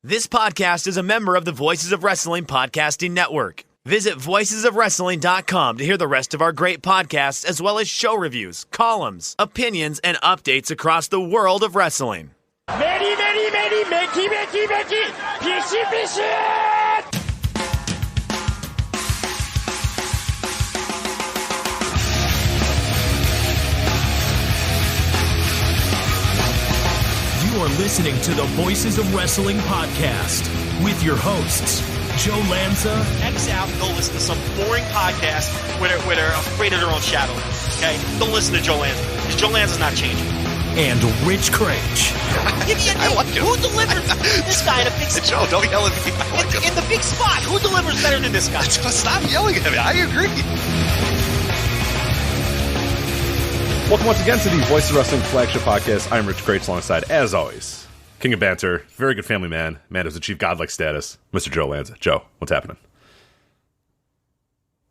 This podcast is a member of the Voices of Wrestling Podcasting Network. Visit voicesofwrestling.com to hear the rest of our great podcasts, as well as show reviews, columns, opinions, and updates across the world of wrestling. Many, Mickey, Fishy! You are listening to the Voices of Wrestling podcast with your hosts, Joe Lanza. X out and go listen to some boring podcast where they're afraid of their own shadow. Okay? Don't listen to Joe Lanza, because Joe Lanza's not changing. And Rich Craich. I like him. Who delivers this guy in a big spot? Joe, don't yell at me. I like him. In the big spot, who delivers better than this guy? Stop yelling at me. I agree. Welcome once again to the Voices of Wrestling Flagship podcast. I'm Rich Craich, alongside, as always, King of Banter, very good family man who's achieved godlike status, Mr. Joe Lanza. Joe, what's happening?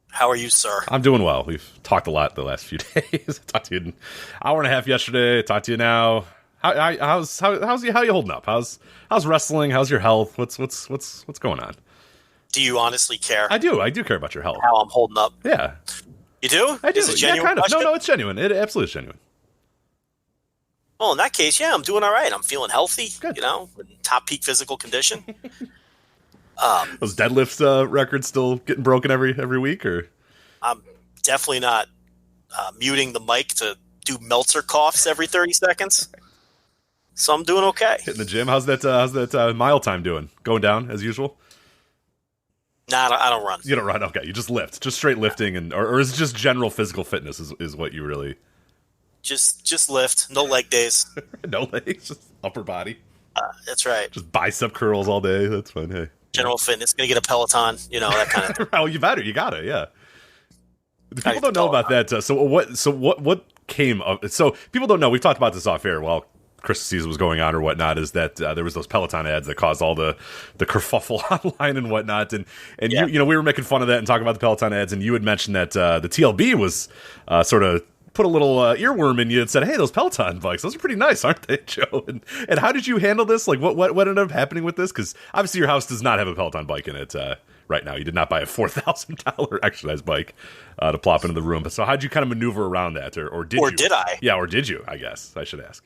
How are you, sir? I'm doing well. We've talked a lot the last few days. I talked to you an hour and a half yesterday. I talked to you now. How you holding up? How's wrestling? How's your health? What's going on? Do you honestly care? I do care about your health. How I'm holding up? Yeah. You do? I do. Is it genuine? Yeah, kind of. No, it's genuine. It absolutely is genuine. Well, in that case, yeah, I'm doing all right. I'm feeling healthy. Good. You know, in top peak physical condition. Those deadlift records still getting broken every week, or? I'm definitely not muting the mic to do Meltzer coughs every 30 seconds. So I'm doing okay. Hitting the gym. How's that mile time doing? Going down as usual? Nah, I don't run. You don't run? Okay, you just lift. Just straight lifting, or is it just general physical fitness is what you really... Just lift. No leg days. No legs, just upper body. That's right. Just bicep curls all day. That's fine. Hey, general fitness. Gonna get a Peloton. You know, that kind of thing. Oh, you better. You got it. Yeah. People don't know about that. So what came of? So people don't know. We've talked about this off air while Christmas season was going on or whatnot. Is that there was those Peloton ads that caused all the kerfuffle online and whatnot, and yeah. you know we were making fun of that and talking about the Peloton ads, and you had mentioned that the TLB was sort of put a little earworm in you and said, "Hey, those Peloton bikes, those are pretty nice, aren't they, Joe?" And how did you handle this? Like, what ended up happening with this? Because obviously your house does not have a Peloton bike in it right now. You did not buy a $4,000 exercise bike to plop into the room. But so how'd you kind of maneuver around that, or did you? Or did I? Yeah, or did you? I guess I should ask.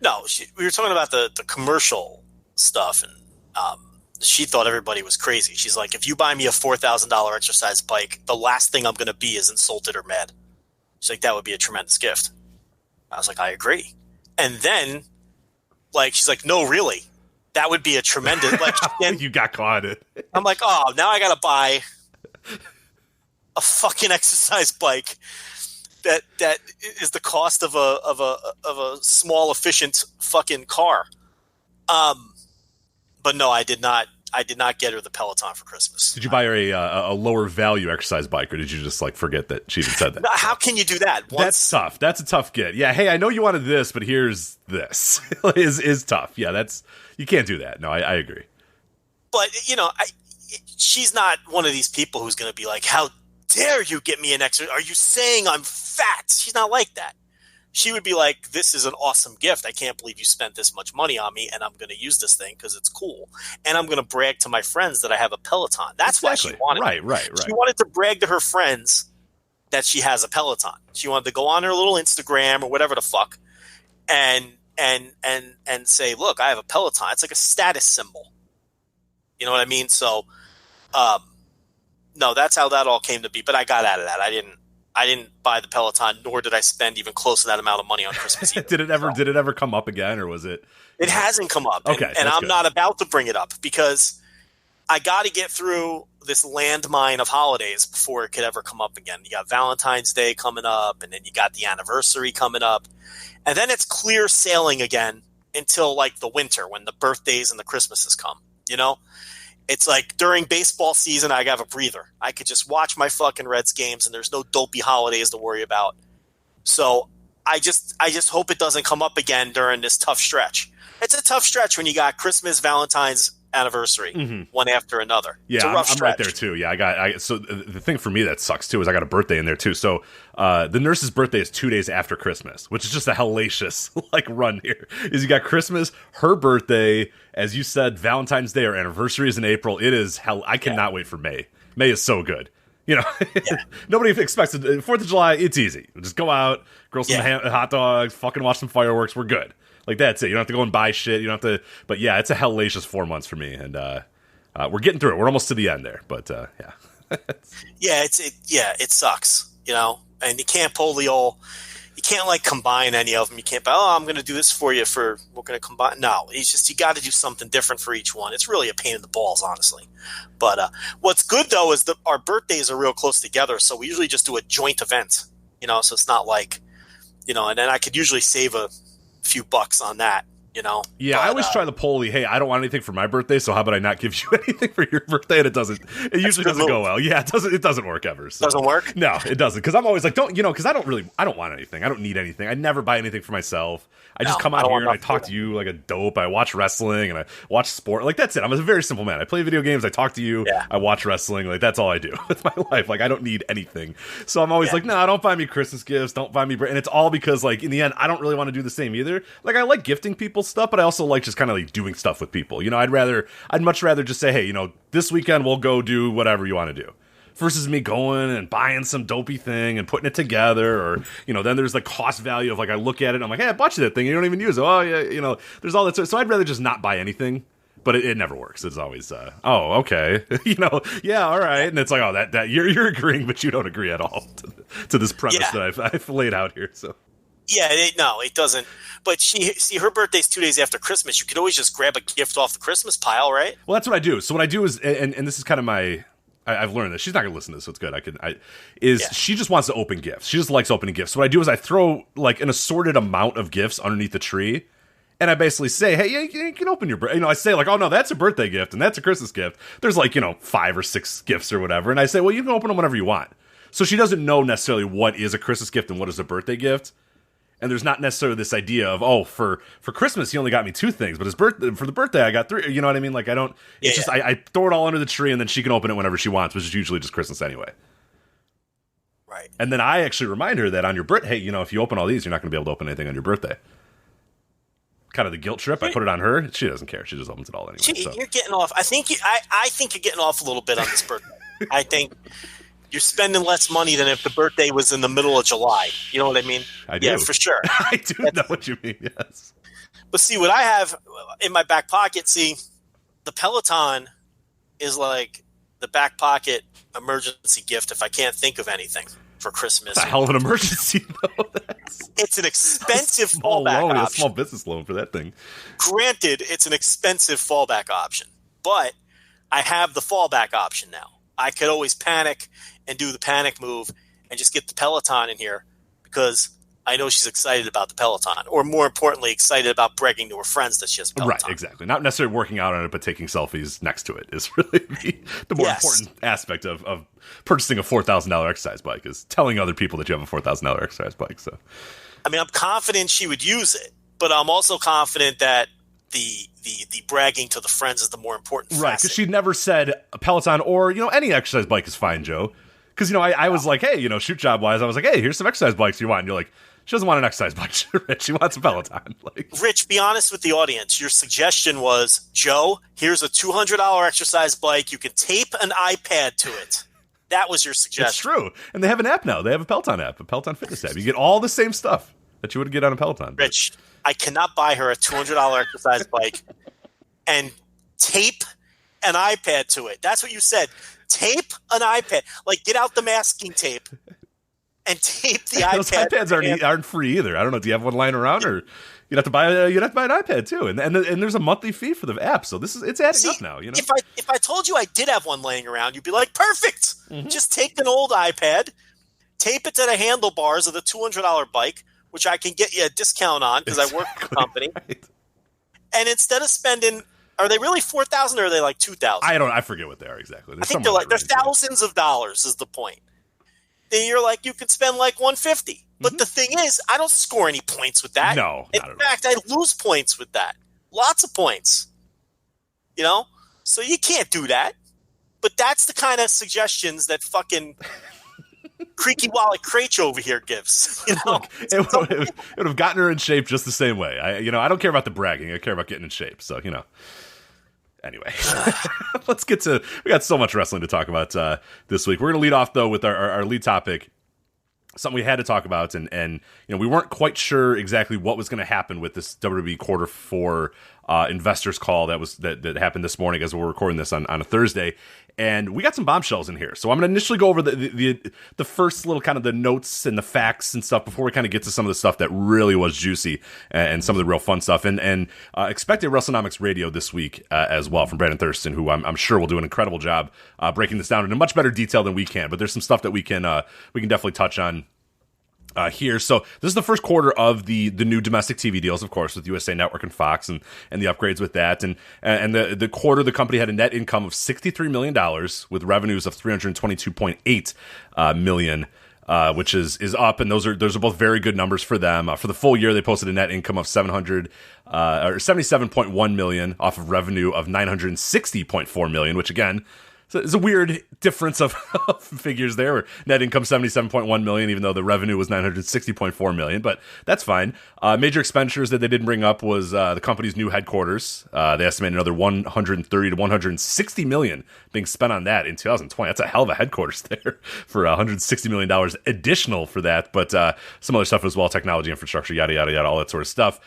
No, we were talking about the commercial stuff, and she thought everybody was crazy. She's like, if you buy me a $4,000 exercise bike, the last thing I'm going to be is insulted or mad. She's like, that would be a tremendous gift. I was like, I agree. And then, like, she's like, no, really, that would be a tremendous. Like, you got caught it. I'm like, oh, now I got to buy a fucking exercise bike that is the cost of a small efficient fucking car. But no, I did not get her the Peloton for Christmas. Did you buy her a lower value exercise bike, or did you just like forget that she even said that? How can you do that? That's tough. That's a tough get. Yeah. Hey, I know you wanted this, but here's this. is tough. Yeah, you can't do that. No, I agree. But you know, she's not one of these people who's going to be like, how dare you get me an exercise? Are you saying I'm fat? She's not like that. She would be like, this is an awesome gift. I can't believe you spent this much money on me, and I'm going to use this thing because it's cool. And I'm going to brag to my friends that I have a Peloton. That's exactly why she wanted it. Right. She wanted to brag to her friends that she has a Peloton. She wanted to go on her little Instagram or whatever the fuck and say, look, I have a Peloton. It's like a status symbol. You know what I mean? So, no, that's how that all came to be. But I got out of that. I didn't buy the Peloton, nor did I spend even close to that amount of money on Christmas Eve. Did it ever come up again, or was it? It hasn't come up. Okay, and I'm not about to bring it up because I got to get through this landmine of holidays before it could ever come up again. You got Valentine's Day coming up, and then you got the anniversary coming up, and then it's clear sailing again until like the winter when the birthdays and the Christmases come. You know. It's like during baseball season, I have a breather. I could just watch my fucking Reds games, and there's no dopey holidays to worry about. So I just hope it doesn't come up again during this tough stretch. It's a tough stretch when you got Christmas, Valentine's, anniversary, one after another. Yeah, it's a rough I'm right there too. Yeah, so the thing for me that sucks too is I got a birthday in there too. So the nurse's birthday is 2 days after Christmas, which is just a hellacious run here. Is you got Christmas, her birthday, as you said, Valentine's Day, our anniversary is in April. It is hell. I cannot wait for May. May is so good. Nobody expects it. 4th of July, it's easy. Just go out, grill some hot dogs, fucking watch some fireworks. We're good. That's it. You don't have to go and buy shit. You don't have to. But yeah, it's a hellacious 4 months for me, and we're getting through it. We're almost to the end there, but it sucks, and you can't pull you can't combine any of them. You can't. I'm going to do this for you. We're going to combine. No, it's just you got to do something different for each one. It's really a pain in the balls, honestly. But what's good though is our birthdays are real close together, so we usually just do a joint event. So it's not and then I could usually save a few bucks on that. Yeah, I always try the polly. Hey, I don't want anything for my birthday, so how about I not give you anything for your birthday? And it usually doesn't go well. Yeah, it doesn't work ever. So. Doesn't work? No, it doesn't. Because I'm always because I don't want anything. I don't need anything. I never buy anything for myself. I just come out here and I talk to you like a dope. I watch wrestling and I watch sport. That's it. I'm a very simple man. I play video games. I talk to you. Yeah. I watch wrestling. That's all I do with my life. I don't need anything. So I'm always no, don't buy me Christmas gifts. Don't buy me. And it's all because in the end, I don't really want to do the same either. I like gifting people stuff, but I also like just kind of doing stuff with people. I'd much rather just say, hey, this weekend we'll go do whatever you want to do. Versus me going and buying some dopey thing and putting it together, or then there's the cost value of I look at it and I'm like, hey, I bought you that thing, you don't even use it. Oh yeah, there's all that. So I'd rather just not buy anything, but it never works. It's always oh okay, yeah, all right, and it's that you're agreeing, but you don't agree at all to this premise that I've laid out here. So yeah, it doesn't. But her birthday's 2 days after Christmas. You could always just grab a gift off the Christmas pile, right? Well, that's what I do. So what I do is, and this is kind of I've learned this. She's not going to listen to this, so it's good. She just wants to open gifts. She just likes opening gifts. So what I do is I throw an assorted amount of gifts underneath the tree, and I basically say, hey, you can open your birthday. I say oh no, that's a birthday gift and that's a Christmas gift. There's 5 or 6 gifts or whatever, and I say, well, you can open them whenever you want. So she doesn't know necessarily what is a Christmas gift and what is a birthday gift. And there's not necessarily this idea of, for Christmas he only got me 2 things, but for the birthday I got 3. You know what I mean? I don't. It's just I throw it all under the tree, and then she can open it whenever she wants, which is usually just Christmas anyway. Right. And then I actually remind her that on your birthday, hey, if you open all these, you're not going to be able to open anything on your birthday. Kind of the guilt trip. I put it on her. She doesn't care. She just opens it all anyway. You're getting off. I think you're getting off a little bit on this birthday. I think. You're spending less money than if the birthday was in the middle of July. You know what I mean? I do. Yeah, for sure. I do know what you mean, yes. But see, what I have in my back pocket, the Peloton is the back pocket emergency gift if I can't think of anything for Christmas. It's a hell of an emergency, though. It's an expensive fallback option. A small business loan for that thing. Granted, it's an expensive fallback option, but I have the fallback option now. I could always panic and do the panic move and just get the Peloton in here because I know she's excited about the Peloton, or more importantly, excited about bragging to her friends that she has a Peloton. Right, exactly. Not necessarily working out on it, but taking selfies next to it is really the more important aspect of purchasing a $4,000 exercise bike, is telling other people that you have a $4,000 exercise bike. So, I mean, I'm confident she would use it, but I'm also confident that the bragging to the friends is the more important right, because she never said a Peloton or any exercise bike is fine, Joe. Because I was like, hey, shoot job wise, I was like, hey, here's some exercise bikes you want. And you're like, she doesn't want an exercise bike. She wants a Peloton. Rich, be honest with the audience. Your suggestion was, Joe, here's a $200 exercise bike. You can tape an iPad to it. That was your suggestion. It's true, and they have an app now. They have a Peloton app, a Peloton fitness app. You get all the same stuff that you would get on a Peloton. Rich, I cannot buy her a $200 exercise bike and tape an iPad to it. That's what you said. Tape an iPad. Get out the masking tape and tape the iPad. Those iPads aren't free either. I don't know. Do you have one lying around, or you'd have to buy an iPad too? And there's a monthly fee for the app. So it's adding up now. If I told you I did have one laying around, you'd be like, perfect. Mm-hmm. Just take an old iPad, tape it to the handlebars of the $200 bike, which I can get you a discount on because I work for the company. Right. And instead of spending. Are they really 4,000 or are they like 2,000? I forget what they are exactly. I think they're thousands of dollars is the point. Then you're like, you could spend like $150. But the thing is, I don't score any points with that. No, in fact, I lose points with that. Lots of points. So you can't do that. But that's the kind of suggestions that fucking Creaky Wallet Craich over here gives. You know? Look, it would have gotten her in shape just the same way. I don't care about the bragging. I care about getting in shape. So, Anyway, let's get to. We got so much wrestling to talk about this week. We're going to lead off though with our lead topic, something we had to talk about, and we weren't quite sure exactly what was going to happen with this WWE Quarter 4 investors call that happened this morning as we're recording this on a Thursday. And we got some bombshells in here. So I'm going to initially go over the first little kind of the notes and the facts and stuff before we kind of get to some of the stuff that really was juicy and some of the real fun stuff. And expect a WrestleNomics radio this week as well from Brandon Thurston, who I'm sure will do an incredible job breaking this down in a much better detail than we can. But there's some stuff that we can definitely touch on here. So this is the first quarter of the new domestic TV deals, of course, with USA Network and Fox and the upgrades with that. And the quarter, the company had a net income of $63 million with revenues of $322.8 million, which is up. And those are both very good numbers for them. For the full year, they posted a net income of $77.1 million off of revenue of $960.4 million, which again, it's a weird difference of figures there. Net income $77.1 million, even though the revenue was $960.4 million, but that's fine. Major expenditures that they didn't bring up was the company's new headquarters. They estimate another $130 to $160 million being spent on that in 2020. That's a hell of a headquarters there for $160 million additional for that, but some other stuff as well, technology, infrastructure, yada, yada, yada, all that sort of stuff.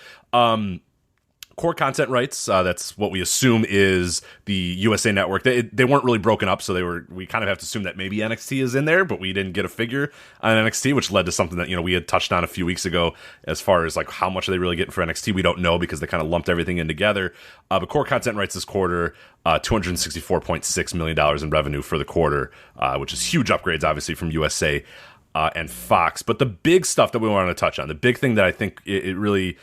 Core content rights, that's what we assume is the USA Network. They weren't really broken up, so we kind of have to assume that maybe NXT is in there, but we didn't get a figure on NXT, which led to something that we had touched on a few weeks ago as far as like how much are they really getting for NXT. We don't know because they kind of lumped everything in together. But core content rights this quarter, $264.6 million in revenue for the quarter, which is huge upgrades, obviously, from USA and Fox. But the big stuff that we wanted to touch on, the big thing that I think it really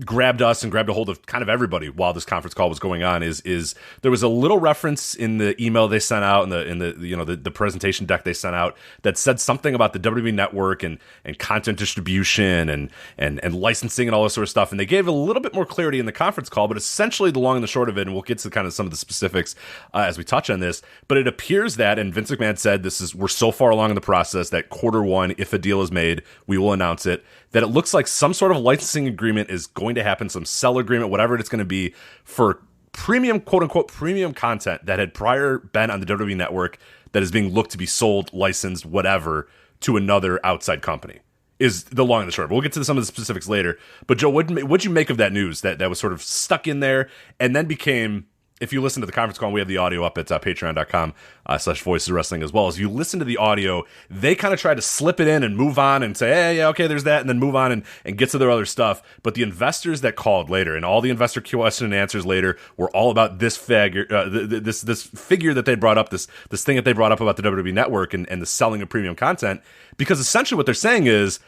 grabbed us and grabbed a hold of kind of everybody while this conference call was going on is there was a little reference in the email they sent out and the presentation deck they sent out that said something about the WWE Network and content distribution and licensing and all this sort of stuff, and they gave a little bit more clarity in the conference call, but essentially the long and the short of it, and we'll get to kind of some of the specifics as we touch on this, but it appears that, and Vince McMahon said we're so far along in the process that quarter one, if a deal is made, we will announce it, that it looks like some sort of licensing agreement is going to happen, some sell agreement, whatever it's going to be, for premium, quote-unquote, premium content that had prior been on the WWE Network that is being looked to be sold, licensed, whatever, to another outside company, is the long and the short. We'll get to some of the specifics later. But, Joe, what'd you make of that news that was sort of stuck in there and then became... If you listen to the conference call, we have the audio up at patreon.com/Voices of Wrestling as well. As you listen to the audio, they kind of try to slip it in and move on and say, hey, yeah, okay, there's that, and then move on and get to their other stuff. But the investors that called later and all the investor question and answers later were all about this figure, this figure that they brought up, this thing that they brought up about the WWE Network and the selling of premium content. Because essentially what they're saying is,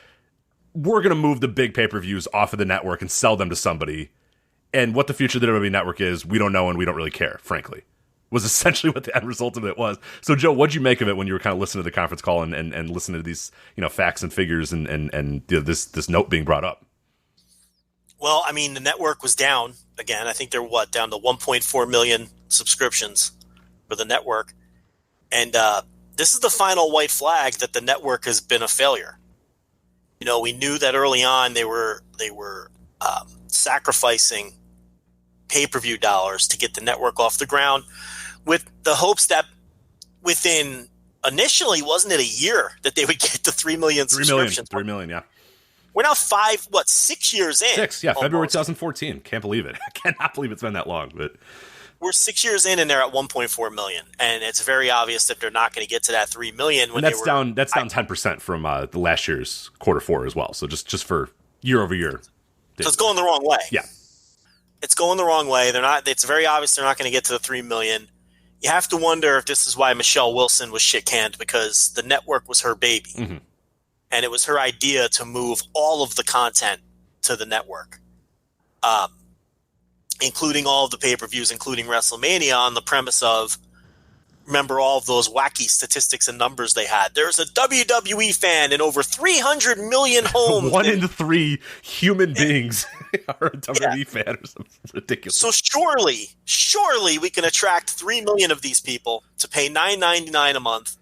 we're going to move the big pay-per-views off of the network and sell them to somebody. And what the future of the WWE Network is, we don't know, and we don't really care, frankly, was essentially what the end result of it was. So, Joe, what'd you make of it when you were kind of listening to the conference call and listening to these facts and figures and this note being brought up? Well, I mean, the network was down again. I think they're down to 1.4 million subscriptions for the network. And this is the final white flag that the network has been a failure. We knew that early on they were sacrificing pay-per-view dollars to get the network off the ground with the hopes that within initially, wasn't it a year that they would get to 3 million subscriptions? 3 million, yeah. We're now 6 years in. 6, yeah, February 2014. Can't believe it. I cannot believe it's been that long, but we're 6 years in and they're at 1.4 million. And it's very obvious that they're not going to get to that 3 million. And that's down 10% from the last year's quarter 4 as well. So just for year over year. So it's going the wrong way. Yeah. It's going the wrong way. It's very obvious they're not going to get to the 3 million. You have to wonder if this is why Michelle Wilson was shit-canned, because the network was her baby. Mm-hmm. And it was her idea to move all of the content to the network, including all of the pay-per-views, including WrestleMania, on the premise of, remember all of those wacky statistics and numbers they had. There's a WWE fan in over 300 million homes. 1 in 3 human beings are a WWE fan or something ridiculous. So surely we can attract 3 million of these people to pay $9.99 a month,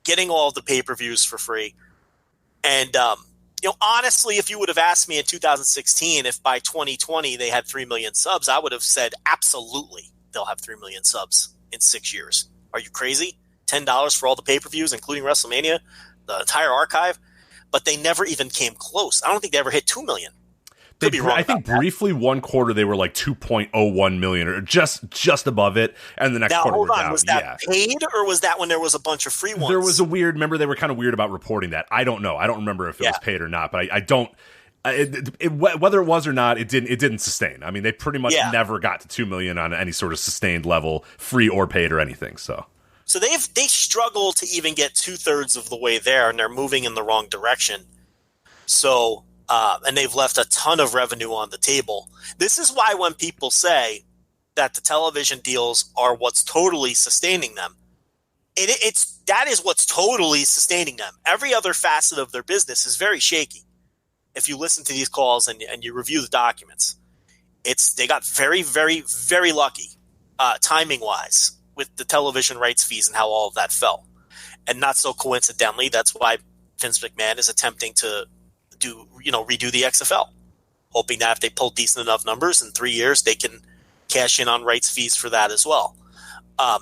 getting all of the pay-per-views for free. And, honestly, if you would have asked me in 2016 if by 2020 they had 3 million subs, I would have said absolutely they'll have 3 million subs in 6 years. Are you crazy? $10 for all the pay-per-views, including WrestleMania, the entire archive? But they never even came close. I don't think they ever hit 2 million. I think briefly one quarter they were like 2.01 million or just above it, and the next quarter hold were on, down. was that paid or was that when there was a bunch of free ones? There was remember they were kind of weird about reporting that. I don't know. I don't remember if it was paid or not, but I don't. Whether it was or not, it didn't sustain. I mean, they pretty much never got to 2 million on any sort of sustained level, free or paid or anything. So they struggle to even get 2/3 of the way there, and they're moving in the wrong direction. So. And they've left a ton of revenue on the table. This is why when people say that the television deals are what's totally sustaining them, that is what's totally sustaining them. Every other facet of their business is very shaky. If you listen to these calls and you review the documents, they got very, very, very lucky timing-wise with the television rights fees and how all of that fell. And not so coincidentally, that's why Vince McMahon is attempting to redo the XFL, hoping that if they pull decent enough numbers in 3 years, they can cash in on rights fees for that as well.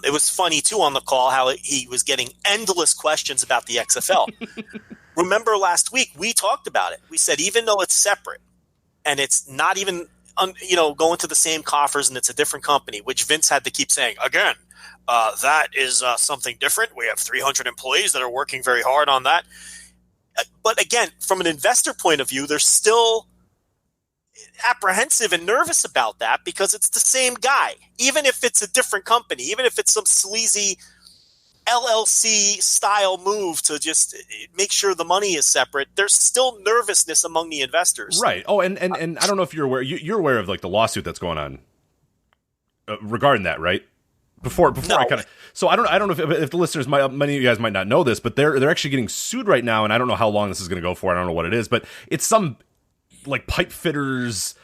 It was funny too on the call how he was getting endless questions about the XFL. Remember last week we talked about it. We said even though it's separate and it's not even going to the same coffers and it's a different company, which Vince had to keep saying again. That is something different. We have 300 employees that are working very hard on that. But again, from an investor point of view, they're still apprehensive and nervous about that because it's the same guy. Even if it's a different company, even if it's some sleazy LLC style move to just make sure the money is separate, there's still nervousness among the investors. Right. Oh, and I don't know if you're aware. You're aware of like the lawsuit that's going on regarding that, right? Before no. I kind of so I don't know if the listeners many of you guys might not know this, but they're actually getting sued right now, and I don't know how long this is going to go for. I don't know what it is, but it's some like pipe fitters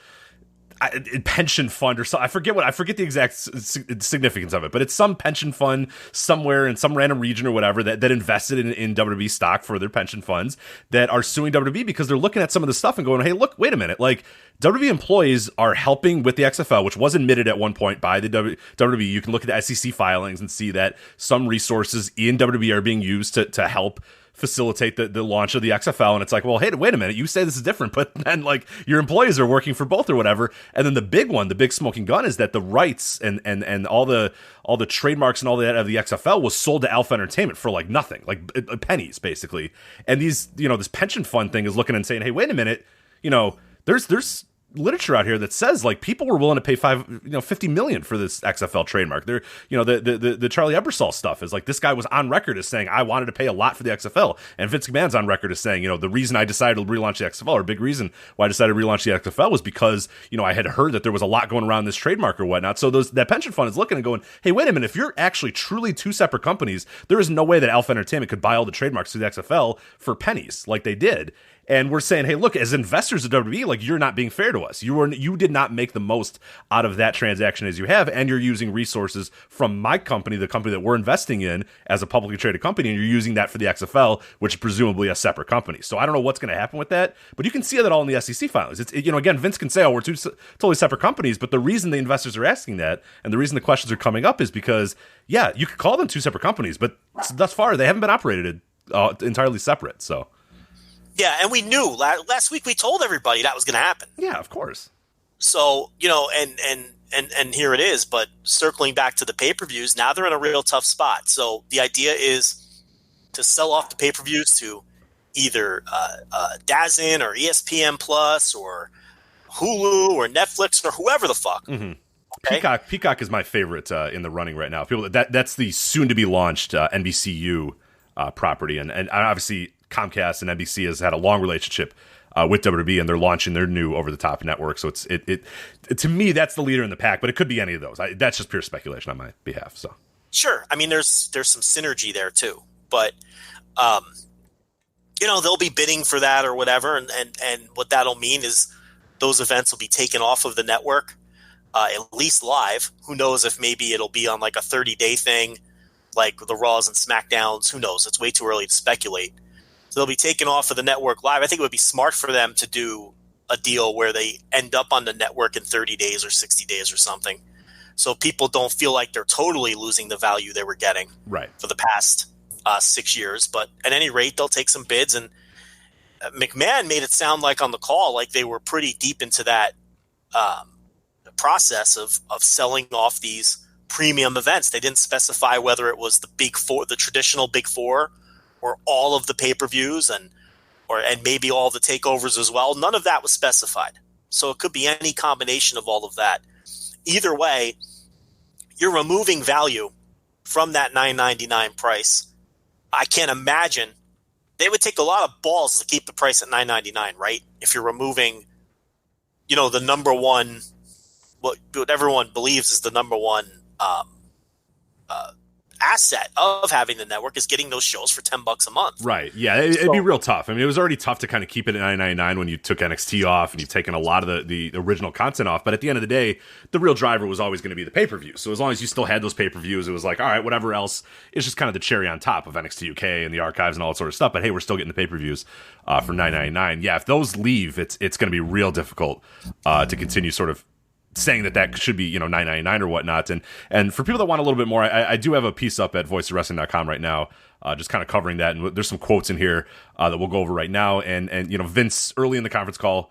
pension fund or so. I forget the exact significance of it, but it's some pension fund somewhere in some random region or whatever that invested in WWE stock for their pension funds that are suing WWE because they're looking at some of the stuff and going, hey, look, wait a minute, like WWE employees are helping with the XFL, which was admitted at one point by the WWE. You can look at the SEC filings and see that some resources in WWE are being used to help facilitate the launch of the XFL. And it's like, well, hey, wait a minute. You say this is different, but then like your employees are working for both or whatever. And then the big smoking gun is that the rights and all the trademarks and all that of the XFL was sold to Alpha Entertainment for like nothing, like pennies basically. And these, this pension fund thing is looking and saying, hey, wait a minute, there's literature out here that says like people were willing to pay $50 million for this XFL trademark. They're the Charlie Ebersol stuff is like this guy was on record as saying I wanted to pay a lot for the XFL, and Vince McMahon's on record as saying the reason I decided to relaunch the XFL, or a big reason why I decided to relaunch the XFL, was because I had heard that there was a lot going around this trademark or whatnot. So that pension fund is looking and going, hey, wait a minute, if you're actually truly two separate companies, there is no way that Alpha Entertainment could buy all the trademarks to the XFL for pennies like they did. And we're saying, hey, look, as investors of WWE, like you're not being fair to us. You did not make the most out of that transaction as you have, and you're using resources from my company, the company that we're investing in as a publicly traded company, and you're using that for the XFL, which is presumably a separate company. So I don't know what's going to happen with that, but you can see that all in the SEC filings. Again, Vince can say, oh, we're two totally separate companies, but the reason the investors are asking that, and the reason the questions are coming up, is because, yeah, you could call them two separate companies, but thus far they haven't been operated entirely separate. So. Yeah, and we knew last week we told everybody that was going to happen. Yeah, of course. So, and here it is, but circling back to the pay-per-views, now they're in a real tough spot. So the idea is to sell off the pay-per-views to either DAZN or ESPN Plus or Hulu or Netflix or whoever the fuck. Mm-hmm. Okay? Peacock is my favorite in the running right now. That's the soon-to-be launched NBCU property, and obviously Comcast and NBC has had a long relationship with WWE, and they're launching their new over-the-top network. So it to me, that's the leader in the pack, but it could be any of those. That's just pure speculation on my behalf. So sure, I mean, there's some synergy there too, but they'll be bidding for that or whatever, and what that'll mean is those events will be taken off of the network, at least live. Who knows if maybe it'll be on like a 30-day thing, like the Raws and SmackDowns. Who knows? It's way too early to speculate. So they'll be taken off of the network live. I think it would be smart for them to do a deal where they end up on the network in 30 days or 60 days or something, so people don't feel like they're totally losing the value they were getting for the past 6 years. But at any rate, they'll take some bids. And McMahon made it sound like on the call like they were pretty deep into that process of selling off these premium events. They didn't specify whether it was the big four, the traditional big four, or all of the pay-per-views and maybe all the takeovers as well. None of that was specified. So it could be any combination of all of that. Either way, you're removing value from that $9.99 price. I can't imagine they would take a lot of balls to keep the price at $9.99, right? If you're removing, the number one, what everyone believes is the number one asset of having the network is getting those shows for $10 a month. Right. Yeah. It'd be real tough. I mean, it was already tough to kind of keep it at $9.99 when you took NXT off and you've taken a lot of the original content off. But at the end of the day, the real driver was always going to be the pay-per-view. So as long as you still had those pay-per-views, it was like, all right, whatever else is just kind of the cherry on top of NXT UK and the archives and all that sort of stuff. But hey, we're still getting the pay-per-views for $9.99. Yeah. If those leave, it's going to be real difficult to continue sort of saying that should be, $9.99 or whatnot. And for people that want a little bit more, I do have a piece up at voicesofwrestling.com right now, just kind of covering that. And there's some quotes in here that we'll go over right now. And Vince, early in the conference call,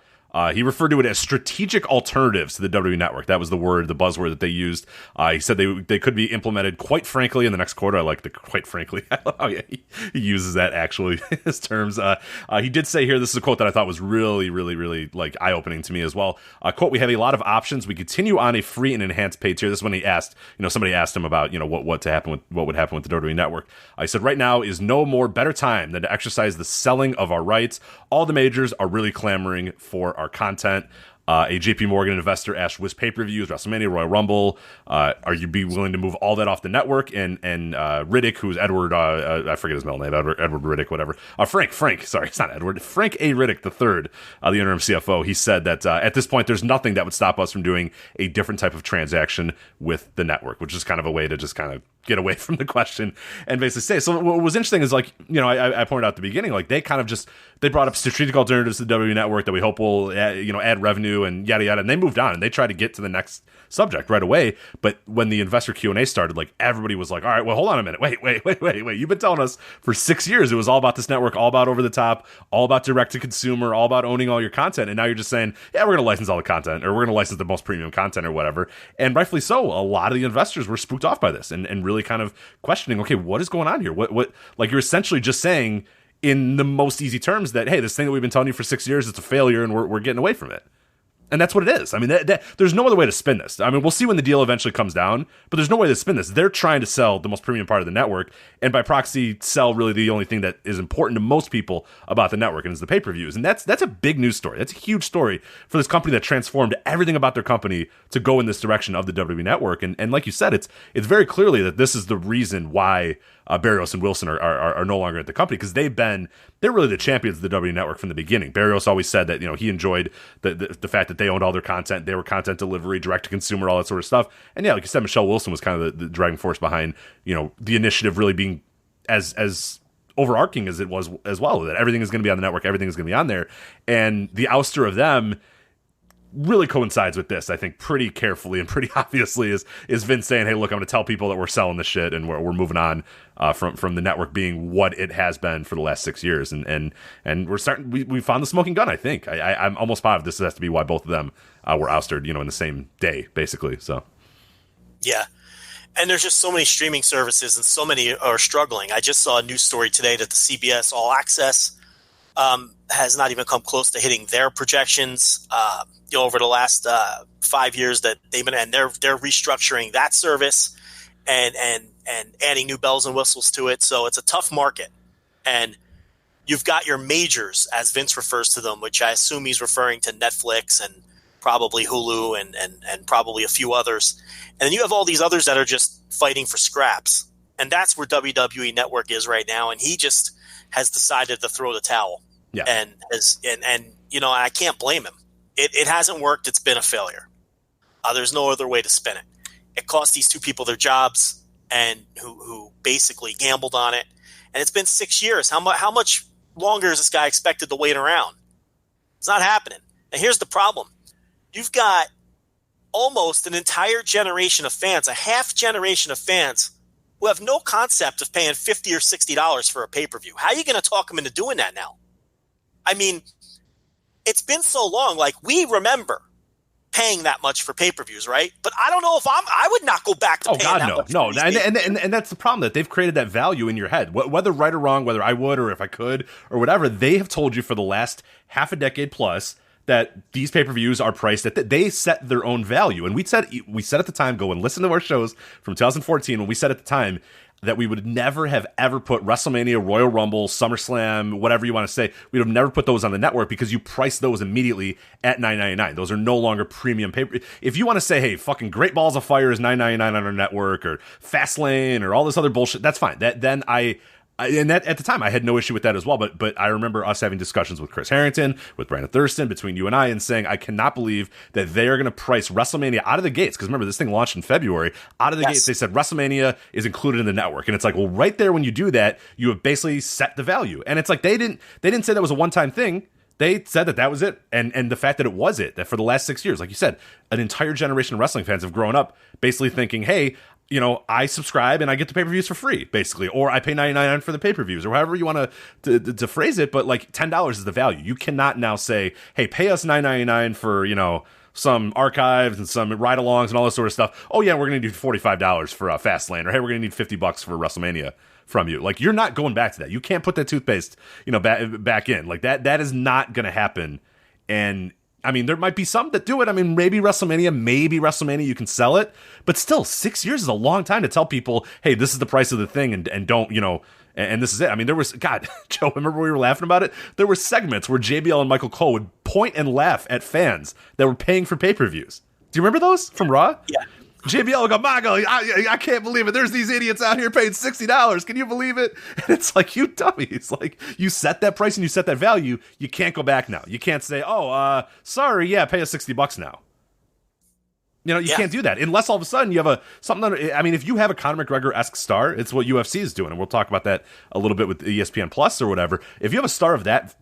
he referred to it as strategic alternatives to the WWE Network. That was the buzzword that they used. He said they could be implemented, quite frankly, in the next quarter. I like the quite frankly. Oh yeah, he uses that actually, his terms. He did say here, this is a quote that I thought was really, really, really like eye-opening to me as well. Quote, "We have a lot of options. We continue on a free and enhanced paid tier." This is when he asked, somebody asked him about, what would happen with the WWE Network. He said, "Right now is no more better time than to exercise the selling of our rights. All the majors are really clamoring for our content." A JP Morgan investor asked, "With pay-per-views, WrestleMania, Royal Rumble, are you be willing to move all that off the network?" And Riddick, who's Edward, I forget his middle name, Edward Riddick, whatever. Frank, sorry, it's not Edward. Frank A. Riddick III, the interim CFO, he said that at this point, there's nothing that would stop us from doing a different type of transaction with the network, which is kind of a way to just kind of get away from the question and basically say. So what was interesting is I pointed out at the beginning, they brought up strategic alternatives to the WWE Network that we hope will add revenue and yada yada, and they moved on and they tried to get to the next subject right away. But when the investor Q&A started, everybody was like, all right, well, hold on a minute, wait, you've been telling us for 6 years it was all about this network, all about over the top, all about direct to consumer, all about owning all your content, and now you're just saying, yeah, we're going to license all the content, or we're going to license the most premium content or whatever. And rightfully so, a lot of the investors were spooked off by this and really kind of questioning, okay, what is going on here? What you're essentially just saying in the most easy terms that, hey, this thing that we've been telling you for 6 years, it's a failure and we're getting away from it. And that's what it is. I mean, there's no other way to spin this. I mean, we'll see when the deal eventually comes down, but there's no way to spin this. They're trying to sell the most premium part of the network, and by proxy, sell really the only thing that is important to most people about the network, and it's the pay-per-views. And that's a big news story. That's a huge story for this company that transformed everything about their company to go in this direction of the WWE Network. And like you said, it's very clearly that this is the reason why Barrios and Wilson are no longer at the company, because they're really the champions of the WWE Network from the beginning. Barrios always said that he enjoyed the fact that they owned all their content, they were content delivery, direct to consumer, all that sort of stuff. And yeah, like you said, Michelle Wilson was kind of the driving force behind the initiative really being as overarching as it was as well. That everything is going to be on the network, everything is going to be on there, and the ouster of them really coincides with this, I think, pretty carefully and pretty obviously is Vince saying, hey, look, I'm going to tell people that we're selling this shit and we're moving on from the network being what it has been for the last 6 years. And we're starting, we found the smoking gun, I think. I'm almost positive this has to be why both of them were ousted, in the same day, basically. So, yeah. And there's just so many streaming services and so many are struggling. I just saw a news story today that the CBS All Access has not even come close to hitting their projections over the last 5 years that they've been, and they're restructuring that service and adding new bells and whistles to it. So it's a tough market, and you've got your majors, as Vince refers to them, which I assume he's referring to Netflix and probably Hulu and probably a few others. And then you have all these others that are just fighting for scraps, and that's where WWE Network is right now. And he just has decided to throw the towel. Yeah. And I can't blame him. It hasn't worked. It's been a failure. There's no other way to spin it. It cost these two people their jobs, and who basically gambled on it. And it's been 6 years. How much longer is this guy expected to wait around? It's not happening. And here's the problem. You've got almost an entire generation of fans, a half generation of fans, who have no concept of paying $50 or $60 for a pay-per-view. How are you going to talk them into doing that now? I mean, it's been so long. Like, we remember paying that much for pay-per-views, right? But I don't know if I would not go back to paying that much. No. And that's the problem, that they've created that value in your head. Whether right or wrong, whether I would or if I could or whatever, they have told you for the last half a decade plus that these pay-per-views are priced at they set their own value. And we said at the time, go and listen to our shows from 2014, when we said at the time that we would never have ever put WrestleMania, Royal Rumble, SummerSlam, whatever you want to say, we'd have never put those on the network because you price those immediately at $9.99. Those are no longer premium pay. If you want to say, hey, fucking Great Balls of Fire is $9.99 on our network, or Fastlane, or all this other bullshit, that's fine. Then and that at the time I had no issue with that as well, but I remember us having discussions with Chris Harrington, with Brandon Thurston, between you and I, and saying I cannot believe that they are going to price WrestleMania out of the gates, because remember, this thing launched in February. Out of the gates, they said WrestleMania is included in the network, and it's like, well, right there, when you do that, you have basically set the value, and it's like they didn't say that was a one-time thing. They said that was it, and the fact that it was it, that for the last 6 years, like you said, an entire generation of wrestling fans have grown up basically thinking, hey, you know, I subscribe and I get the pay-per-views for free, basically, or I pay $99 for the pay-per-views, or however you want to phrase it, but like $10 is the value. You cannot now say, hey, pay us $9.99 for, you know, some archives and some ride-alongs and all this sort of stuff. Oh yeah, we're going to need $45 for Fastlane, or hey, we're going to need $50 for WrestleMania from you. Like, you're not going back to that. You can't put that toothpaste, you know, back in. Like, that is not going to happen. And I mean, there might be some that do it. I mean, maybe WrestleMania, you can sell it. But still, 6 years is a long time to tell people, hey, this is the price of the thing, and don't, you know, and this is it. I mean, there was, God, Joe, remember we were laughing about it? There were segments where JBL and Michael Cole would point and laugh at fans that were paying for pay-per-views. Do you remember those from Raw? Yeah. JBL would go, Mago, I can't believe it. There's these idiots out here paying $60. Can you believe it? And it's like, you dummies. Like, you set that price and you set that value. You can't go back now. You can't say, sorry, yeah, pay us $60 now. You know, you can't do that unless all of a sudden you have I mean, if you have a Conor McGregor-esque star, it's what UFC is doing. And we'll talk about that a little bit with ESPN Plus or whatever. If you have a star of that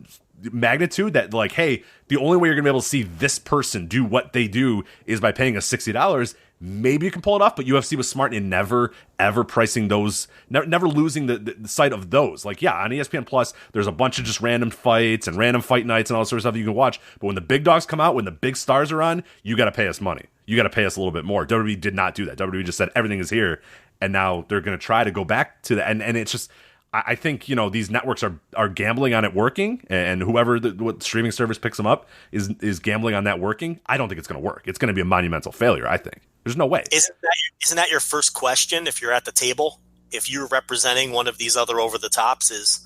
magnitude, that like, hey, the only way you're going to be able to see this person do what they do is by paying us $60, maybe you can pull it off. But UFC was smart in never, ever pricing those, never losing the sight of those. Like, yeah, on ESPN Plus, there's a bunch of just random fights and random fight nights and all sorts of stuff you can watch. But when the big dogs come out, when the big stars are on, you got to pay us money. You got to pay us a little bit more. WWE did not do that. WWE just said everything is here, and now they're going to try to go back to that. And it's just, I think, you know, these networks are gambling on it working, and whoever what streaming service picks them up is gambling on that working. I don't think it's going to work. It's going to be a monumental failure, I think. There's no way. Isn't that your first question if you're at the table? If you're representing one of these other over-the-tops, is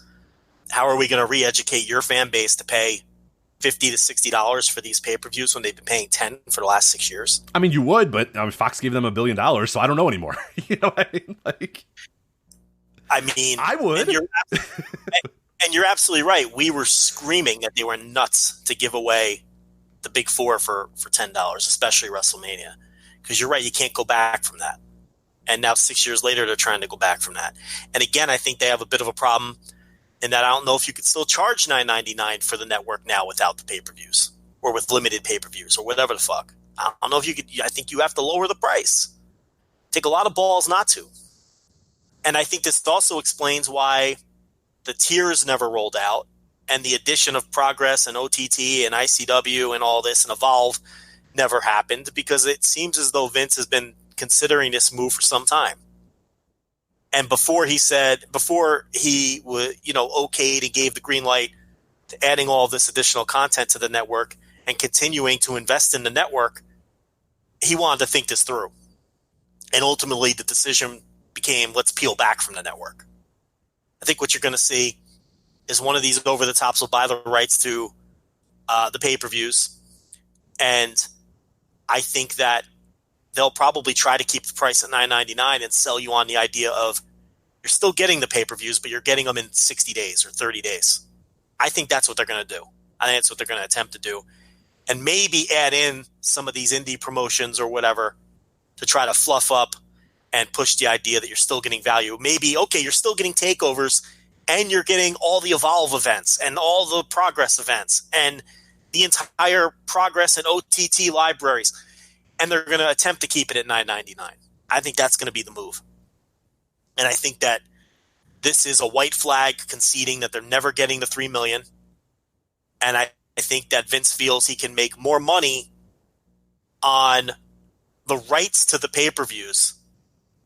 how are we going to re-educate your fan base to pay $50 to $60 for these pay-per-views when they've been paying $10 for the last 6 years? I mean, you would, but Fox gave them $1 billion, so I don't know anymore. You know what I mean? Like, I mean, I would. And you're absolutely right. We were screaming that they were nuts to give away the big four for $10, especially WrestleMania. Because you're right, you can't go back from that. And now 6 years later, they're trying to go back from that. And again, I think they have a bit of a problem in that I don't know if you could still charge $9.99 for the network now without the pay-per-views, or with limited pay-per-views, or whatever the fuck. I don't know if you could. I think you have to lower the price. Take a lot of balls not to. And I think this also explains why the tiers never rolled out, and the addition of Progress and OTT and ICW and all this and Evolve never happened, because it seems as though Vince has been considering this move for some time. And before he okayed and gave the green light to adding all this additional content to the network and continuing to invest in the network, he wanted to think this through. And ultimately the decision became, let's peel back from the network. I think what you're going to see is one of these over-the-tops will buy the rights to the pay-per-views. And I think that they'll probably try to keep the price at $9.99 and sell you on the idea of you're still getting the pay-per-views, but you're getting them in 60 days or 30 days. I think that's what they're going to do. I think that's what they're going to attempt to do. and maybe add in some of these indie promotions or whatever to try to fluff up and push the idea that you're still getting value. Maybe, okay, you're still getting takeovers and you're getting all the Evolve events and all the Progress events and the entire Progress and OTT libraries. And they're going to attempt to keep it at $9.99. I think that's going to be the move. And I think that this is a white flag conceding that they're never getting the $3 million. And I think that Vince feels he can make more money on the rights to the pay-per-views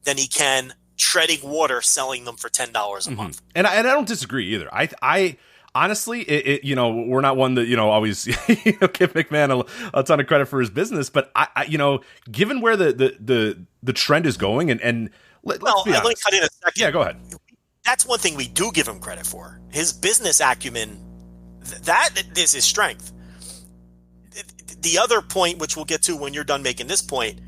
than he can treading water selling them for $10 a month. And I don't disagree either. I honestly, we're not one that, always give McMahon a ton of credit for his business, but I given where the trend is going and let's be honest. Let me cut in a second. Yeah, go ahead. That's one thing we do give him credit for. His business acumen, that is his strength. The other point, which we'll get to when you're done making this point,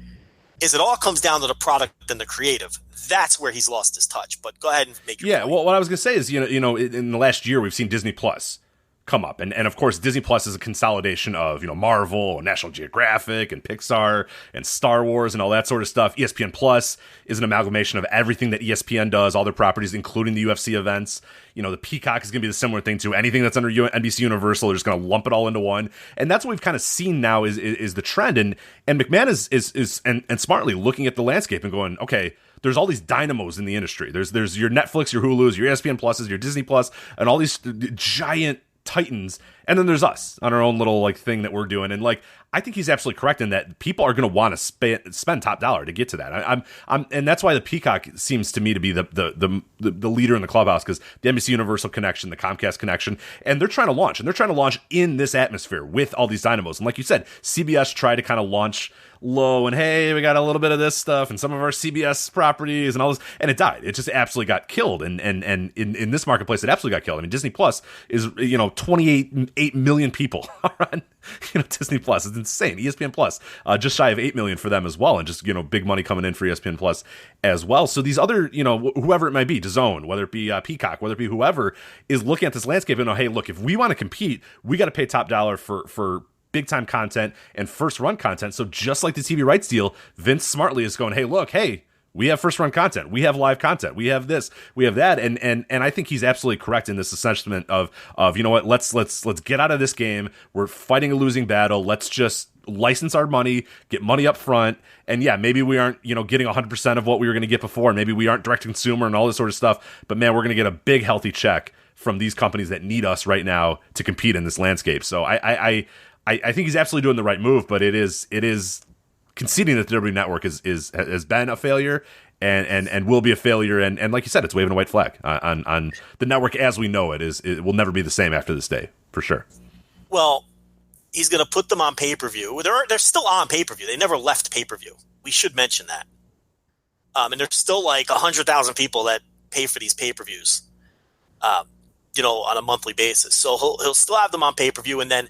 is it all comes down to the product and the creative. That's where he's lost his touch. But go ahead and make your point. Well, what I was going to say is, in the last year, we've seen Disney Plus come up. And of course, Disney Plus is a consolidation of, Marvel and National Geographic and Pixar and Star Wars and all that sort of stuff. ESPN Plus is an amalgamation of everything that ESPN does, all their properties, including the UFC events. The Peacock is going to be the similar thing too. Anything that's under NBC Universal, they're just going to lump it all into one. And that's what we've kind of seen now is the trend. And McMahon is smartly looking at the landscape and going, okay, there's all these dynamos in the industry. There's your Netflix, your Hulu's, your ESPN Pluses, your Disney Plus, and all these giant titans, and then there's us on our own little thing that we're doing. And I think he's absolutely correct in that people are going to want to spend top dollar to get to that. And that's why the Peacock seems to me to be the leader in the clubhouse, because the NBC Universal connection, the Comcast connection, and they're trying to launch in this atmosphere with all these dynamos. And like you said, CBS tried to kind of launch low and, hey, we got a little bit of this stuff and some of our CBS properties and all this, and it died. It just absolutely got killed. And in this marketplace, it absolutely got killed. I mean, Disney Plus is 28 million people are on Disney Plus. It's insane. ESPN Plus, just shy of 8 million for them as well, and just big money coming in for ESPN Plus as well. So these other whoever it might be, DAZN, whether it be Peacock, whether it be whoever, is looking at this landscape and hey, look, if we want to compete, we got to pay top dollar for big time content and first run content. So just like the TV rights deal, Vince smartly is going, hey, we have first run content, we have live content, we have this, we have that, and I think he's absolutely correct in this assessment of let's get out of this game. We're fighting a losing battle. Let's just license our money, get money up front, and maybe we aren't getting 100% of what we were going to get before. Maybe we aren't direct to consumer and all this sort of stuff. But man, we're going to get a big healthy check from these companies that need us right now to compete in this landscape. So I think he's absolutely doing the right move, but it is conceding that the WWE Network has been a failure and will be a failure. And like you said, it's waving a white flag on the network as we know it. It will never be the same after this day, for sure. Well, he's going to put them on pay-per-view. They're still on pay-per-view. They never left pay-per-view. We should mention that. And there's still 100,000 people that pay for these pay-per-views, on a monthly basis. So he'll still have them on pay-per-view, and then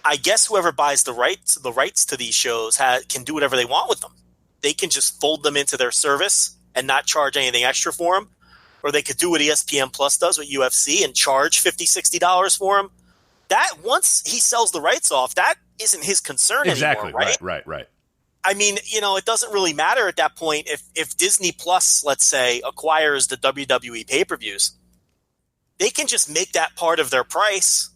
I guess whoever buys the rights to these shows can do whatever they want with them. They can just fold them into their service and not charge anything extra for them, or they could do what ESPN Plus does with UFC and charge $50, $60 for them. That once he sells the rights off, that isn't his concern anymore, right? Right. I mean, it doesn't really matter at that point if Disney Plus, let's say, acquires the WWE pay-per-views. They can just make that part of their price.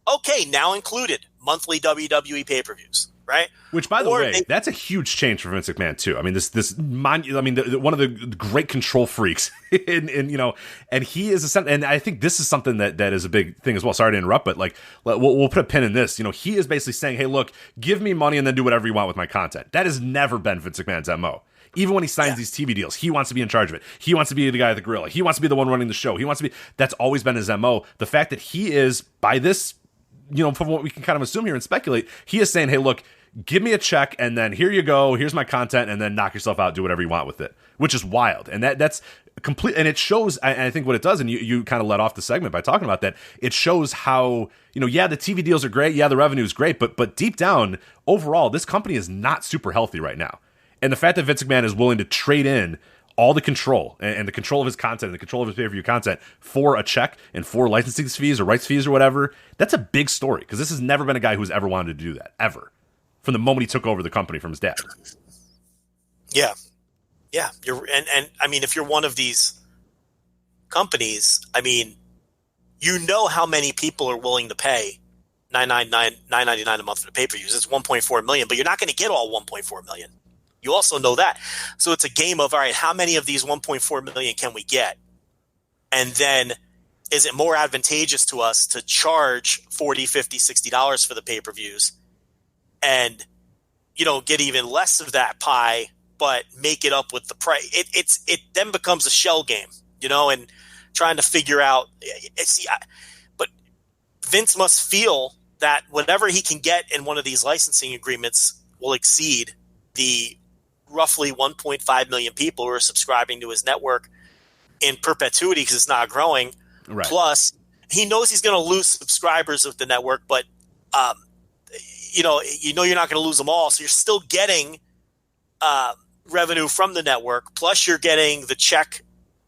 Okay, now included monthly WWE pay-per-views, right? Which, by the way, that's a huge change for Vince McMahon too. I mean, one of the great control freaks, and he is and I think this is something that is a big thing as well. Sorry to interrupt, but we'll put a pin in this. He is basically saying, hey, look, give me money and then do whatever you want with my content. That has never been Vince McMahon's MO. Even when he signs these TV deals, he wants to be in charge of it. He wants to be the guy at the gorilla. He wants to be the one running the show. That's always been his MO. The fact that he is, by this, from what we can kind of assume here and speculate, he is saying, hey, look, give me a check and then here you go. Here's my content, and then knock yourself out. Do whatever you want with it, which is wild. And that's complete. And it shows, I think what it does, and you kind of let off the segment by talking about that, it shows how, the TV deals are great. Yeah, the revenue is great. But deep down, overall, this company is not super healthy right now. And the fact that Vince McMahon is willing to trade in all the control and the control of his content and the control of his pay-per-view content for a check and for licensing fees or rights fees or whatever, that's a big story because this has never been a guy who's ever wanted to do that, ever, from the moment he took over the company from his dad. Yeah. Yeah. And I mean, if you're one of these companies, I mean, you know how many people are willing to pay $9.99 a month for the pay-per-views. It's 1.4 million, but you're not going to get all 1.4 million. You also know that. So it's a game of, all right, how many of these 1.4 million can we get? And then is it more advantageous to us to charge $40, $50, $60 for the pay-per-views and, get even less of that pie, but make it up with the price? It then becomes a shell game, and trying to figure out. But Vince must feel that whatever he can get in one of these licensing agreements will exceed the roughly 1.5 million people who are subscribing to his network in perpetuity because it's not growing. Right. Plus, he knows he's going to lose subscribers with the network, but you're not going to lose them all, so you're still getting revenue from the network. Plus, you're getting the check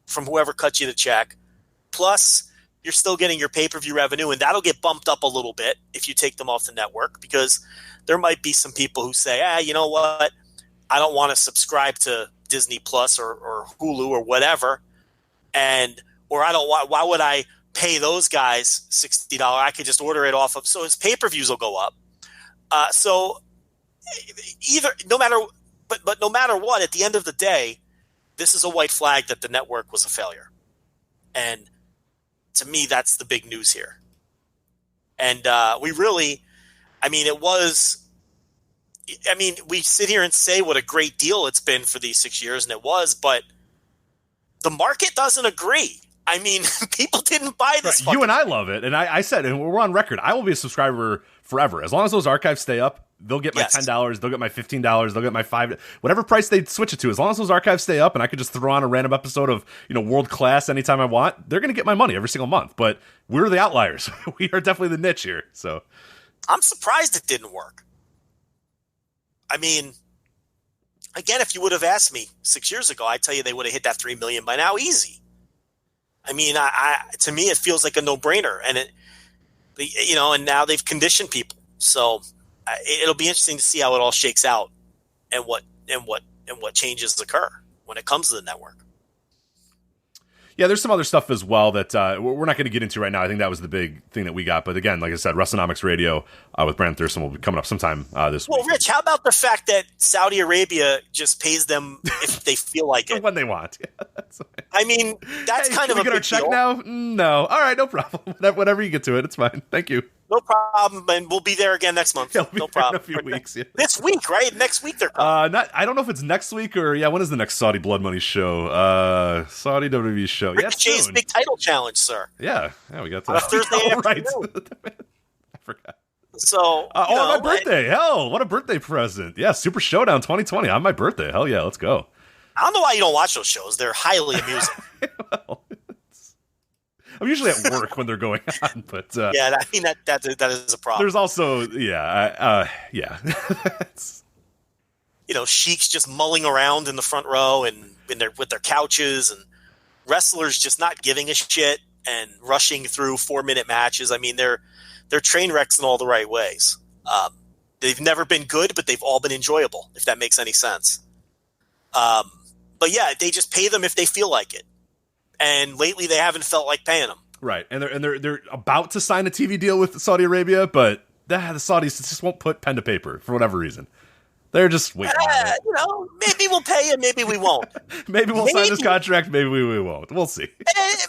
from whoever cut you the check. Plus, you're still getting your pay-per-view revenue, and that'll get bumped up a little bit if you take them off the network because there might be some people who say, you know what? I don't want to subscribe to Disney Plus or Hulu or whatever, or I don't want. Why would I pay those guys $60? I could just order it off of. So his pay-per-views will go up. So no matter what, at the end of the day, this is a white flag that the network was a failure, and to me, that's the big news here. And we sit here and say what a great deal it's been for these 6 years, and it was, but the market doesn't agree. I mean, people didn't buy this. Right. You and I love it, and I said, and we're on record, I will be a subscriber forever. As long as those archives stay up, they'll get my $10, they'll get my $15, they'll get my $5, whatever price they switch it to. As long as those archives stay up and I could just throw on a random episode of, World Class anytime I want, they're going to get my money every single month. But we're the outliers. We are definitely the niche here. So I'm surprised it didn't work. I mean, again, if you would have asked me 6 years ago, I'd tell you they would have hit that 3 million by now, easy. I mean, to me, it feels like a no-brainer, and and now they've conditioned people. So it'll be interesting to see how it all shakes out, and what changes occur when it comes to the network. Yeah, there's some other stuff as well that we're not going to get into right now. I think that was the big thing that we got. But again, like I said, WrestleNomics Radio with Brandon Thurston will be coming up sometime this week. Well, Rich, how about the fact that Saudi Arabia just pays them if they feel like it? When they want. Yeah, I mean, that's kind of a big deal. Can we get our check now? No. All right, no problem. Whenever you get to it, it's fine. Thank you. No problem, and we'll be there again next month. Yeah, we'll no problem. In a few weeks. Yeah. This week, right? Next week they're coming. I don't know if it's next week or when is the next Saudi Blood Money show? Saudi WWE show. Ricochet's big title challenge, sir. Yeah, we got that. Thursday right. I forgot. So, my birthday! Hell, what a birthday present! Yeah, Super Showdown 2020 on my birthday. Hell yeah, let's go. I don't know why you don't watch those shows. They're highly amusing. Well, I'm usually at work when they're going on, but yeah, I mean that is a problem. There's also Sheik's just mulling around in the front row and with their couches, and wrestlers just not giving a shit and rushing through 4-minute matches. I mean, they're train wrecks in all the right ways. They've never been good, but they've all been enjoyable, if that makes any sense. But yeah, they just pay them if they feel like it. And lately, they haven't felt like paying them. Right, and they're about to sign a TV deal with Saudi Arabia, but the Saudis just won't put pen to paper for whatever reason. They're just waiting. Maybe we'll pay you, maybe we won't. maybe we'll sign this contract, maybe we won't. We'll see.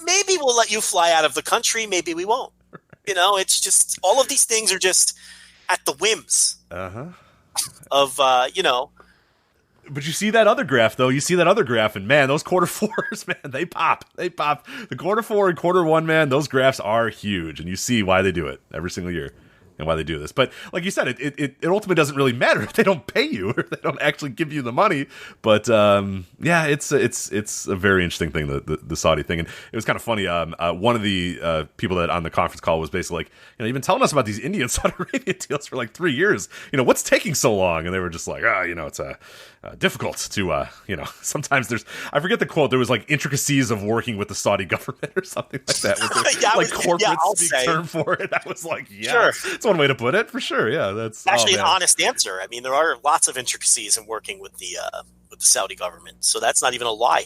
Maybe we'll let you fly out of the country, maybe we won't. Right. It's just all of these things are just at the whims of But you see that other graph, though. You see that other graph, and man, those quarter fours, man, they pop. They pop. The quarter four and quarter one, man, those graphs are huge, and you see why they do it every single year. and why they do this. But like you said, it ultimately doesn't really matter if they don't pay you or if they don't actually give you the money. But yeah, it's a very interesting thing, the Saudi thing. And it was kind of funny. One of the people that on the conference call was basically like, you've been telling us about these India and Saudi Arabia deals for like 3 years. What's taking so long? And they were just like, it's difficult to, sometimes there's, I forget the quote, there was like intricacies of working with the Saudi government or something like that. With corporate speak term for it. I was like, yeah, sure. That's one way to put it, for sure. Yeah, that's actually an honest answer. I mean, there are lots of intricacies in working with the Saudi government, so that's not even a lie.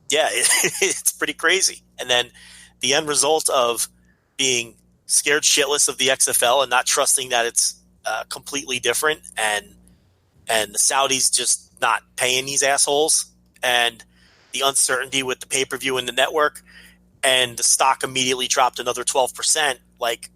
Yeah, it's pretty crazy. And then the end result of being scared shitless of the XFL and not trusting that it's completely different, and the Saudis just not paying these assholes, and the uncertainty with the pay-per-view and the network, and the stock immediately dropped another 12%, like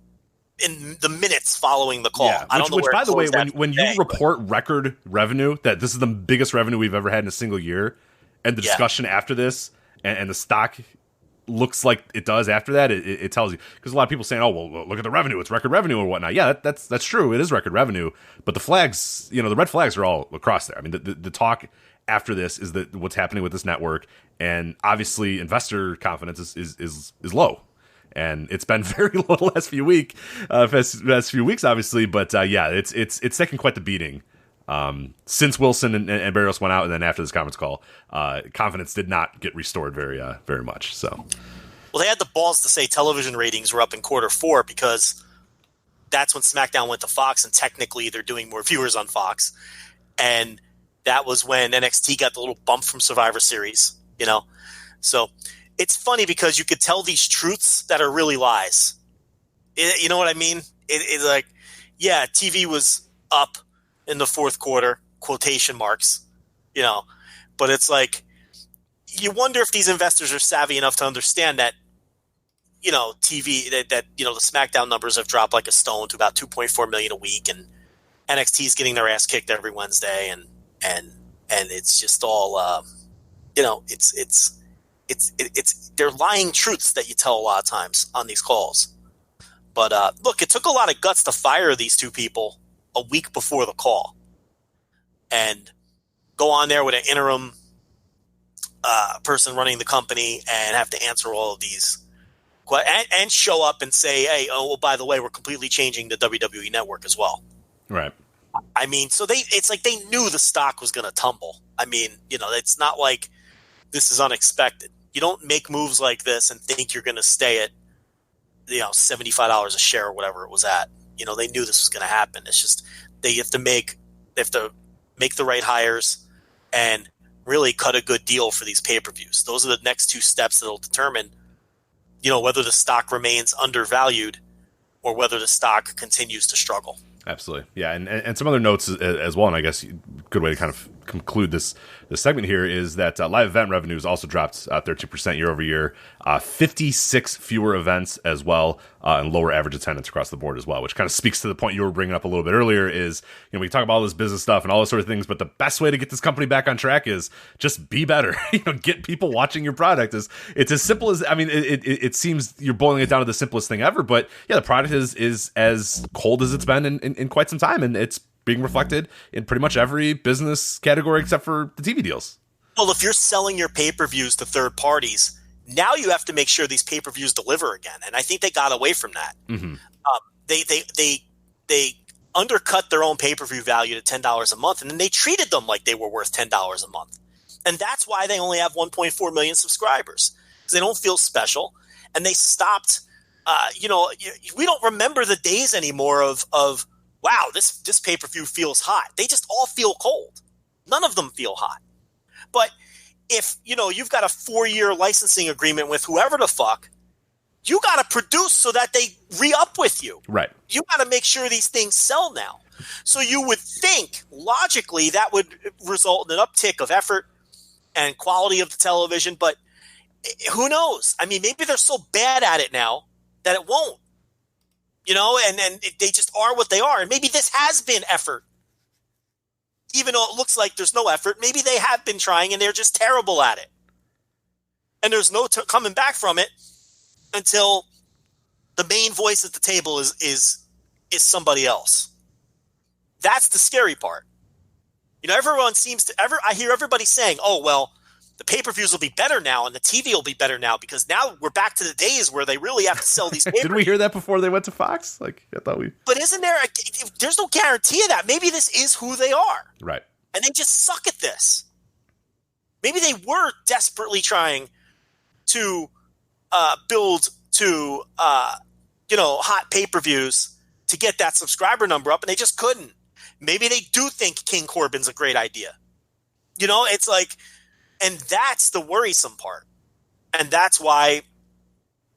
in the minutes following the call. Yeah, which by the way, when you report record revenue, that this is the biggest revenue we've ever had in a single year, and the discussion after this, and the stock looks like it does after that, it tells you. Because a lot of people saying, oh, well, look at the revenue, it's record revenue or whatnot. Yeah, that's true, it is record revenue, but the flags, the red flags are all across there. I mean, the talk after this is that what's happening with this network, and obviously investor confidence is low. And it's been very low the last few weeks, obviously. But yeah, it's taken quite the beating since Wilson and Barrios went out, and then after this conference call, confidence did not get restored very much. So, well, they had the balls to say television ratings were up in Q4 because that's when SmackDown went to Fox, and technically they're doing more viewers on Fox, and that was when NXT got the little bump from Survivor Series. So. It's funny because you could tell these truths that are really lies. You know what I mean? It's like, yeah, TV was up in the fourth quarter, quotation marks, but it's like, you wonder if these investors are savvy enough to understand that, TV, that the SmackDown numbers have dropped like a stone to about 2.4 million a week, and NXT is getting their ass kicked every Wednesday. And it's just all, it's they're lying truths that you tell a lot of times on these calls. But look, it took a lot of guts to fire these two people a week before the call and go on there with an interim person running the company and have to answer all of these and show up and say, hey, by the way, we're completely changing the WWE Network as well. Right. I mean, so it's like they knew the stock was going to tumble. I mean, it's not like this is unexpected. You don't make moves like this and think you're going to stay at, $75 a share or whatever it was at. They knew this was going to happen. It's just they have to make the right hires and really cut a good deal for these pay-per-views. Those are the next two steps that will determine, whether the stock remains undervalued or whether the stock continues to struggle. Absolutely. Yeah, and some other notes as well, and I guess a good way to kind of conclude this segment here is that live event revenues also dropped 13% year over year, 56 fewer events as well, and lower average attendance across the board as well, which kind of speaks to the point you were bringing up a little bit earlier is, we talk about all this business stuff and all those sort of things, but the best way to get this company back on track is just be better. Get people watching your product. It's as simple as, I mean, it seems you're boiling it down to the simplest thing ever, but yeah, the product is as cold as it's been in quite some time, and it's being reflected in pretty much every business category except for the TV deals. Well, if you're selling your pay-per-views to third parties, now you have to make sure these pay-per-views deliver again, and I think they got away from that. Mm-hmm. They undercut their own pay-per-view value to $10 a month, and then they treated them like they were worth $10 a month, and that's why they only have 1.4 million subscribers, because they don't feel special, and they stopped. We don't remember the days anymore of wow, this pay-per-view feels hot. They just all feel cold. None of them feel hot. But if, you've got a 4-year licensing agreement with whoever the fuck, you got to produce so that they re-up with you. Right. You got to make sure these things sell now. So you would think, logically, that would result in an uptick of effort and quality of the television. But who knows? I mean, maybe they're so bad at it now that it won't. And they just are what they are. And maybe this has been effort. Even though it looks like there's no effort, maybe they have been trying and they're just terrible at it. And there's no coming back from it until, the main voice at the table is somebody else. That's the scary part. Everyone I hear everybody saying, oh, well, the pay-per-views will be better now and the TV will be better now because now we're back to the days where they really have to sell these pay-per-views. Didn't we hear that before they went to Fox? I thought we... But isn't there's no guarantee of that. Maybe this is who they are. Right. And they just suck at this. Maybe they were desperately trying to build to, hot pay-per-views to get that subscriber number up, and they just couldn't. Maybe they do think King Corbin's a great idea. It's like, and that's the worrisome part. And that's why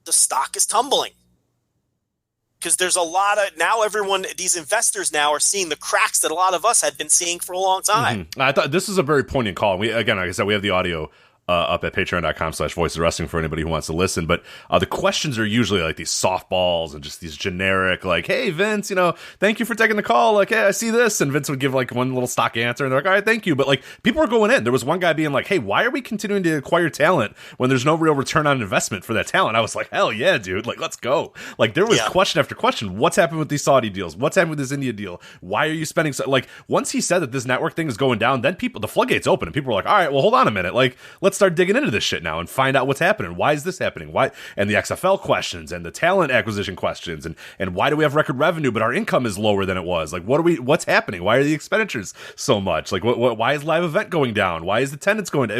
the stock is tumbling. Because there's a lot of, now these investors now are seeing the cracks that a lot of us had been seeing for a long time. Mm-hmm. I thought this is a very poignant call. Again, like I said, we have the audio up at patreon.com/voices of wrestling for anybody who wants to listen. But the questions are usually like these softballs and just these generic, like, hey, Vince, thank you for taking the call. Like, hey, I see this. And Vince would give like one little stock answer and they're like, all right, thank you. But like people are going in. There was one guy being like, hey, why are we continuing to acquire talent when there's no real return on investment for that talent? I was like, hell yeah, dude. Like, let's go. Like there was question after question. What's happened with these Saudi deals? What's happened with this India deal? Why are you spending so, like, once he said that this network thing is going down, then the floodgates open and people were like, all right, well, hold on a minute. Like, let's start digging into this shit now and find out what's happening. Why is this happening? Why? And the XFL questions and the talent acquisition questions and why do we have record revenue but our income is lower than it was? Like what's happening? Why are the expenditures so much? Like why is live event going down? Why is attendance going down?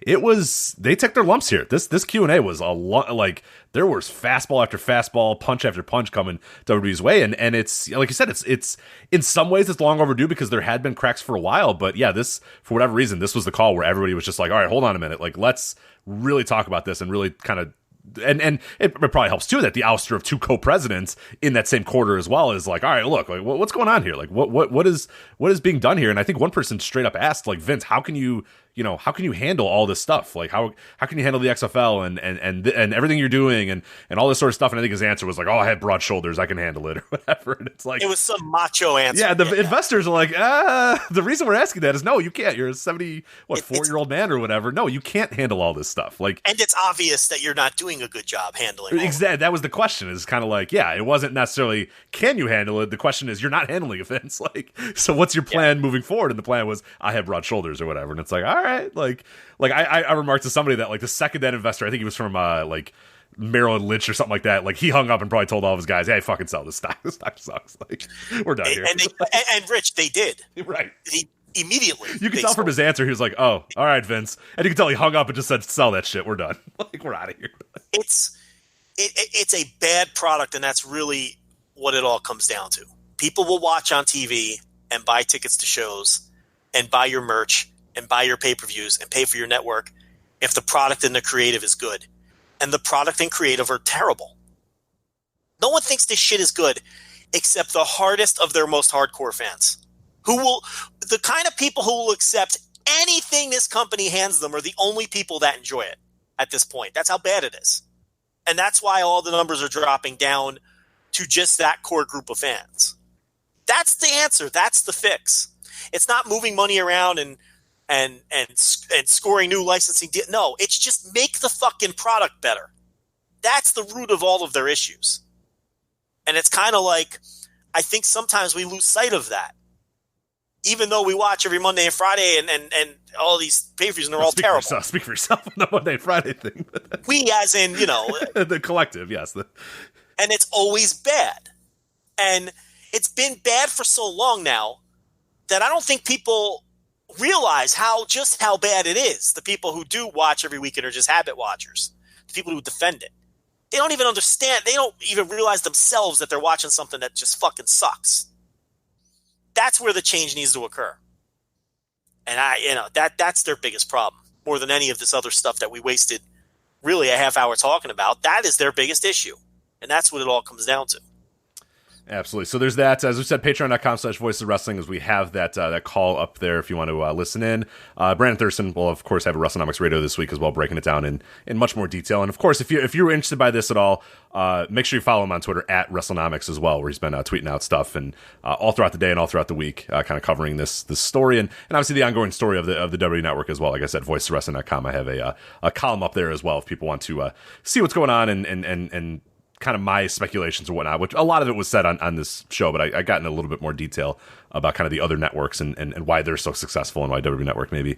It was they took their lumps here. This Q&A was a lot, like there was fastball after fastball, punch after punch coming WWE's way, and it's like you said, it's in some ways it's long overdue because there had been cracks for a while, but yeah, this for whatever reason, this was the call where everybody was just like, all right, hold on a minute, like let's really talk about this and really kind of. And it probably helps too that the ouster of two co-presidents in that same quarter as well is like, all right, look, like what's going on here? Like what is being done here? And I think one person straight up asked, like, Vince, how can you handle all this stuff? Like how can you handle the XFL and everything you're doing and all this sort of stuff? And I think his answer was like, oh, I had broad shoulders, I can handle it or whatever. And it's like, it was some macho answer. Yeah, the investors are like, the reason we're asking that is no, you can't. You're a 4-year-old man or whatever. No, you can't handle all this stuff. Like, and it's obvious that you're not doing a good job handling it. Exactly. That was the question. Is kind of like, yeah, it wasn't necessarily can you handle it. The question is you're not handling it, Vince. Like, so what's your plan moving forward? And the plan was I have broad shoulders or whatever. And it's like, all right, like I remarked to somebody that like the second that investor, I think he was from like Maryland Lynch or something like that. Like he hung up and probably told all of his guys, "Hey, fucking sell this stock. This stock sucks. Like we're done here." And Rich, they did. Right. Immediately. You can tell from his answer, he was like, "Oh, all right, Vince," and you can tell he hung up and just said, "Sell that shit. We're done. Like we're out of here." It's a bad product, and that's really what it all comes down to. People will watch on TV and buy tickets to shows and buy your merch and buy your pay-per-views and pay for your network if the product and the creative is good. And the product and creative are terrible. No one thinks this shit is good except the hardest of their most hardcore fans. The kind of people who will accept anything this company hands them are the only people that enjoy it at this point. That's how bad it is. And that's why all the numbers are dropping down to just that core group of fans. That's the answer. That's the fix. It's not moving money around and scoring new licensing deals. No, it's just make the fucking product better. That's the root of all of their issues. And it's kind of like, I think sometimes we lose sight of that. Even though we watch every Monday and Friday and all these pay-per-views and they're all terrible. Speak for yourself on the Monday and Friday thing. We as in, the collective, yes. And it's always bad. And it's been bad for so long now that I don't think people realize how bad it is. The people who do watch every weekend are just habit watchers. The people who defend it. They don't even understand. They don't even realize themselves that they're watching something that just fucking sucks. That's where the change needs to occur. And that's their biggest problem. More than any of this other stuff that we wasted really a half hour talking about. That is their biggest issue. And that's what it all comes down to. Absolutely. So there's that. As we said, patreon.com/voices of wrestling, as we have that call up there if you want to listen in. Brandon Thurston will, of course, have a WrestleNomics radio this week as well, breaking it down in much more detail. And, of course, if you're interested by this at all, make sure you follow him on Twitter at WrestleNomics as well, where he's been tweeting out stuff and all throughout the day and all throughout the week, kind of covering this story and obviously the ongoing story of the WWE Network as well. Like I said, voicesofwrestling.com. I have a column up there as well if people want to see what's going on and kind of my speculations and whatnot, which a lot of it was said on this show, but I got in a little bit more detail about kind of the other networks and why they're so successful and why WWE Network maybe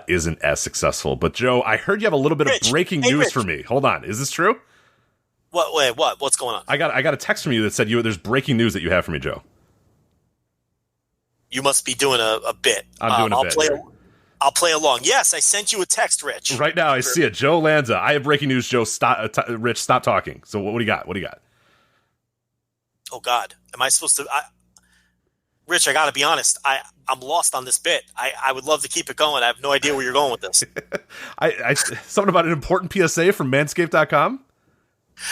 isn't as successful. But Joe, I heard you have a little bit of breaking news for me. Hold on. Is this true? What? Wait, what? What's going on? I got a text from you that said there's breaking news that you have for me, Joe. You must be doing a bit. I'm doing a bit. I'll play along. Yes, I sent you a text, Rich. Right now, I see it. Joe Lanza. I have breaking news. Joe, Rich, stop talking. So what do you got? What do you got? Oh, God. Am I supposed to... Rich, I got to be honest. I'm lost on this bit. I would love to keep it going. I have no idea where you're going with this. Something about an important PSA from Manscaped.com?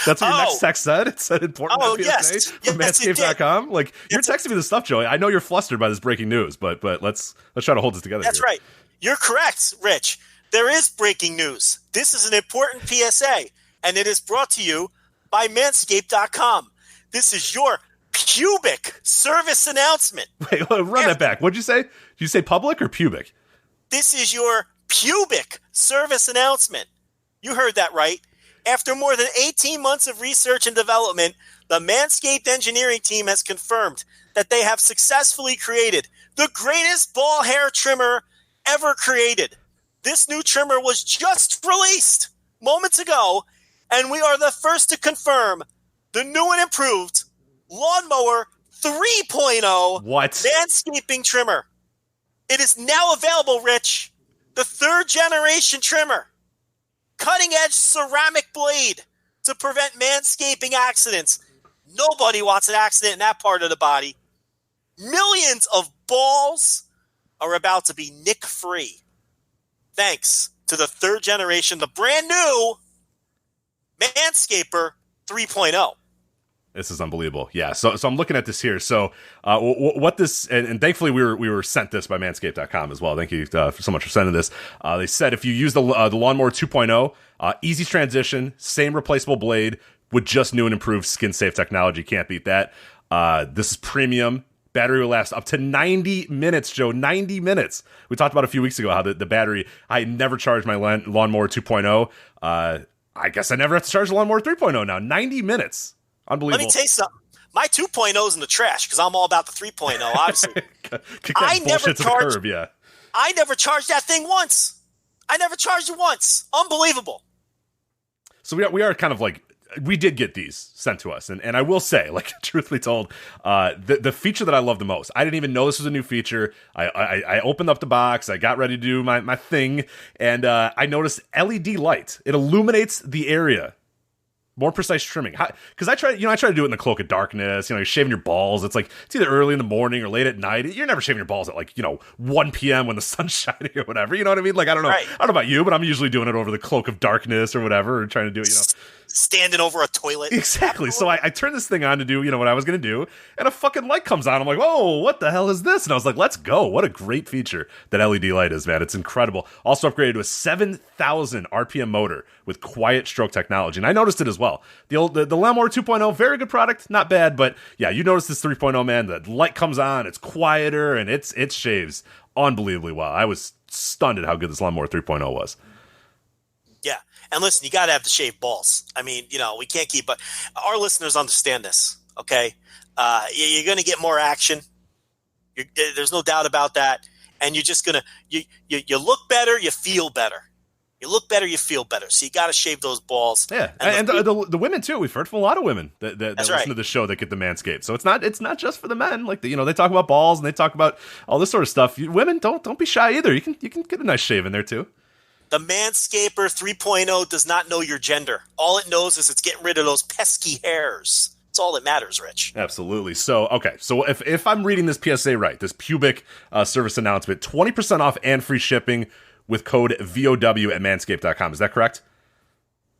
That's what your next text said? It said important PSA from Manscaped.com? Like, you're texting me this stuff, Joey. I know you're flustered by this breaking news, but let's try to hold this together. That's right. You're correct, Rich. There is breaking news. This is an important PSA, and it is brought to you by Manscaped.com. This is your pubic service announcement. Wait, run that back. What'd you say? Did you say public or pubic? This is your pubic service announcement. You heard that right. After more than 18 months of research and development, the Manscaped engineering team has confirmed that they have successfully created the greatest ball hair trimmer ever created. This new trimmer was just released moments ago, and we are the first to confirm the new and improved Lawnmower 3.0 manscaping trimmer. It is now available, Rich. The third generation trimmer. Cutting-edge ceramic blade to prevent manscaping accidents. Nobody wants an accident in that part of the body. Millions of balls are about to be nick-free. Thanks to the third generation, the brand new Manscaper 3.0. This is unbelievable. Yeah, so I'm looking at this here. So what this, and thankfully we were sent this by Manscaped.com as well. Thank you so much for sending this. They said if you use the Lawnmower 2.0, easy transition, same replaceable blade with just new and improved skin-safe technology. Can't beat that. This is premium. Battery will last up to 90 minutes, Joe. 90 minutes. We talked about a few weeks ago how the battery, I never charged my Lawnmower 2.0. I guess I never have to charge the Lawnmower 3.0 now. 90 minutes. Unbelievable. Let me tell you something. My 2.0 is in the trash because I'm all about the 3.0, obviously. Kick that bullshit to the curb, yeah. I never charged that thing once. I never charged it once. Unbelievable. So we are kind of like, we did get these sent to us. And I will say, like, truthfully told, the feature that I love the most, I didn't even know this was a new feature. I opened up the box. I got ready to do my thing. And I noticed LED light. It illuminates the area. More precise trimming. Because I try to do it in the cloak of darkness. You're shaving your balls. It's like, it's either early in the morning or late at night. You're never shaving your balls at 1 p.m. when the sun's shining or whatever. You know what I mean? Like, I don't know. Right. I don't know about you, but I'm usually doing it over the cloak of darkness or whatever, or trying to do it, standing over a toilet. Exactly. So I turned this thing on to do, what I was going to do, and a fucking light comes on. I'm like, whoa, what the hell is this? And I was like, let's go. What a great feature that LED light is, man. It's incredible. Also upgraded to a 7,000 RPM motor with quiet stroke technology. And I noticed it as well. The Lawnmower 2.0, very good product. Not bad, but yeah, you notice this 3.0, man. The light comes on, it's quieter, and it shaves unbelievably well. I was stunned at how good this Lawnmower 3.0 was. Yeah. And listen, you got to have the shaved balls. I mean, we can't keep, but our listeners understand this, okay? You're going to get more action. There's no doubt about that. And you're just going to, you look better, you feel better. You look better, you feel better. So you got to shave those balls. Yeah. And the women too. We've heard from a lot of women that listen to the show that get the Manscaped. So it's not just for the men. Like, they talk about balls and they talk about all this sort of stuff. Women, don't be shy either. You can get a nice shave in there too. The Manscaper 3.0 does not know your gender. All it knows is it's getting rid of those pesky hairs. That's all that matters, Rich. Absolutely. So, okay. So if I'm reading this PSA right, this pubic service announcement, 20% off and free shipping with code VOW at manscaped.com. Is that correct?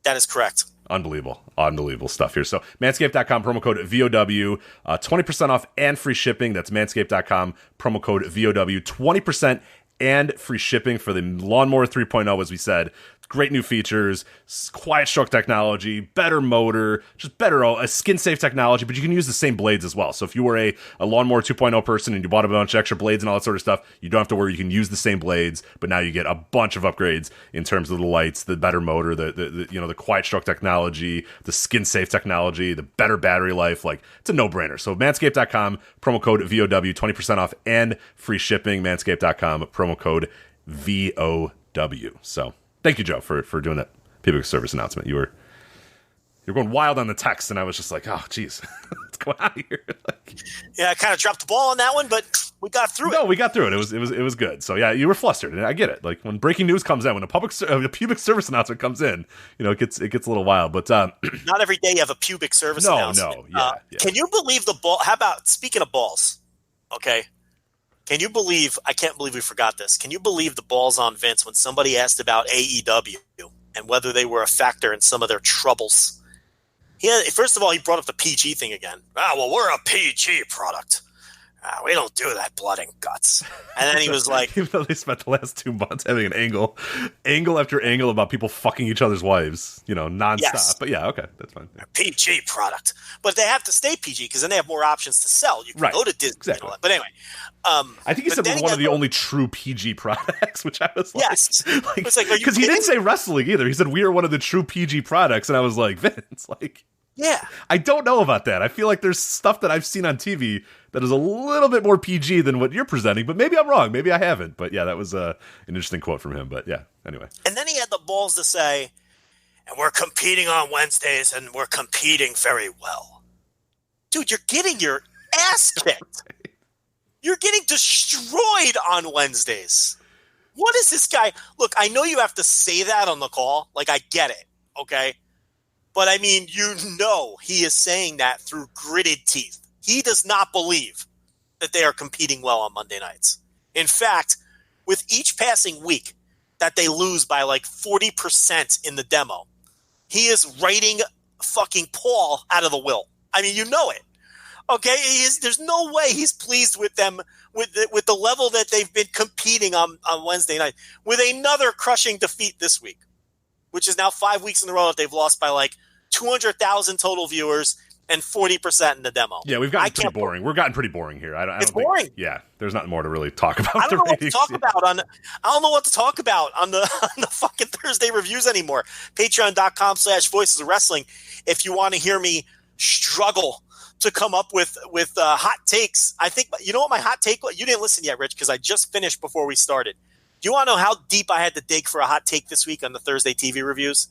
That is correct. Unbelievable stuff here. So manscaped.com, promo code VOW, 20% off and free shipping. That's manscaped.com, promo code VOW, 20% and free shipping for the Lawnmower 3.0, as we said. great new features, quiet stroke technology, better motor, just better skin safe technology, but you can use the same blades as well. So if you were a Lawnmower 2.0 person and you bought a bunch of extra blades and all that sort of stuff, you don't have to worry. You can use the same blades, but now you get a bunch of upgrades in terms of the lights, the better motor, the quiet stroke technology, the skin safe technology, the better battery life. Like, it's a no-brainer. So Manscaped.com, promo code VOW, 20% off and free shipping. Manscaped.com, promo code VOW. So thank you, Joe, for doing that public service announcement. You're going wild on the text, and I was just like, oh, geez, what's going on here? Yeah, I kind of dropped the ball on that one, but we got through it. No, we got through it. It was good. So yeah, you were flustered, and I get it. Like, when breaking news comes in, when a public service announcement comes in, it gets a little wild. But not every day you have a pubic service announcement. Yeah. Can you believe the ball? How about, speaking of balls? Okay. Can you believe? I can't believe we forgot this. Can you believe the balls on Vince when somebody asked about AEW and whether they were a factor in some of their troubles? First of all, he brought up the PG thing again. Well, we're a PG product. We don't do that blood and guts. And then he was like, even though they spent the last 2 months having an angle after angle about people fucking each other's wives, nonstop. Yes. But yeah, okay, that's fine. Yeah. PG product, but they have to stay PG because then they have more options to sell. You can go to Disney, exactly. And all that. But anyway, I think he said we're one of the only true PG products, which I was like, yes, because he didn't say wrestling either. He said we are one of the true PG products, and I was like, Vince, yeah, I don't know about that. I feel like there's stuff that I've seen on TV that is a little bit more PG than what you're presenting, but maybe I'm wrong. Maybe I haven't. But yeah, that was an interesting quote from him. But yeah, anyway. And then he had the balls to say, and we're competing on Wednesdays, and we're competing very well. Dude, you're getting your ass kicked. You're getting destroyed on Wednesdays. What is this guy? Look, I know you have to say that on the call. I get it, okay? But, I mean, he is saying that through gritted teeth. He does not believe that they are competing well on Monday nights. In fact, with each passing week that they lose by 40% in the demo, he is writing fucking Paul out of the will. I mean, you know it. Okay? There's no way he's pleased with them, with the level that they've been competing on Wednesday night, with another crushing defeat this week, which is now 5 weeks in a row that they've lost by 200,000 total viewers and 40% in the demo. Yeah, we've gotten pretty boring. We're gotten pretty boring here. It's boring. Yeah, there's nothing more to really talk about. I don't know what to talk about on the fucking Thursday reviews anymore. Patreon.com/Voices of Wrestling. If you want to hear me struggle to come up with hot takes, I think you know what my hot take was. You didn't listen yet, Rich, because I just finished before we started. Do you want to know how deep I had to dig for a hot take this week on the Thursday TV reviews?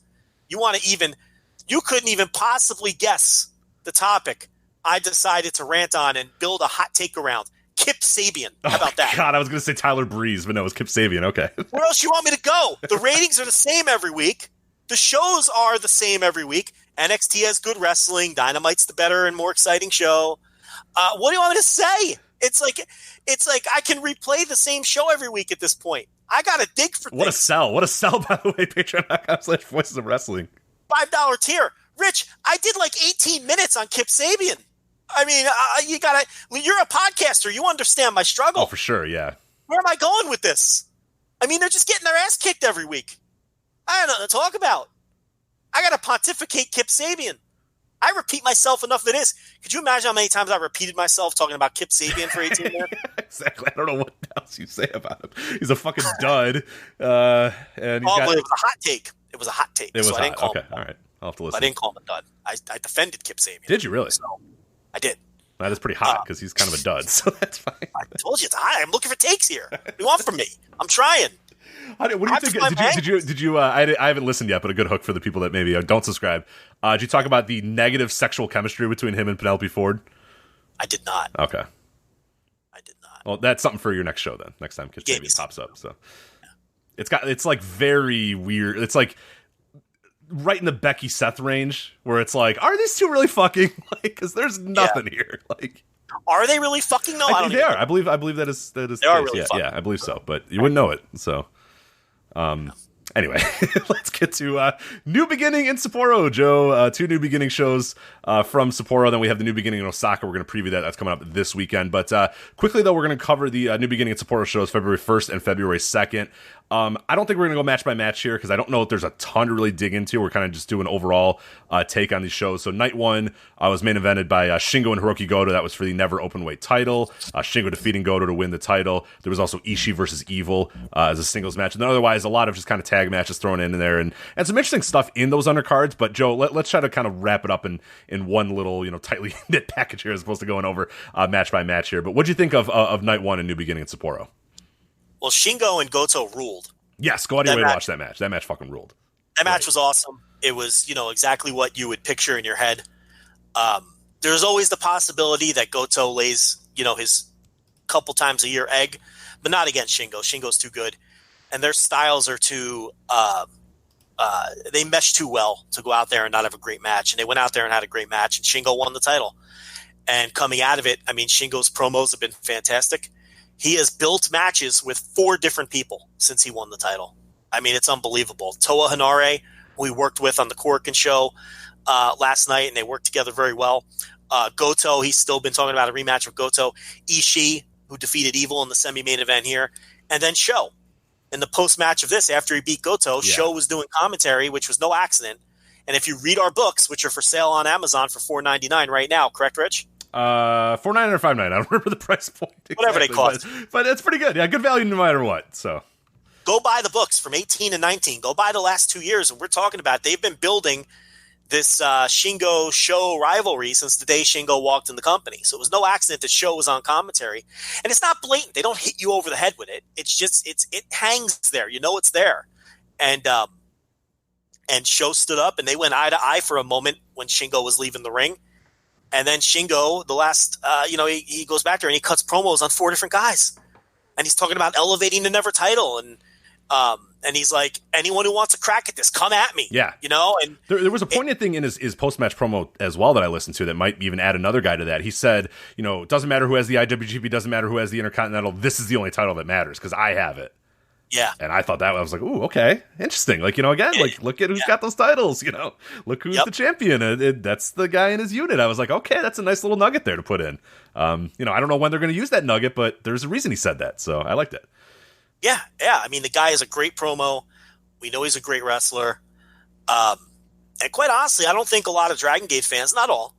You couldn't even possibly guess the topic I decided to rant on and build a hot take around. Kip Sabian. How about that? God, I was going to say Tyler Breeze, but no, it was Kip Sabian. Okay. Where else you want me to go? The ratings are the same every week. The shows are the same every week. NXT has good wrestling. Dynamite's the better and more exciting show. What do you want me to say? It's like I can replay the same show every week at this point. I got to dig for What a sell, by the way, Patreon.com/Voices of Wrestling. $5 tier. Rich, I did 18 minutes on Kip Sabian. I mean, you're a podcaster. You understand my struggle. Oh, for sure, yeah. Where am I going with this? I mean, they're just getting their ass kicked every week. I don't know what to talk about. I got to pontificate Kip Sabian. I repeat myself enough as it is. Could you imagine how many times I repeated myself talking about Kip Sabian for 18 minutes? Exactly. I don't know what else you say about him. He's a fucking dud. But it was a hot take. It was a hot take. It was so hot. I didn't call him. All right. I'll have to listen. I didn't call him a dud. I defended Kip Sabian. Did you really? So, I did. That is pretty hot because he's kind of a dud, so that's fine. I told you it's hot. I'm looking for takes here. What do you want from me? I'm trying. What do you think? Did you? I haven't listened yet, but a good hook for the people that maybe don't subscribe. Did you talk about the negative sexual chemistry between him and Penelope Ford? I did not. Okay. I did not. Well, that's something for your next show then. Next time Kip Sabian pops up. So it's very weird. It's right in the Becky Seth range where it's are these two really fucking? Because there's nothing here. Are they really fucking? No, I don't. They are. I believe that is. They are really fucking. Yeah, I believe so. But you wouldn't know it. So, anyway, let's get to New Beginning in Sapporo, Joe. 2 New Beginning shows from Sapporo. Then we have the New Beginning in Osaka. We're going to preview that. That's coming up this weekend. But quickly, though, we're going to cover the New Beginning in Sapporo shows February 1st and February 2nd. I don't think we're going to go match by match here because I don't know if there's a ton to really dig into. We're kind of just doing overall take on these shows. So night one was main evented by Shingo and Hiroki Goto. That was for the never openweight title. Shingo defeating Goto to win the title. There was also Ishii versus Evil as a singles match. And then otherwise, a lot of just kind of tag matches thrown in there and some interesting stuff in those undercards. But Joe, let's try to kind of wrap it up in one little, tightly knit package here as opposed to going over match by match here. But what'd you think of night one in New Beginning in Sapporo? Well, Shingo and Goto ruled. Yes, go out of your way to watch that match. That match fucking ruled. That match was awesome. It was, exactly what you would picture in your head. There's always the possibility that Goto lays, his couple times a year egg, but not against Shingo. Shingo's too good. And their styles are too they mesh too well to go out there and not have a great match. And they went out there and had a great match, and Shingo won the title. And coming out of it, I mean, Shingo's promos have been fantastic. He has built matches with 4 different people since he won the title. I mean, it's unbelievable. Toa Hanare, who we worked with on the Korakuen show last night, and they worked together very well. Goto, he's still been talking about a rematch with Goto. Ishii, who defeated Evil in the semi-main event here. And then Sho. In the post-match of this, after he beat Goto, Sho was doing commentary, which was no accident. And if you read our books, which are for sale on Amazon for $4.99 right now, correct, Rich? $4.99 or $5.99. I don't remember the price point. Exactly, whatever they cost. But it's pretty good. Yeah, good value no matter what. So go buy the books from 18 and 19. Go buy the last 2 years. And we're talking about they've been building this Shingo Sho rivalry since the day Shingo walked in the company. So it was no accident that Sho was on commentary. And it's not blatant. They don't hit you over the head with it. It's just it hangs there. It's there. And Sho stood up and they went eye to eye for a moment when Shingo was leaving the ring. And then Shingo, the last, he goes back there and he cuts promos on 4 different guys. And he's talking about elevating the never title. And he's like, anyone who wants a crack at this, come at me. Yeah. And there was a poignant thing in his post-match promo as well that I listened to that might even add another guy to that. He said, it doesn't matter who has the IWGP, doesn't matter who has the Intercontinental. This is the only title that matters because I have it. Yeah. And I thought that, I was like, ooh, okay, interesting. Like, again, look at who's got those titles, look who's the champion. That's the guy in his unit. I was like, okay, that's a nice little nugget there to put in. I don't know when they're going to use that nugget, but there's a reason he said that. So I liked it. Yeah. I mean, the guy is a great promo. We know he's a great wrestler. And quite honestly, I don't think a lot of Dragon Gate fans, not all,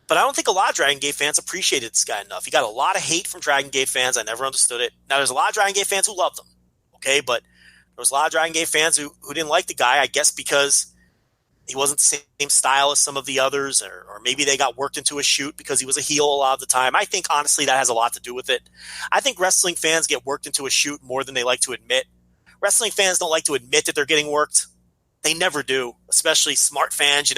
but I don't think a lot of Dragon Gate fans appreciated this guy enough. He got a lot of hate from Dragon Gate fans. I never understood it. Now, there's a lot of Dragon Gate fans who loved him. Okay, but there was a lot of Dragon Gate fans who didn't like the guy, I guess because he wasn't the same style as some of the others, or maybe they got worked into a shoot because he was a heel a lot of the time. I think, honestly, that has a lot to do with it. I think wrestling fans get worked into a shoot more than they like to admit. Wrestling fans don't like to admit that they're getting worked. They never do, especially smart fans,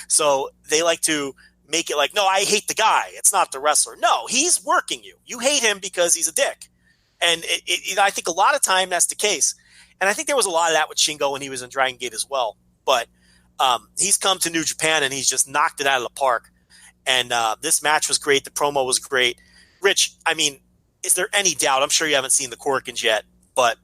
So they like to make it like, no, I hate the guy. It's not the wrestler. No, he's working you. You hate him because he's a dick. And I think a lot of time that's the case. And I think there was a lot of that with Shingo when he was in Dragon Gate as well. But he's come to New Japan and he's just knocked it out of the park. And this match was great. The promo was great. Rich, I mean, is there any doubt? I'm sure you haven't seen the Korakuens yet, but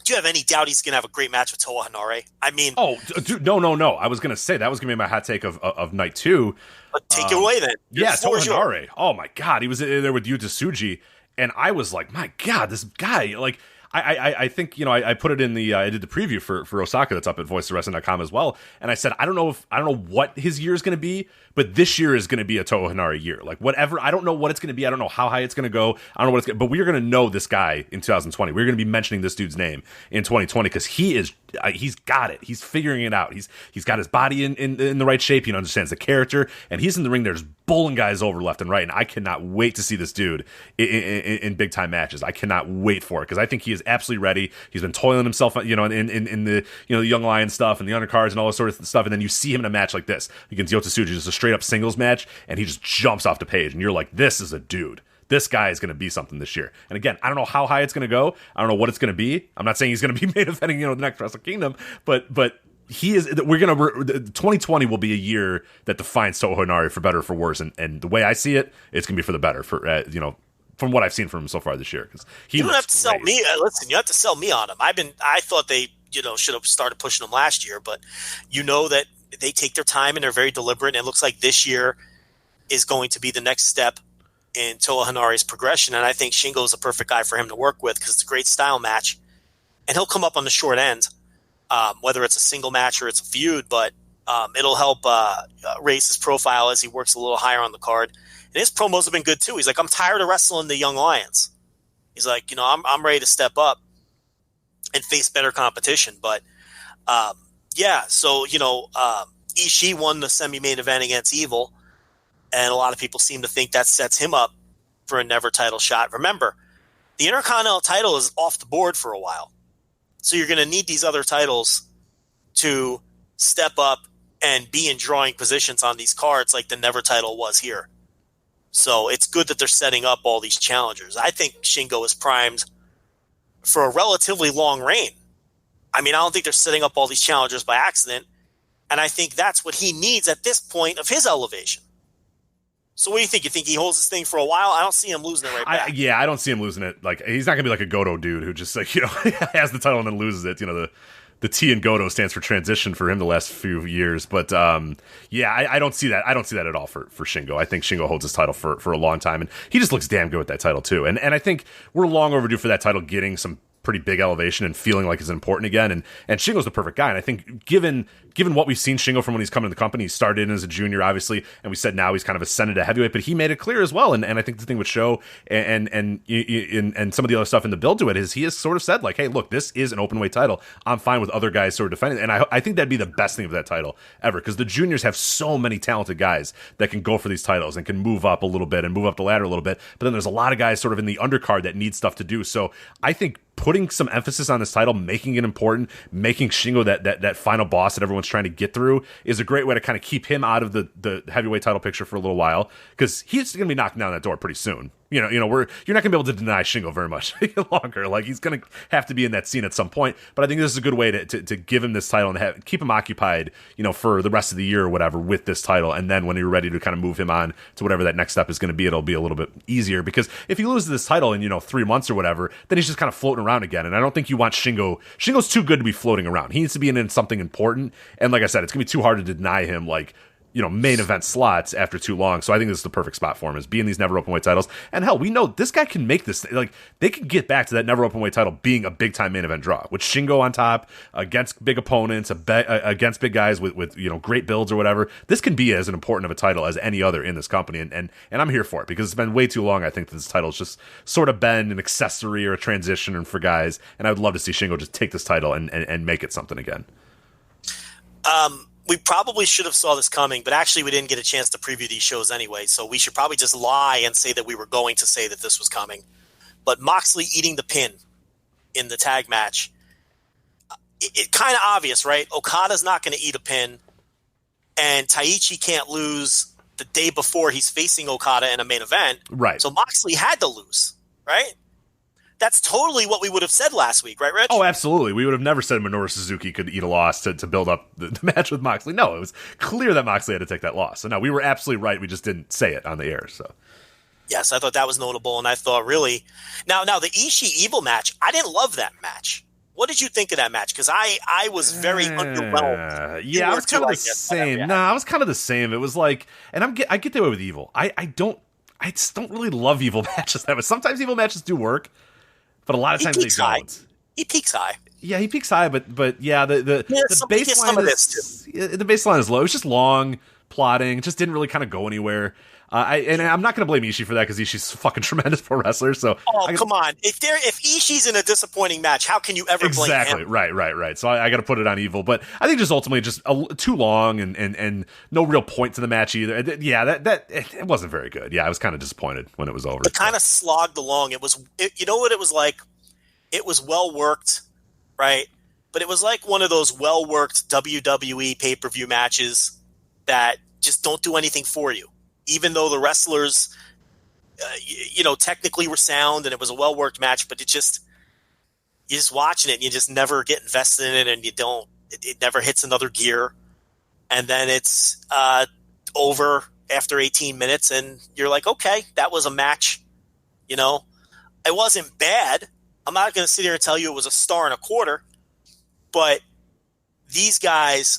do you have any doubt he's going to have a great match with Toa Hanare? I mean... Oh, dude, no. I was going to say, that was going to be my hot take of night 2. But take it away then. Yeah, Toa Hanare. Oh, my God. He was in there with Yuta Tsuji. And I was like, my God, this guy, like, I think, I put it in I did the preview for Osaka that's up at voicesofwrestling.com as well. And I said, I don't know what his year is going to be, but this year is going to be a Toa Hanare year. Like, whatever, I don't know what it's going to be. I don't know how high it's going to go. I don't know what it's going to, but we're going to know this guy in 2020. We're going to be mentioning this dude's name in 2020 because he's got it. He's figuring it out. He's got his body in the right shape. He understands the character, and he's in the ring. There's bowling guys over left and right, and I cannot wait to see this dude in big time matches. I cannot wait for it because I think he is absolutely ready. He's been toiling himself, in the the Young Lion stuff and the undercards and all this sort of stuff, and then you see him in a match like this against Yota Tsuji, just a straight up singles match, and he just jumps off the page, and you're like, this is a dude. This guy is going to be something this year. And again, I don't know how high it's going to go. I don't know what it's going to be. I'm not saying he's going to be main eventing, the next Wrestle Kingdom, but he is. 2020 will be a year that defines Toa Hanare for better or for worse. And the way I see it, it's going to be for the better. For from what I've seen from him so far this year, because you don't have to sell me. Listen, you have to sell me on him. I thought they should have started pushing him last year, but that they take their time and they're very deliberate. And it looks like this year is going to be the next step in Toa Hanare's progression, and I think Shingo is a perfect guy for him to work with because it's a great style match. and he'll come up on the short end, whether it's a single match or it's a feud, but it'll help raise his profile as he works a little higher on the card. And his promos have been good too. He's like, I'm tired of wrestling the young lions. He's like, I'm ready to step up and face better competition. But so Ishii won the semi-main event against Evil, and a lot of people seem to think that sets him up for a never title shot. Remember, the Intercontinental title is off the board for a while, so you're going to need these other titles to step up and be in drawing positions on these cards like the never title was here. So it's good that they're setting up all these challengers. I think Shingo is primed for a relatively long reign. I mean, I don't think they're setting up all these challengers by accident, and I think that's what he needs at this point of his elevation. So what do you think? You think he holds this thing for a while? I don't see him losing it right back. I don't see him losing it. Like, he's not going to be like a Goto dude who just, like, has the title and then loses it. The T in Goto stands for transition for him the last few years. But, I don't see that. I don't see that at all for Shingo. I think Shingo holds his title for a long time, and he just looks damn good with that title, too. And I think we're long overdue for that title getting some pretty big elevation and feeling like it's important again. And Shingo's the perfect guy. And I think given what we've seen Shingo from when he's come into the company, he started in as a junior, obviously, and we said now he's kind of ascended to heavyweight, but he made it clear as well. And I think the thing with Show and some of the other stuff in the build to it is he has sort of said, like, hey, look, this is an open weight title. I'm fine with other guys sort of defending it. And I think that'd be the best thing of that title ever, because the juniors have so many talented guys that can go for these titles and can move up a little bit and move up the ladder a little bit. But then there's a lot of guys sort of in the undercard that need stuff to do. So I think putting some emphasis on this title, making it important, making Shingo that final boss that everyone's trying to get through is a great way to kind of keep him out of the heavyweight title picture for a little while, because he's going to be knocking down that door pretty soon. You're not going to be able to deny Shingo very much longer. Like, he's going to have to be in that scene at some point. But I think this is a good way to give him this title and keep him occupied, for the rest of the year or whatever with this title. And then when you're ready to kind of move him on to whatever that next step is going to be, it'll be a little bit easier. Because if he loses this title in 3 months or whatever, then he's just kind of floating around again. And I don't think you want Shingo. Shingo's too good to be floating around. He needs to be in something important. And like I said, it's going to be too hard to deny him main event slots after too long. So I think this is the perfect spot for him, is being these never open weight titles. And hell, we know this guy can make this, they can get back to that never open weight title being a big time main event draw with Shingo on top against big opponents, against big guys with great builds or whatever. This can be as an important of a title as any other in this company. And I'm here for it, because it's been way too long. I think that this title's just sort of been an accessory or a transition for guys. And I would love to see Shingo just take this title and make it something again. We probably should have saw this coming, but actually we didn't get a chance to preview these shows anyway, so we should probably just lie and say that we were going to say that this was coming. But Moxley eating the pin in the tag match, it kind of obvious, right? Okada's not going to eat a pin, and Taichi can't lose the day before he's facing Okada in a main event. Right. So Moxley had to lose, right? That's totally what we would have said last week, right, Rich? Oh, absolutely. We would have never said Minoru Suzuki could eat a loss to build up the match with Moxley. No, it was clear that Moxley had to take that loss. So, no, we were absolutely right. We just didn't say it on the air. So, yes, I thought that was notable, and I thought really now the Ishii Evil match, I didn't love that match. What did you think of that match? Because I was very underwhelmed. Yeah, I was kind of the same. No, I was kind of the same. It was like, and I get the way with Evil. I just don't really love Evil matches that much. Sometimes Evil matches do work, but a lot of times they don't. He peaks high. Yeah, he peaks high, but yeah, the baseline is low. It was just long, plotting. It just didn't really kind of go anywhere. And I'm not going to blame Ishii for that, because Ishii's fucking tremendous pro wrestler. So, come on! If Ishii's in a disappointing match, how can you ever blame him? Exactly. Right. So I got to put it on Evil, but I think just ultimately just too long and no real point to the match either. It wasn't very good. Yeah, I was kind of disappointed when it was over. It kind of slogged along. You know what it was like? It was well worked, right? But it was like one of those well worked WWE pay-per-view matches that just don't do anything for you. Even though the wrestlers, technically were sound and it was a well-worked match, but you're just watching it and you just never get invested in it, and it never hits another gear. And then it's over after 18 minutes and you're like, okay, that was a match. It wasn't bad. I'm not going to sit here and tell you it was a star and a quarter, but these guys,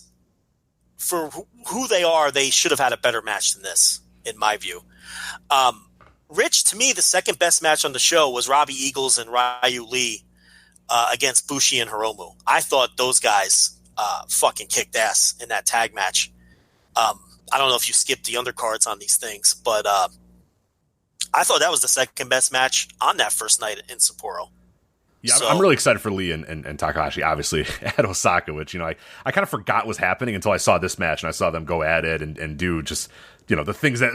for who they are, they should have had a better match than this, in my view. Rich, to me, the second best match on the show was Robbie Eagles and Ryu Lee. against Bushi and Hiromu. I thought those guys fucking kicked ass in that tag match. I don't know if you skipped the undercards on these things, but I thought that was the second best match on that first night in Sapporo. Yeah, I'm really excited for Lee and Takahashi, obviously, at Osaka, which, I kind of forgot was happening until I saw this match, and I saw them go at it and do just, the things that,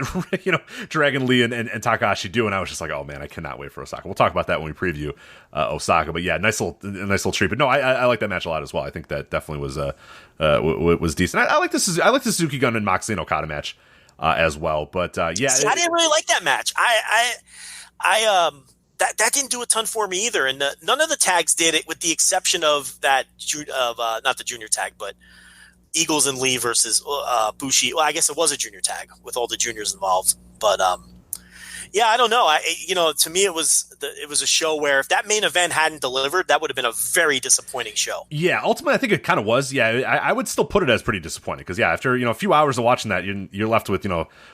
Dragon Lee and Takahashi do, and I was just like, oh, man, I cannot wait for Osaka. We'll talk about that when we preview Osaka, but yeah, nice little treat. But no, I like that match a lot as well. I think that definitely was decent. I like the Suzuki Gun and Moxley and Okada match as well, but yeah. See, I didn't really like that match. That didn't do a ton for me either, and none of the tags did it, with the exception of that not the junior tag, but Eagles and Lee versus Bushi. Well, I guess it was a junior tag with all the juniors involved, but yeah, I don't know. To me, it was a show where if that main event hadn't delivered, that would have been a very disappointing show. Yeah, ultimately, I think it kind of was. Yeah, I would still put it as pretty disappointing because after a few hours of watching that, you're left with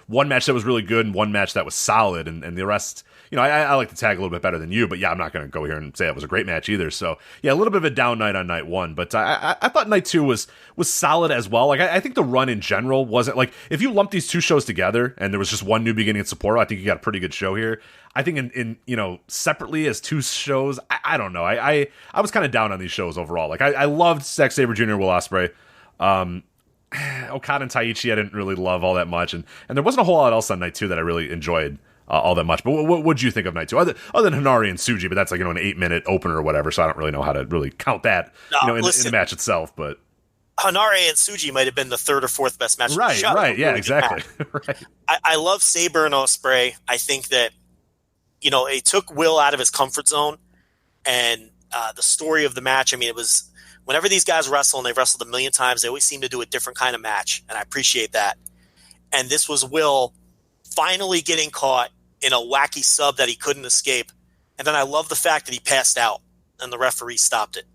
one match that was really good and one match that was solid, and the rest. I like the tag a little bit better than you, but yeah, I'm not going to go here and say it was a great match either. So yeah, a little bit of a down night on night one, but I thought night two was solid as well. Like I think the run in general wasn't like, if you lump these two shows together and there was just one new beginning in Sapporo, I think you got a pretty good show here. I think in separately as two shows, I don't know. I was kind of down on these shows overall. Like I loved Sabre Jr., Will Ospreay. Okada and Taichi I didn't really love all that much, and there wasn't a whole lot else on night two that I really enjoyed all that much. But what would you think of night two? Other than Hanari and Tsuji, but that's like, an 8-minute opener or whatever, so I don't really know how to really count that in the match itself. But Hanari and Tsuji might have been the third or fourth best match. Right, yeah, exactly. Right. I love Sabre and Ospreay. I think that, it took Will out of his comfort zone, and the story of the match, it was, whenever these guys wrestle, and they've wrestled a million times, they always seem to do a different kind of match, and I appreciate that. And this was Will finally getting caught in a wacky sub that he couldn't escape. And then I love the fact that he passed out and the referee stopped it.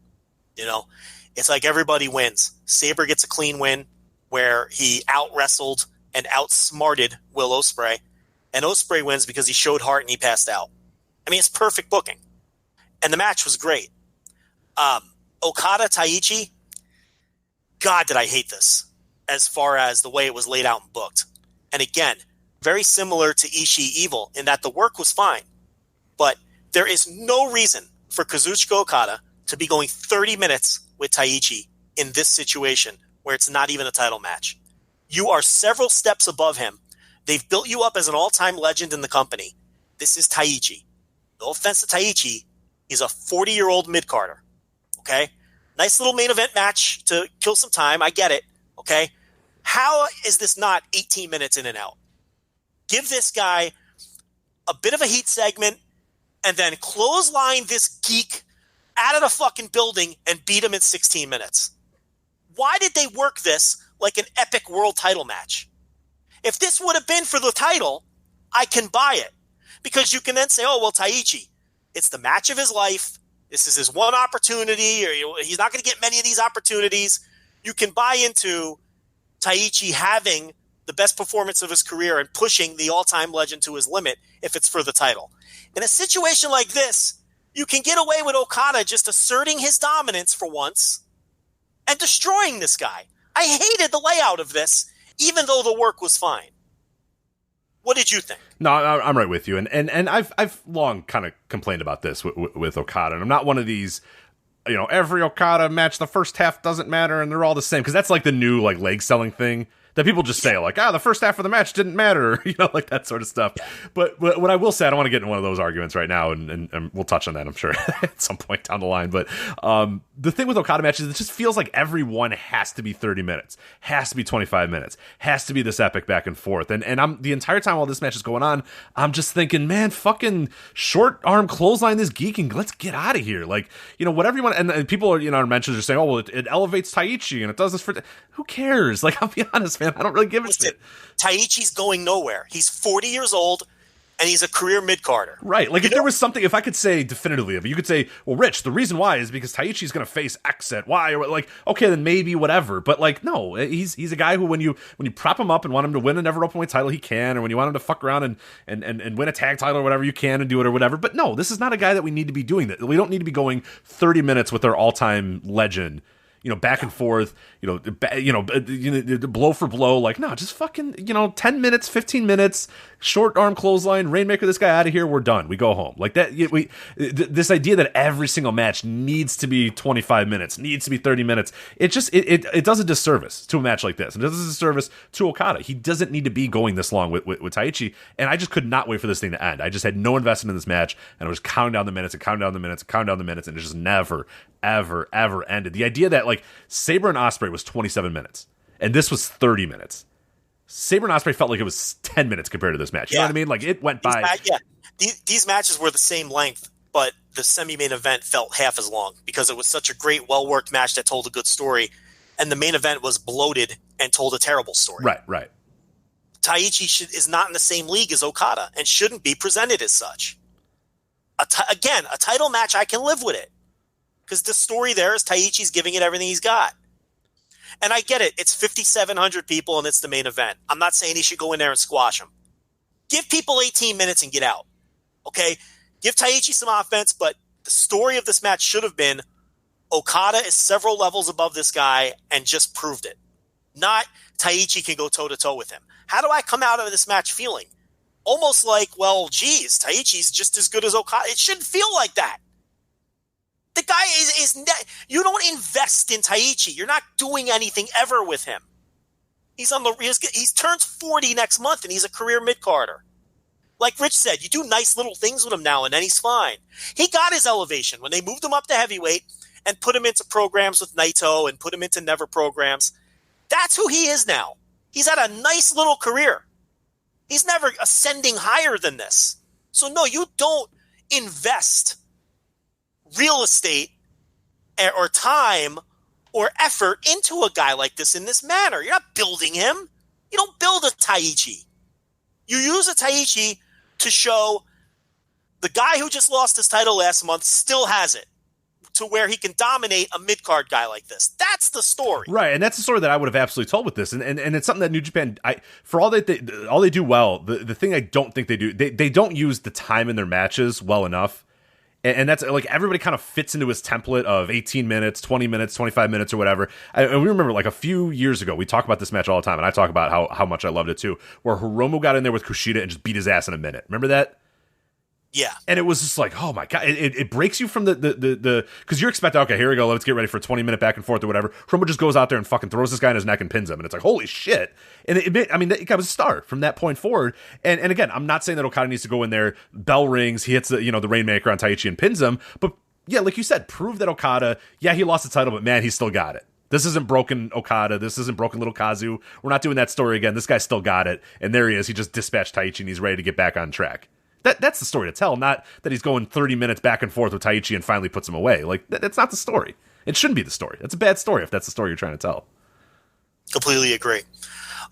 It's like everybody wins. Sabre gets a clean win where he out-wrestled and outsmarted Will Ospreay. And Ospreay wins because he showed heart and he passed out. It's perfect booking. And the match was great. Okada, Taichi, God, did I hate this as far as the way it was laid out and booked. And again, very similar to Ishii Evil in that the work was fine, but there is no reason for Kazuchika Okada to be going 30 minutes with Taichi in this situation where it's not even a title match. You are several steps above him. They've built you up as an all-time legend in the company. This is Taichi. No offense to Taichi. He's a 40-year-old mid-carder. Okay? Nice little main event match to kill some time. I get it. Okay? How is this not 18 minutes in and out? Give this guy a bit of a heat segment and then clothesline this geek out of the fucking building and beat him in 16 minutes. Why did they work this like an epic world title match? If this would have been for the title, I can buy it. Because you can then say, oh, well, Taichi, it's the match of his life. This is his one opportunity, or he's not going to get many of these opportunities. You can buy into Taichi having the best performance of his career and pushing the all-time legend to his limit if it's for the title. In a situation like this, you can get away with Okada just asserting his dominance for once and destroying this guy. I hated the layout of this, even though the work was fine. What did you think? No, I'm right with you, and I've long kind of complained about this with Okada, and I'm not one of these, every Okada match the first half doesn't matter and they're all the same, because that's like the new like leg selling thing that people just say, like, the first half of the match didn't matter, like that sort of stuff. But what I will say, I don't want to get in one of those arguments right now, and we'll touch on that, I'm sure, at some point down the line. But the thing with Okada matches, it just feels like every one has to be 30 minutes, has to be 25 minutes, has to be this epic back and forth. And I'm the entire time while this match is going on, I'm just thinking, man, fucking short arm clothesline this geek and let's get out of here. Like, whatever you want. And people are, our mentions are saying, oh, well, it elevates Taichi and it does this for... Who cares? Like, I'll be honest, man, I don't really give a shit. Taichi's going nowhere. He's 40 years old, and he's a career mid-carder. Right. Like, if there was something, if I could say definitively, you could say, well, Rich, the reason why is because Taichi's going to face X at Y, or like, okay, then maybe whatever. But like, no, he's a guy who, when you prop him up and want him to win a never openweight title, he can. Or when you want him to fuck around and win a tag title or whatever, you can and do it or whatever. But no, this is not a guy that we need to be doing that. We don't need to be going 30 minutes with our all-time legend, back and forth, blow for blow. Like, no, just fucking, 10 minutes, 15 minutes, short arm clothesline, Rainmaker this guy out of here, we're done. We go home. Like that, this idea that every single match needs to be 25 minutes, needs to be 30 minutes, it does a disservice to a match like this. It does a disservice to Okada. He doesn't need to be going this long with Taichi, and I just could not wait for this thing to end. I just had no investment in this match, and I was counting down the minutes and counting down the minutes and counting down the minutes, and it just never, ever, ever ended. The idea that, like, Sabre and Ospreay was 27 minutes, and this was 30 minutes. Sabre and Ospreay felt like it was 10 minutes compared to this match. You know what I mean? Like, it went by. These matches were the same length, but the semi-main event felt half as long because it was such a great, well-worked match that told a good story, and the main event was bloated and told a terrible story. Right. Taichi is not in the same league as Okada and shouldn't be presented as such. Again, a title match, I can live with it because the story there is Taichi's giving it everything he's got. And I get it. It's 5,700 people, and it's the main event. I'm not saying he should go in there and squash him. Give people 18 minutes and get out. Okay? Give Taichi some offense, but the story of this match should have been Okada is several levels above this guy and just proved it. Not Taichi can go toe-to-toe with him. How do I come out of this match feeling? Almost like, well, geez, Taichi's just as good as Okada. It shouldn't feel like that. The guy is you don't invest in Taichi. You're not doing anything ever with him. He's turns 40 next month, and he's a career mid-carder. Like Rich said, you do nice little things with him now, and then he's fine. He got his elevation when they moved him up to heavyweight and put him into programs with Naito and put him into never programs. That's who he is now. He's had a nice little career. He's never ascending higher than this. So no, you don't invest real estate or time or effort into a guy like this in this manner. You're not building him. You don't build a Taichi. You use a Taichi to show the guy who just lost his title last month still has it to where he can dominate a mid-card guy like this. That's the story. Right, and that's the story that I would have absolutely told with this. And it's something that New Japan, for all that all they do well, the thing I don't think they do, they don't use the time in their matches well enough. And that's like everybody kind of fits into his template of 18 minutes, 20 minutes, 25 minutes or whatever. And we remember like a few years ago, we talk about this match all the time, and I talk about how much I loved it too, where Hiromu got in there with Kushida and just beat his ass in a minute. Remember that? Yeah. And it was just like, oh my God, it breaks you from the because you're expecting, okay, here we go, let's get ready for a 20-minute back and forth or whatever. Hiromu just goes out there and fucking throws this guy in his neck and pins him. And it's like, holy shit. And that guy was a star from that point forward. And again, I'm not saying that Okada needs to go in there, bell rings, he hits the Rainmaker on Taichi and pins him. But yeah, like you said, prove that Okada, yeah, he lost the title, but man, he still got it. This isn't broken Okada. This isn't broken little Kazu. We're not doing that story again. This guy still got it. And there he is. He just dispatched Taichi and he's ready to get back on track. That's the story to tell, not that he's going 30 minutes back and forth with Taichi and finally puts him away. Like, that's not the story. It shouldn't be the story. That's a bad story if that's the story you're trying to tell. Completely agree.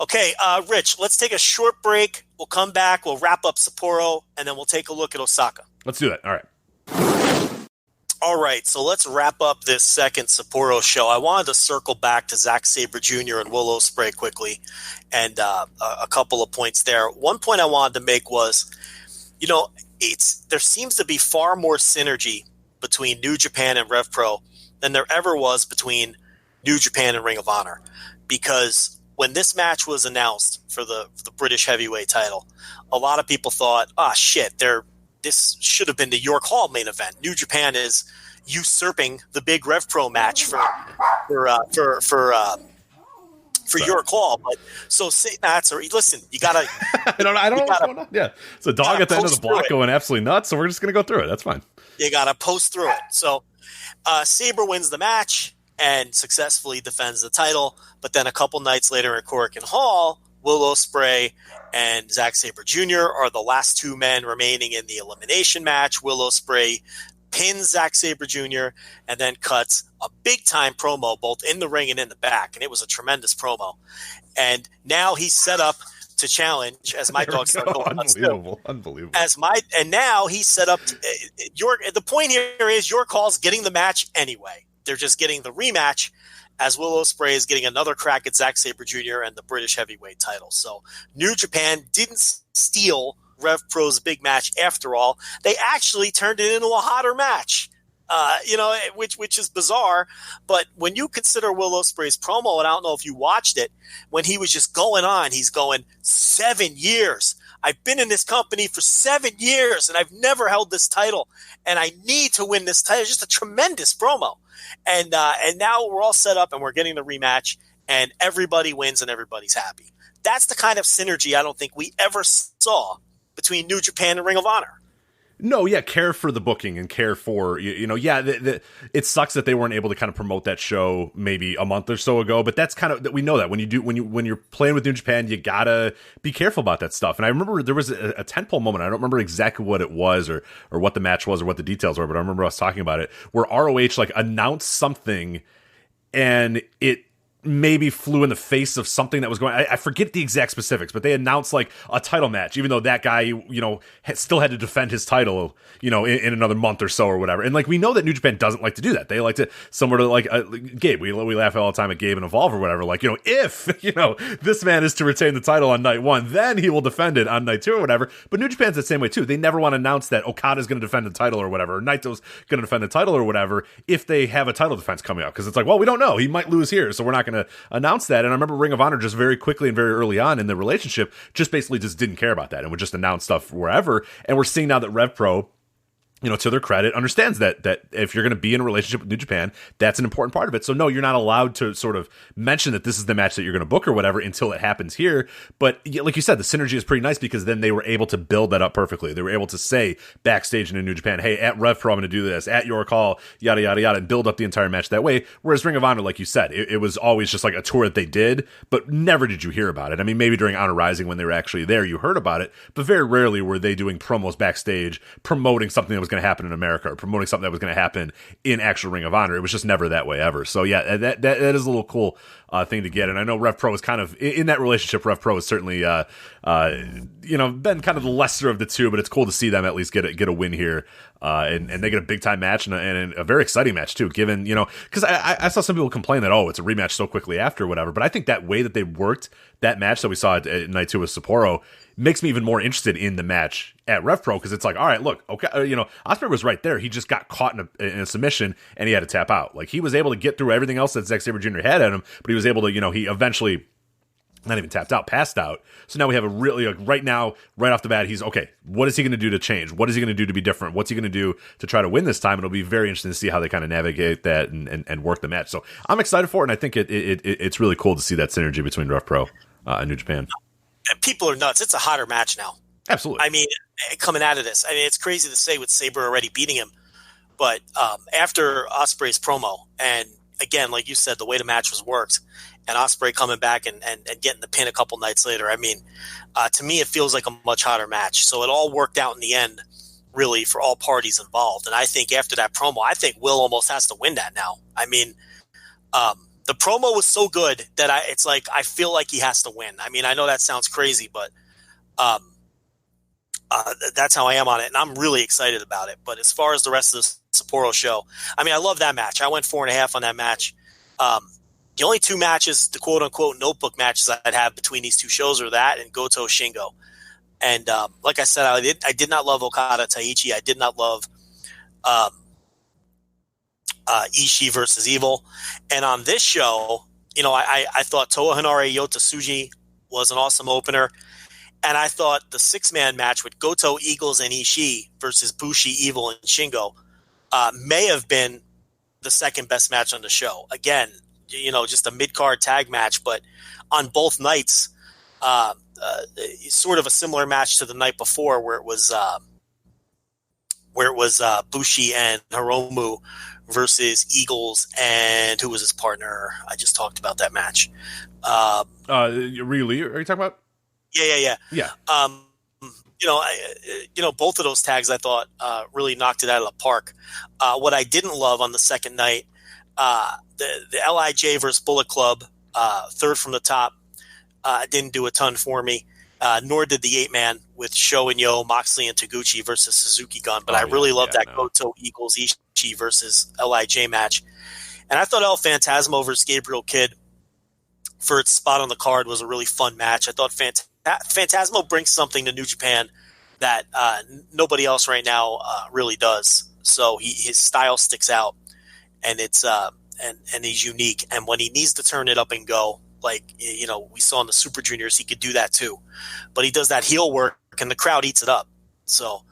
Okay, Rich, let's take a short break. We'll come back. We'll wrap up Sapporo, and then we'll take a look at Osaka. Let's do that. All right. All right, so let's wrap up this second Sapporo show. I wanted to circle back to Sabre Jr. and Will Ospreay quickly, and a couple of points there. One point I wanted to make was, there seems to be far more synergy between New Japan and Rev Pro than there ever was between New Japan and Ring of Honor. Because when this match was announced for the British heavyweight title, a lot of people thought, this should have been the York Hall main event. New Japan is usurping the big Rev Pro match for York Hall. But so say that's or listen, you gotta I don't know what's going on. Yeah. It's a dog at the end of the block going absolutely nuts, so we're just gonna go through it. That's fine. You gotta post through it. So Sabre wins the match and successfully defends the title, but then a couple nights later at Korakuen Hall, Will Ospreay and Sabre Jr. are the last two men remaining in the elimination match. Will Ospreay pins Sabre Jr. and then cuts a big-time promo both in the ring and in the back, and it was a tremendous promo. And now he's set up to challenge as my dogs start going nuts too. Unbelievable. And now he's set up. The point here is your call's getting the match anyway. They're just getting the rematch, as Will Ospreay is getting another crack at Sabre Jr. and the British heavyweight title. So New Japan didn't steal Rev Pro's big match after all. They actually turned it into a hotter match. Which is bizarre. But when you consider Will Ospreay's promo, and I don't know if you watched it, when he was just going on, he's going, 7 years. I've been in this company for 7 years, and I've never held this title, and I need to win this title. It's just a tremendous promo. And now we're all set up, and we're getting the rematch, and everybody wins, and everybody's happy. That's the kind of synergy I don't think we ever saw between New Japan and Ring of Honor. No, yeah, care for the booking and care for, it sucks that they weren't able to kind of promote that show maybe a month or so ago, but that's kind of, we know that when you're playing with New Japan, you gotta be careful about that stuff. And I remember there was a tentpole moment. I don't remember exactly what it was or what the match was or what the details were, but I remember us talking about it, where ROH announced something and it maybe flew in the face of something that was going. I forget the exact specifics, but they announced a title match, even though that guy, still had to defend his title, in another month or so or whatever. And we know that New Japan doesn't like to do that. They like to, similar to Gabe, we laugh all the time at Gabe and Evolve or whatever. If this man is to retain the title on night 1, then he will defend it on night 2 or whatever. But New Japan's the same way too. They never want to announce that Okada's going to defend the title or whatever, or Naito's going to defend the title or whatever, if they have a title defense coming up, because it's we don't know. He might lose here, so we're not going to announce that. And I remember Ring of Honor just very quickly and very early on in the relationship just basically just didn't care about that and would just announce stuff wherever. And we're seeing now that Rev Pro, to their credit, understands that if you're going to be in a relationship with New Japan, that's an important part of it. So no, you're not allowed to sort of mention that this is the match that you're going to book or whatever until it happens here. But like you said, the synergy is pretty nice because then they were able to build that up perfectly. They were able to say backstage in New Japan, hey, at Rev Pro, I'm going to do this, at your call, yada, yada, yada, and build up the entire match that way. Whereas Ring of Honor, like you said, it was always just a tour that they did, but never did you hear about it. I mean, maybe during Honor Rising when they were actually there, you heard about it, but very rarely were they doing promos backstage, promoting something that was going to happen in America or promoting something that was going to happen in actual Ring of Honor. It was just never that way ever. So yeah, that is a little cool thing to get. And I know Rev Pro is kind of in that relationship. Rev Pro is certainly been kind of the lesser of the two, but it's cool to see them at least get a win here. And they get a big time match and a very exciting match too, given, because I saw some people complain that, it's a rematch so quickly after whatever, but I think that way that they worked that match that we saw at night 2 with Sapporo makes me even more interested in the match at Rev Pro, because it's all right, look, okay, Ospreay was right there. He just got caught in a submission and he had to tap out. He was able to get through everything else that Sabre Jr. had at him, but he was able to, he eventually not even tapped out, passed out. So now we have a really, right now, right off the bat, he's okay. What is he going to do to change? What is he going to do to be different? What's he going to do to try to win this time? It'll be very interesting to see how they kind of navigate that and work the match. So I'm excited for it, and I think it's really cool to see that synergy between Rev Pro and New Japan. People are nuts. It's a hotter match now. Absolutely. I mean, coming out of this, it's crazy to say with Sabre already beating him, but after Ospreay's promo, and again, like you said, the way the match was worked, and Ospreay coming back and getting the pin a couple nights later, I mean, to me, it feels like a much hotter match. So it all worked out in the end, really, for all parties involved. And I think after that promo, I think Will almost has to win that now. I mean, the promo was so good that I feel like he has to win. I mean, I know that sounds crazy, but that's how I am on it, and I'm really excited about it. But as far as the rest of the Sapporo show, I mean, I love that match. I went 4.5 on that match. The only two matches, the quote-unquote notebook matches I'd have between these two shows are that and Goto Shingo. And like I said, I did not love Okada Taichi. I did not love Ishii versus Evil. And on this show, I thought Toa Henare Yota Tsuji was an awesome opener. And I thought the 6-man match with Goto, Eagles, and Ishii versus Bushi, Evil, and Shingo may have been the second best match on the show. Again, just a mid-card tag match, but on both nights, sort of a similar match to the night before, where it was Bushi and Hiromu versus Eagles and who was his partner? I just talked about that match. Ryu Lee, are you talking about? Yeah. Both of those tags I thought really knocked it out of the park. What I didn't love on the second night, the LIJ versus Bullet Club, third from the top, didn't do a ton for me. Nor did the 8-man with Sho and Yo, Moxley, and Taguchi versus Suzuki Gun. But I really loved that Goto Eagles Ishii versus LIJ match. And I thought El Phantasmo versus Gabriel Kidd for its spot on the card was a really fun match. I thought Phantasmo brings something to New Japan that nobody else right now really does. So his style sticks out, and it's and he's unique. And when he needs to turn it up and go, like we saw in the Super Juniors, he could do that too. But he does that heel work, and the crowd eats it up. So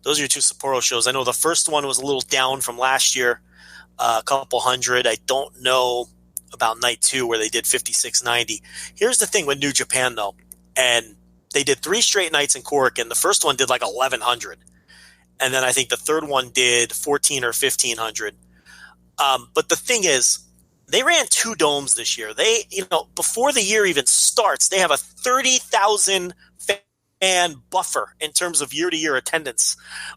those are your two Sapporo shows. I know the first one was a little down from last year. A couple hundred. I don't know about night 2 where they did 5690. Here's the thing with New Japan though, and they did 3 straight nights in Cork, and the first one did like 1100, and then I think the third one did 14 or 1500. But the thing is, they ran 2 domes this year. They, before the year even starts, they have a 30,000 fan buffer in terms of year-to-year attendance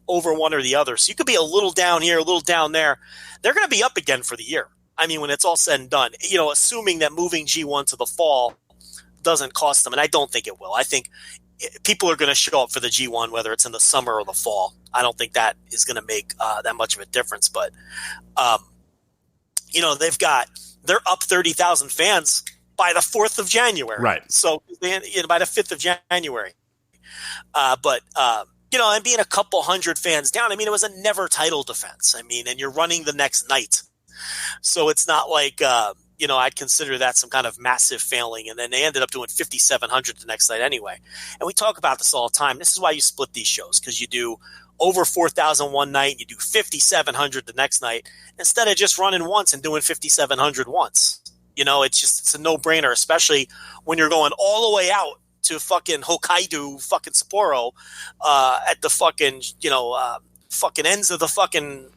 over one or the other. So you could be a little down here, a little down there. They're going to be up again for the year. I mean, when it's all said and done, assuming that moving G1 to the fall doesn't cost them, and I don't think it will. I think people are going to show up for the G1, whether it's in the summer or the fall. I don't think that is going to make that much of a difference. But, they're up 30,000 fans by the 4th of January. Right. So by the 5th of January. And being a couple hundred fans down, I mean, it was a never title defense. I mean, and you're running the next night. So it's not like, I'd consider that some kind of massive failing. And then they ended up doing 5,700 the next night anyway. And we talk about this all the time. This is why you split these shows, because you do over 4,000 one night, you do 5,700 the next night, instead of just running once and doing 5,700 once. It's a no-brainer, especially when you're going all the way out to fucking Hokkaido, fucking Sapporo, at the fucking, fucking ends of the fucking,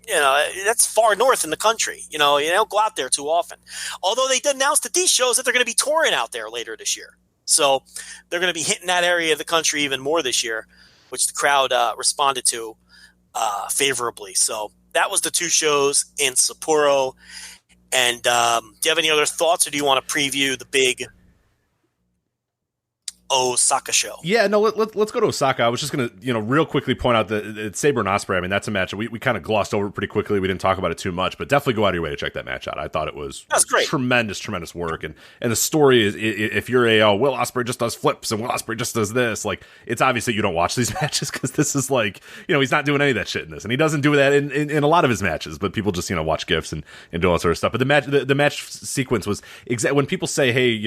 that's far north in the country. You don't go out there too often. Although they did announce at these shows that they're going to be touring out there later this year. So they're going to be hitting that area of the country even more this year, which the crowd responded to favorably. So that was the 2 shows in Sapporo. And do you have any other thoughts, or do you want to preview the big Osaka show? Yeah, no, let's go to Osaka. I was just going to, real quickly point out that it's Sabre and Ospreay. I mean, that's a match we kind of glossed over pretty quickly. We didn't talk about it too much, but definitely go out of your way to check that match out. I thought it was great. Tremendous work. And the story is, if you're Will Ospreay just does flips and Will Ospreay just does this, like, it's obviously you don't watch these matches because this is like, he's not doing any of that shit in this. And he doesn't do that in a lot of his matches, but people just, watch GIFs and do all that sort of stuff. But the match sequence was when people say, hey,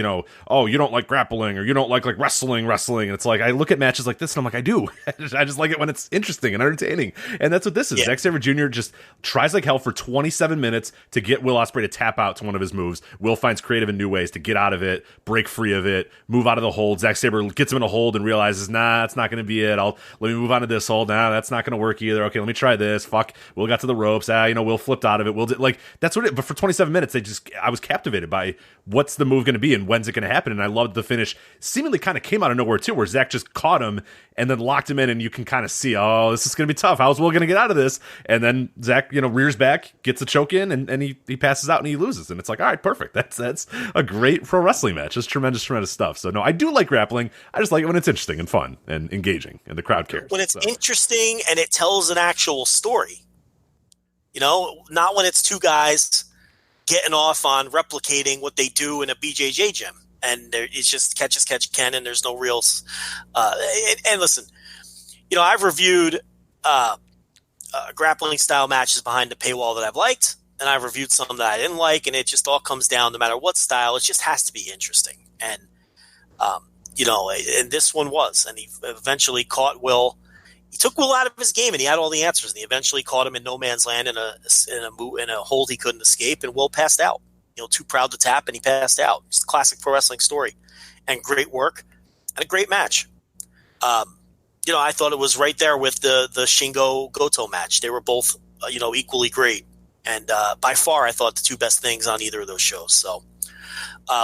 oh, you don't like grappling, or you don't like wrestling. And it's like, I look at matches like this and I'm like, I do. I just like it when it's interesting and entertaining. And that's what this is. Yeah. Zack Sabre Jr. just tries like hell for 27 minutes to get Will Ospreay to tap out to one of his moves. Will finds creative and new ways to get out of it, break free of it, move out of the hold. Zack Sabre gets him in a hold and realizes, nah, that's not going to be it. Let me move on to this hold. Nah, that's not going to work either. Okay, let me try this. Fuck. Will got to the ropes. Will flipped out of it. That's what it, but for 27 minutes, I was captivated by what's the move going to be and when's it going to happen. And I loved the finish. Seemingly kind of came out of nowhere too, where Zach just caught him and then locked him in, and you can kind of see, oh, this is going to be tough. How's Will going to get out of this? And then Zach, rears back, gets a choke in, and he passes out and he loses. And it's like, all right, perfect. That's a great pro wrestling match. It's tremendous stuff. So no, I do like grappling. I just like it when it's interesting and fun and engaging, and the crowd cares. When it's interesting and it tells an actual story, not when it's 2 guys getting off on replicating what they do in a BJJ gym. And it's just catch as catch can, and there's no real. And listen, I've reviewed grappling style matches behind the paywall that I've liked, and I've reviewed some that I didn't like, and it just all comes down, no matter what style, it just has to be interesting. And and this one was, and he eventually caught Will. He took Will out of his game, and he had all the answers, and he eventually caught him in no man's land in a hold he couldn't escape, and Will passed out. Too proud to tap, and he passed out. It's a classic pro wrestling story, and great work, and a great match. I thought it was right there with the Shingo Goto match. They were both, equally great, and by far, I thought the 2 best things on either of those shows. So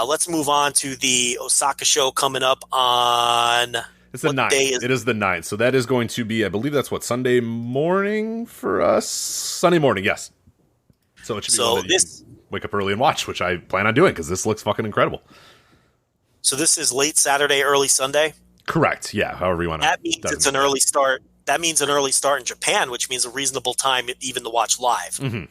let's move on to the Osaka show coming up on. It's the 9th. It is the 9th. So that is going to be, I believe that's Sunday morning for us. Sunday morning, yes. So it should be wake up early and watch, which I plan on doing because this looks fucking incredible. So this is late Saturday, early Sunday? Correct. Yeah, however you want to. That means it's an early start. That means an early start in Japan, which means a reasonable time even to watch live. Mm-hmm.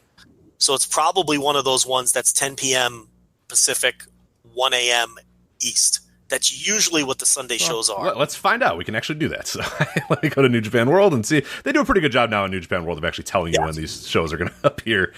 So it's probably one of those ones that's 10 p.m. Pacific, 1 a.m. East. That's usually what the Sunday shows are. Let's find out. We can actually do that. So let me go to New Japan World and see. They do a pretty good job now in New Japan World of actually telling you when these shows are going to appear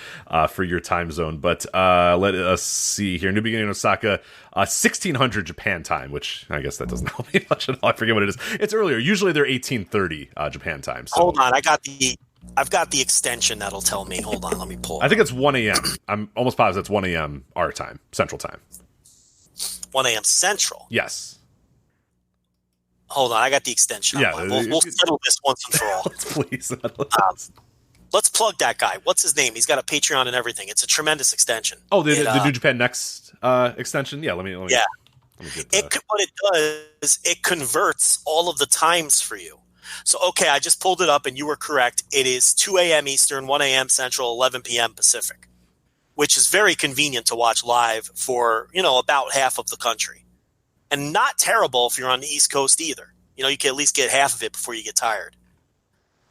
for your time zone. But let us see here. New beginning in Osaka, 1600 Japan time, which I guess that doesn't help me much at all. I forget what it is. It's earlier. Usually they're 1830 Japan time. So. Hold on. I've got the extension that'll tell me. Hold on. Let me pull it. I think it's 1 a.m. I'm almost positive it's 1 a.m. our time, Central time. 1 a.m. Central. Yes. Hold on, I got the extension. Yeah, we'll settle this once and for all. Please. Let's plug that guy. What's his name? He's got a Patreon and everything. It's a tremendous extension. Oh, the New Japan Next extension. Yeah, let me. Yeah. What it does, it converts all of the times for you. So, okay, I just pulled it up, and you were correct. It is 2 a.m. Eastern, 1 a.m. Central, 11 p.m. Pacific, which is very convenient to watch live for, about half of the country. And not terrible if you're on the East Coast either. You can at least get half of it before you get tired.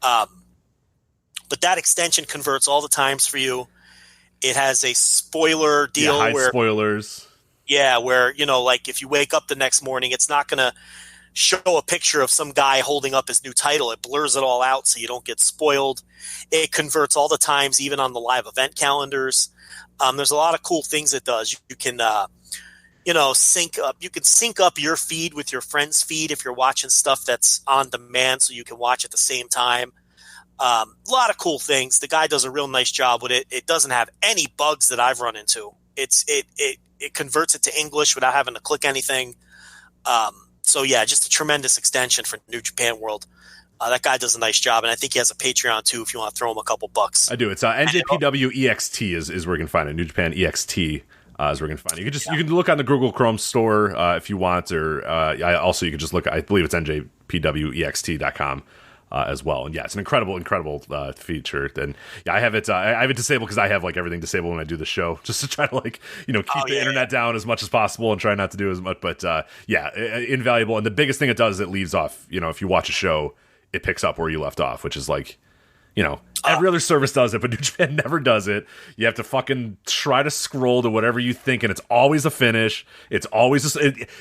But that extension converts all the times for you. It has a spoiler deal where spoilers. Yeah, where, like if you wake up the next morning, it's not going to show a picture of some guy holding up his new title. It blurs it all out so you don't get spoiled. It converts all the times, even on the live event calendars. There's a lot of cool things it does. You can, sync up. You can sync up your feed with your friend's feed if you're watching stuff that's on demand, so you can watch at the same time. A lot of cool things. The guy does a real nice job with it. It doesn't have any bugs that I've run into. It converts it to English without having to click anything. So yeah, just a tremendous extension for New Japan World. That guy does a nice job, and I think he has a Patreon too if you want to throw him a couple bucks. I do. It's NJPW EXT is where you can find it. New Japan EXT is where you can find it. You can look on the Google Chrome store if you want, or you can just look. I believe it's NJPWEXT.com. As well, and yeah, it's an incredible feature. And yeah, I have it disabled because I have like everything disabled when I do the show, just to try to keep the internet down as much as possible and try not to do as much. But invaluable. And the biggest thing it does is it leaves off. If you watch a show, it picks up where you left off, which is like. Every other service does it, but New Japan never does it. You have to fucking try to scroll to whatever you think, and it's always a finish. It's always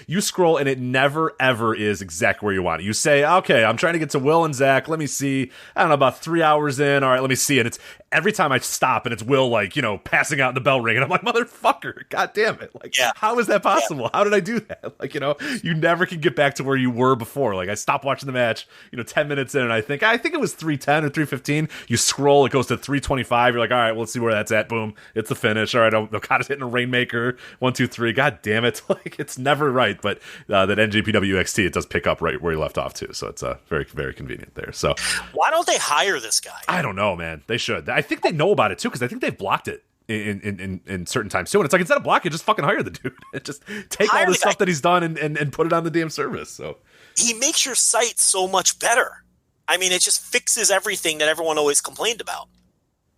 you scroll, and it never ever is exactly where you want it. You say, okay, I'm trying to get to Will and Zach. Let me see. I don't know, about 3 hours in. All right, let me see. And it's every time I stop, and it's Will passing out in the bell ring, and I'm like, motherfucker, god damn it! How is that possible? Yeah. How did I do that? You never can get back to where you were before. I stopped watching the match, 10 minutes in, and I think it was 3:10 or 3:15. You scroll, it goes to 3:25. You're like, all right, well, let's see where that's at. Boom, it's the finish. All right, Okada's hitting a Rainmaker. 1, 2, 3. God damn it! It's never right. But that NJPWXT, it does pick up right where you left off too. So it's very, very convenient there. So why don't they hire this guy? I don't know, man. They should. I think they know about it too, because I think they've blocked it in certain times too. And it's like, instead of blocking, just fucking hire the dude. Just take all the stuff that he's done and put it on the damn service. So he makes your site so much better. I mean, it just fixes everything that everyone always complained about,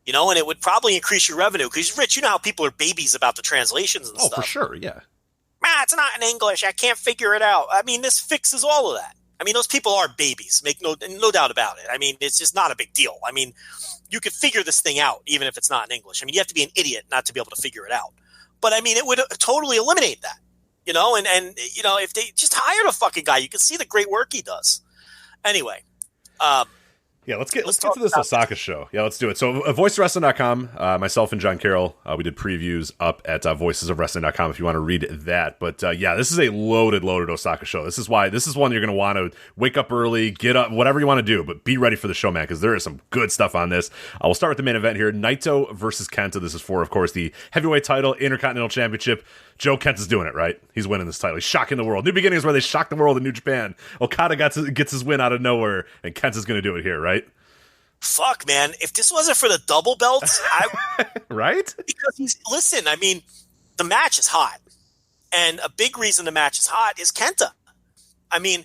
and it would probably increase your revenue because, Rich, you know how people are babies about the translations and stuff. Oh, for sure, yeah. It's not in English. I can't figure it out. I mean, this fixes all of that. I mean, those people are babies. Make no doubt about it. I mean, it's just not a big deal. I mean, you could figure this thing out even if it's not in English. I mean, you have to be an idiot not to be able to figure it out. But, I mean, it would totally eliminate that, and if they just hired a fucking guy, you can see the great work he does. Anyway. Let's get to this Osaka show. Yeah, let's do it. So, voicesofwrestling.com, myself and John Carroll, we did previews up at voicesofwrestling.com if you want to read that. But this is a loaded Osaka show. This is one you're going to want to wake up early, get up, whatever you want to do, but be ready for the show, man, because there is some good stuff on this. We'll start with the main event here. Naito versus Kenta. This is for, of course, the heavyweight title, Intercontinental Championship. Joe Kenta's doing it, right? He's winning this title. He's shocking the world. New beginnings where they shock the world in New Japan. Okada gets his win out of nowhere, and Kenta's going to do it here, right? Fuck, man. If this wasn't for the double belts, right? Because listen, I mean, the match is hot. And a big reason the match is hot is Kenta. I mean,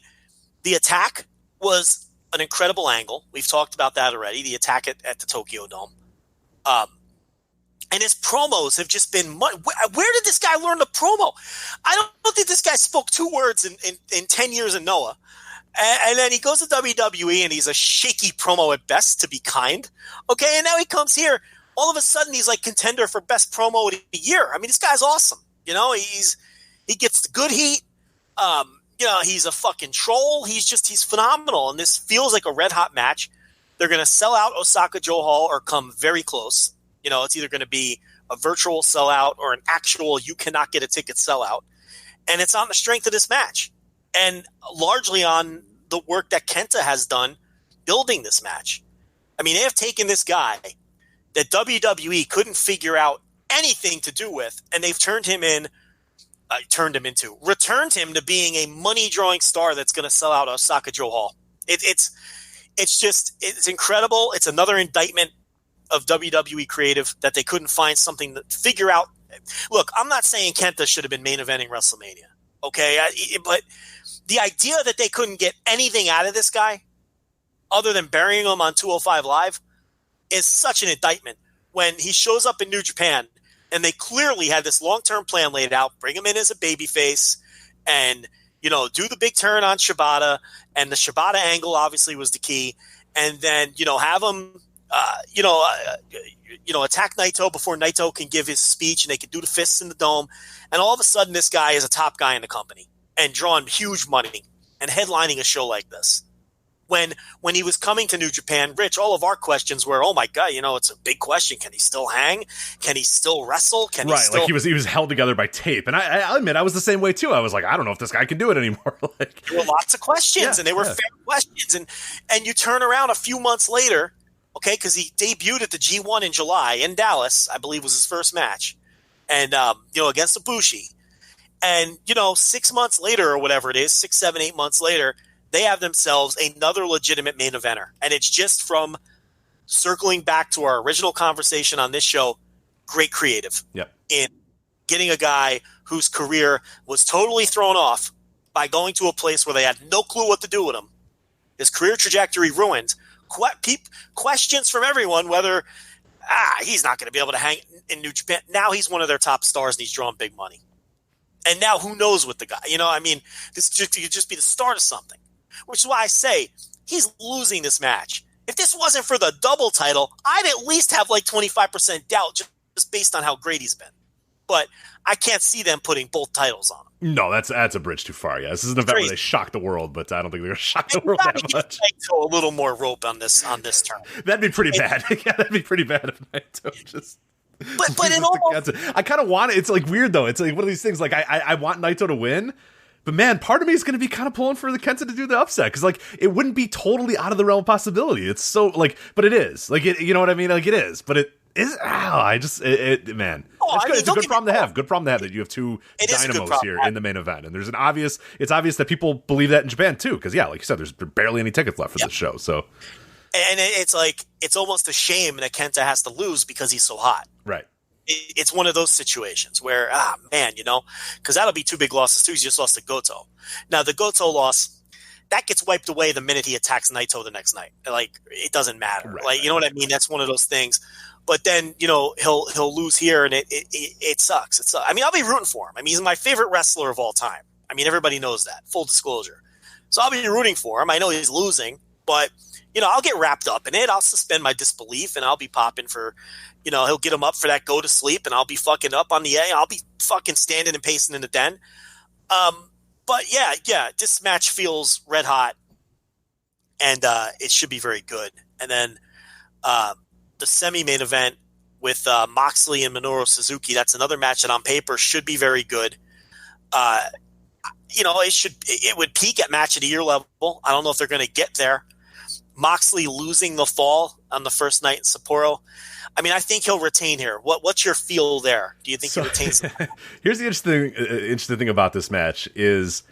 the attack was an incredible angle. We've talked about that already, the attack at the Tokyo Dome. And his promos have just been where did this guy learn the promo? I don't think this guy guy spoke 2 words in 10 years in Noah. And then he goes to WWE and he's a shaky promo at best, to be kind. Okay, and now he comes here. All of a sudden, he's like contender for best promo of the year. I mean, this guy's awesome. You know, he gets the good heat. You know, he's a fucking troll. He's phenomenal. And this feels like a red hot match. They're going to sell out Osaka Joe Hall or come very close. You know, it's either going to be a virtual sellout or an actual you cannot get a ticket sellout. And it's on the strength of this match. And largely on the work that Kenta has done building this match. I mean, they have taken this guy that WWE couldn't figure out anything to do with, and they've returned him to being a money-drawing star that's going to sell out Osaka Joe Hall. It's incredible. It's another indictment of WWE creative that they couldn't find something to figure out. Look, I'm not saying Kenta should have been main eventing WrestleMania, okay? But the idea that they couldn't get anything out of this guy other than burying him on 205 Live is such an indictment when he shows up in New Japan and they clearly had this long-term plan laid out, bring him in as a babyface and, you know, do the big turn on Shibata, and the Shibata angle obviously was the key, and then, you know, have him, attack Naito before Naito can give his speech and they can do the fists in the dome, and all of a sudden this guy is a top guy in the company and drawing huge money and headlining a show like this. When he was coming to New Japan, Rich, all of our questions were, oh my God, you know, it's a big question. Can he still hang? Can he still wrestle? Like he was held together by tape. And I admit, I was the same way too. I was like, I don't know if this guy can do it anymore. Like, there were lots of questions, and they were fair questions. And you turn around a few months later, okay, because he debuted at the G1 in July in Dallas, I believe was his first match, and against Ibushi. And 6 months later, or whatever it is, 6, 7, 8 months later, they have themselves another legitimate main eventer. And it's just from circling back to our original conversation on this show, great creative in getting a guy whose career was totally thrown off by going to a place where they had no clue what to do with him. His career trajectory ruined. Questions from everyone whether he's not going to be able to hang in New Japan. Now he's one of their top stars and he's drawing big money. And now who knows what the guy, this could just be the start of something. Which is why I say he's losing this match. If this wasn't for the double title, I'd at least have like 25% doubt just based on how great he's been. But I can't see them putting both titles on him. No, that's a bridge too far. Yeah, this is an event where they shock the world, but I don't think they're going to shock the world that much. Naito a little more rope on this turn. That'd be pretty bad. Yeah, that'd be pretty bad if Naito just. But in almost, I kind of want it. It's like weird though. It's like one of these things. Like I want Naito to win. But man, part of me is going to be kind of pulling for the Kenta to do the upset because, like, it wouldn't be totally out of the realm of possibility. It's so like, but it is. Like, you know what I mean? Like, it is. But it is. Man, it's a good problem to have. Good problem to have that you have two dynamos here in the main event, and it's obvious that people believe that in Japan too. Because like you said, there's barely any tickets left for this show. So, and it's like it's almost a shame that Kenta has to lose because he's so hot. Right. It's one of those situations where, because that'll be two big losses too. He just lost to Goto. Now, the Goto loss, that gets wiped away the minute he attacks Naito the next night. Like, it doesn't matter. Right, like, you know what I mean? That's one of those things. But then, he'll lose here, and it sucks. I mean, I'll be rooting for him. I mean, he's my favorite wrestler of all time. I mean, everybody knows that. Full disclosure. So I'll be rooting for him. I know he's losing, but, I'll get wrapped up in it. I'll suspend my disbelief, and I'll be popping for – he'll get him up for that go to sleep, and I'll be fucking up on the A. I'll be fucking standing and pacing in the den. But yeah, this match feels red hot, and it should be very good. And then the semi-main event with Moxley and Minoru Suzuki, that's another match that on paper should be very good. It would peak at match of the year level. I don't know if they're going to get there. Moxley losing the fall on the first night in Sapporo. I mean, I think he'll retain here. What's your feel there? Do you think he retains? Here's the interesting thing about this match is,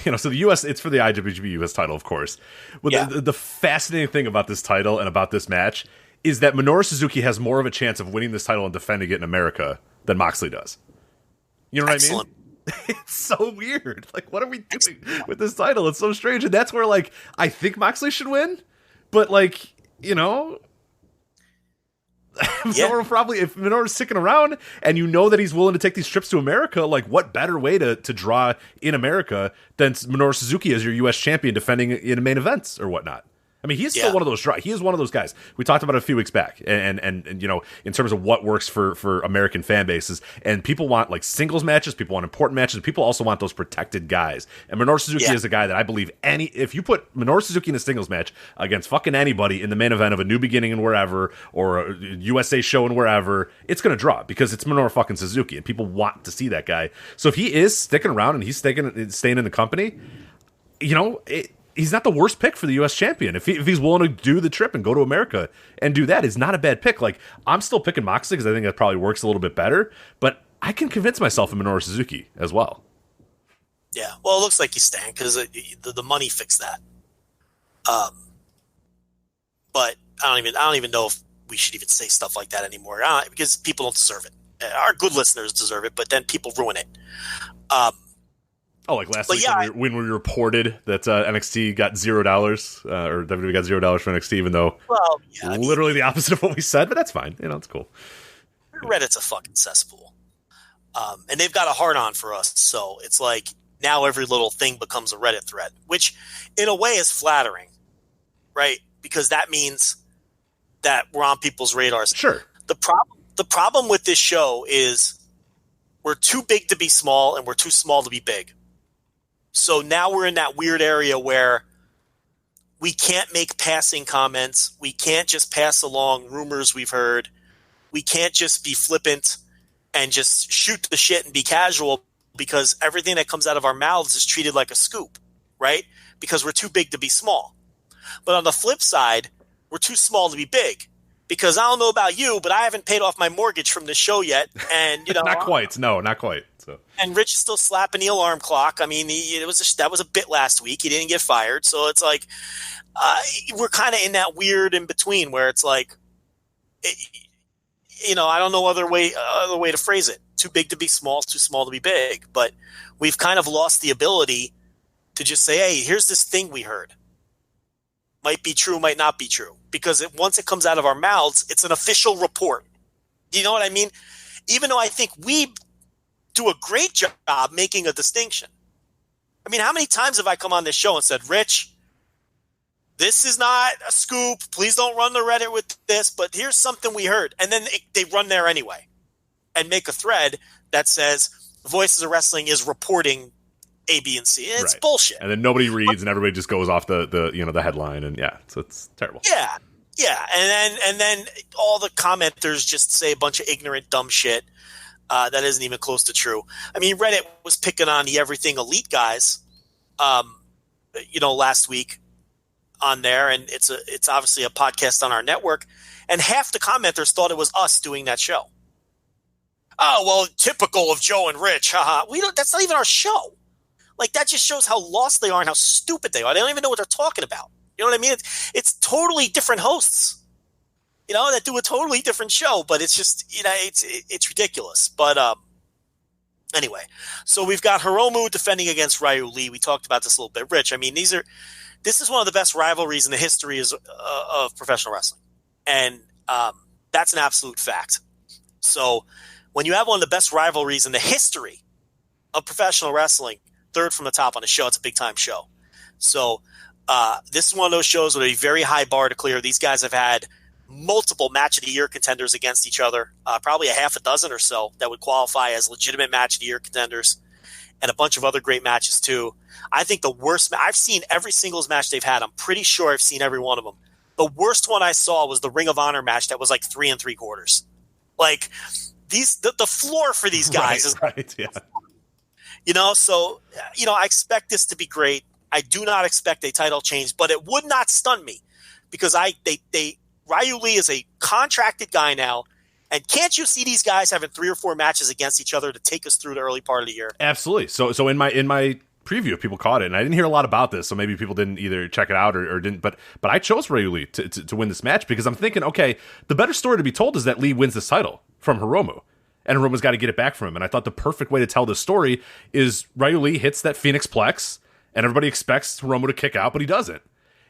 so the U.S. it's for the IWGP U.S. title, of course. Well, the fascinating thing about this title and about this match is that Minoru Suzuki has more of a chance of winning this title and defending it in America than Moxley does. You know what I mean? It's so weird. Like, what are we doing with this title? It's so strange, and that's where I think Moxley should win, but Minoru probably, if Minoru's sticking around and you know that he's willing to take these trips to America, like what better way to draw in America than Minoru Suzuki as your U.S. champion defending in main events or whatnot? I mean, he is still one of those. He is one of those guys. We talked about it a few weeks back, and you know, in terms of what works for American fan bases, and people want like singles matches, people want important matches, people also want those protected guys. And Minoru Suzuki is a guy that I believe if you put Minoru Suzuki in a singles match against fucking anybody in the main event of a New Beginning and wherever, or a USA show and wherever, it's going to draw because it's Minoru fucking Suzuki, and people want to see that guy. So if he is sticking around and he's staying in the company, you know, he's not the worst pick for the U.S. champion. If he's willing to do the trip and go to America and do that, is not a bad pick. Like, I'm still picking Moxley because I think that probably works a little bit better, but I can convince myself of Minoru Suzuki as well. Yeah, well, it looks like he's staying because the money fixed that. But I don't even know if we should even say stuff like that anymore because people don't deserve it. Our good listeners deserve it, but then people ruin it. Oh, like last week when we reported that NXT got $0 or WWE got $0 for NXT, even though literally the opposite of what we said, but that's fine. You know, it's cool. Reddit's a fucking cesspool. And they've got a hard on for us. So it's like now every little thing becomes a Reddit thread, which in a way is flattering, right? Because that means that we're on people's radars. Sure. The problem with this show is we're too big to be small and we're too small to be big. So now we're in that weird area where we can't make passing comments. We can't just pass along rumors we've heard. We can't just be flippant and just shoot the shit and be casual because everything that comes out of our mouths is treated like a scoop, right? Because we're too big to be small. But on the flip side, we're too small to be big because I don't know about you, but I haven't paid off my mortgage from this show yet. And, you know, not quite. No, not quite. So. And Rich is still slapping the alarm clock. I mean, that was a bit last week. He didn't get fired. So it's like we're kind of in that weird in between where it's like, you know, I don't know other way to phrase it. Too big to be small, too small to be big. But we've kind of lost the ability to just say, hey, here's this thing we heard. Might be true, might not be true. Because once it comes out of our mouths, it's an official report. You know what I mean? Even though I think we do a great job making a distinction. I mean, how many times have I come on this show and said, Rich, this is not a scoop. Please don't run the Reddit with this, but here's something we heard. And then they run there anyway and make a thread that says Voices of Wrestling is reporting A, B, and C. It's bullshit. And then nobody reads and everybody just goes off the headline and so it's terrible. Yeah. Yeah. And then all the commenters just say a bunch of ignorant, dumb shit. That isn't even close to true. I mean, Reddit was picking on the Everything Elite guys, last week on there, and it's obviously a podcast on our network, and half the commenters thought it was us doing that show. Oh, well, typical of Joe and Rich, haha. That's not even our show. Like, that just shows how lost they are and how stupid they are. They don't even know what they're talking about. You know what I mean? It's totally different hosts. You know, that do a totally different show, but it's just, it's ridiculous. But anyway, so we've got Hiromu defending against Ryu Lee. We talked about this a little bit. Rich, I mean, this is one of the best rivalries in the history of professional wrestling. And that's an absolute fact. So when you have one of the best rivalries in the history of professional wrestling, third from the top on the show, it's a big-time show. So this is one of those shows with a very high bar to clear. These guys have had multiple match of the year contenders against each other, probably a half a dozen or so that would qualify as legitimate match of the year contenders, and a bunch of other great matches too. I think the worst I've seen every singles match they've had. I'm pretty sure I've seen every one of them. The worst one I saw was the Ring of Honor match that was like 3 3/4. Like the floor for these guys is right, yeah. So I expect this to be great. I do not expect a title change, but it would not stun me because Ryu Lee is a contracted guy now, and can't you see these guys having 3 or 4 matches against each other to take us through the early part of the year? Absolutely. So in my preview, people caught it, and I didn't hear a lot about this, so maybe people didn't either check it out or didn't. But I chose Ryu Lee to win this match because I'm thinking, okay, the better story to be told is that Lee wins this title from Hiromu, and Hiromu's got to get it back from him. And I thought the perfect way to tell this story is Ryu Lee hits that Phoenix Plex, and everybody expects Hiromu to kick out, but he doesn't.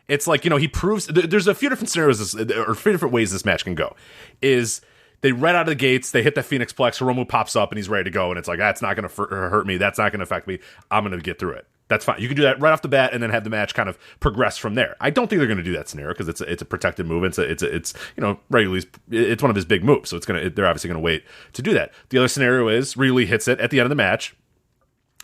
It's like, he proves there's a few different scenarios or a few different ways this match can go. Is they right out of the gates, they hit the Phoenix Plex, Hiromu pops up and he's ready to go, and it's like, that's not going to hurt me, that's not going to affect me, I'm going to get through it. That's fine. You can do that right off the bat and then have the match kind of progress from there. I don't think they're going to do that scenario because it's a protected move. It's regularly it's one of his big moves, so they're obviously going to wait to do that. The other scenario is Ryuli hits it at the end of the match.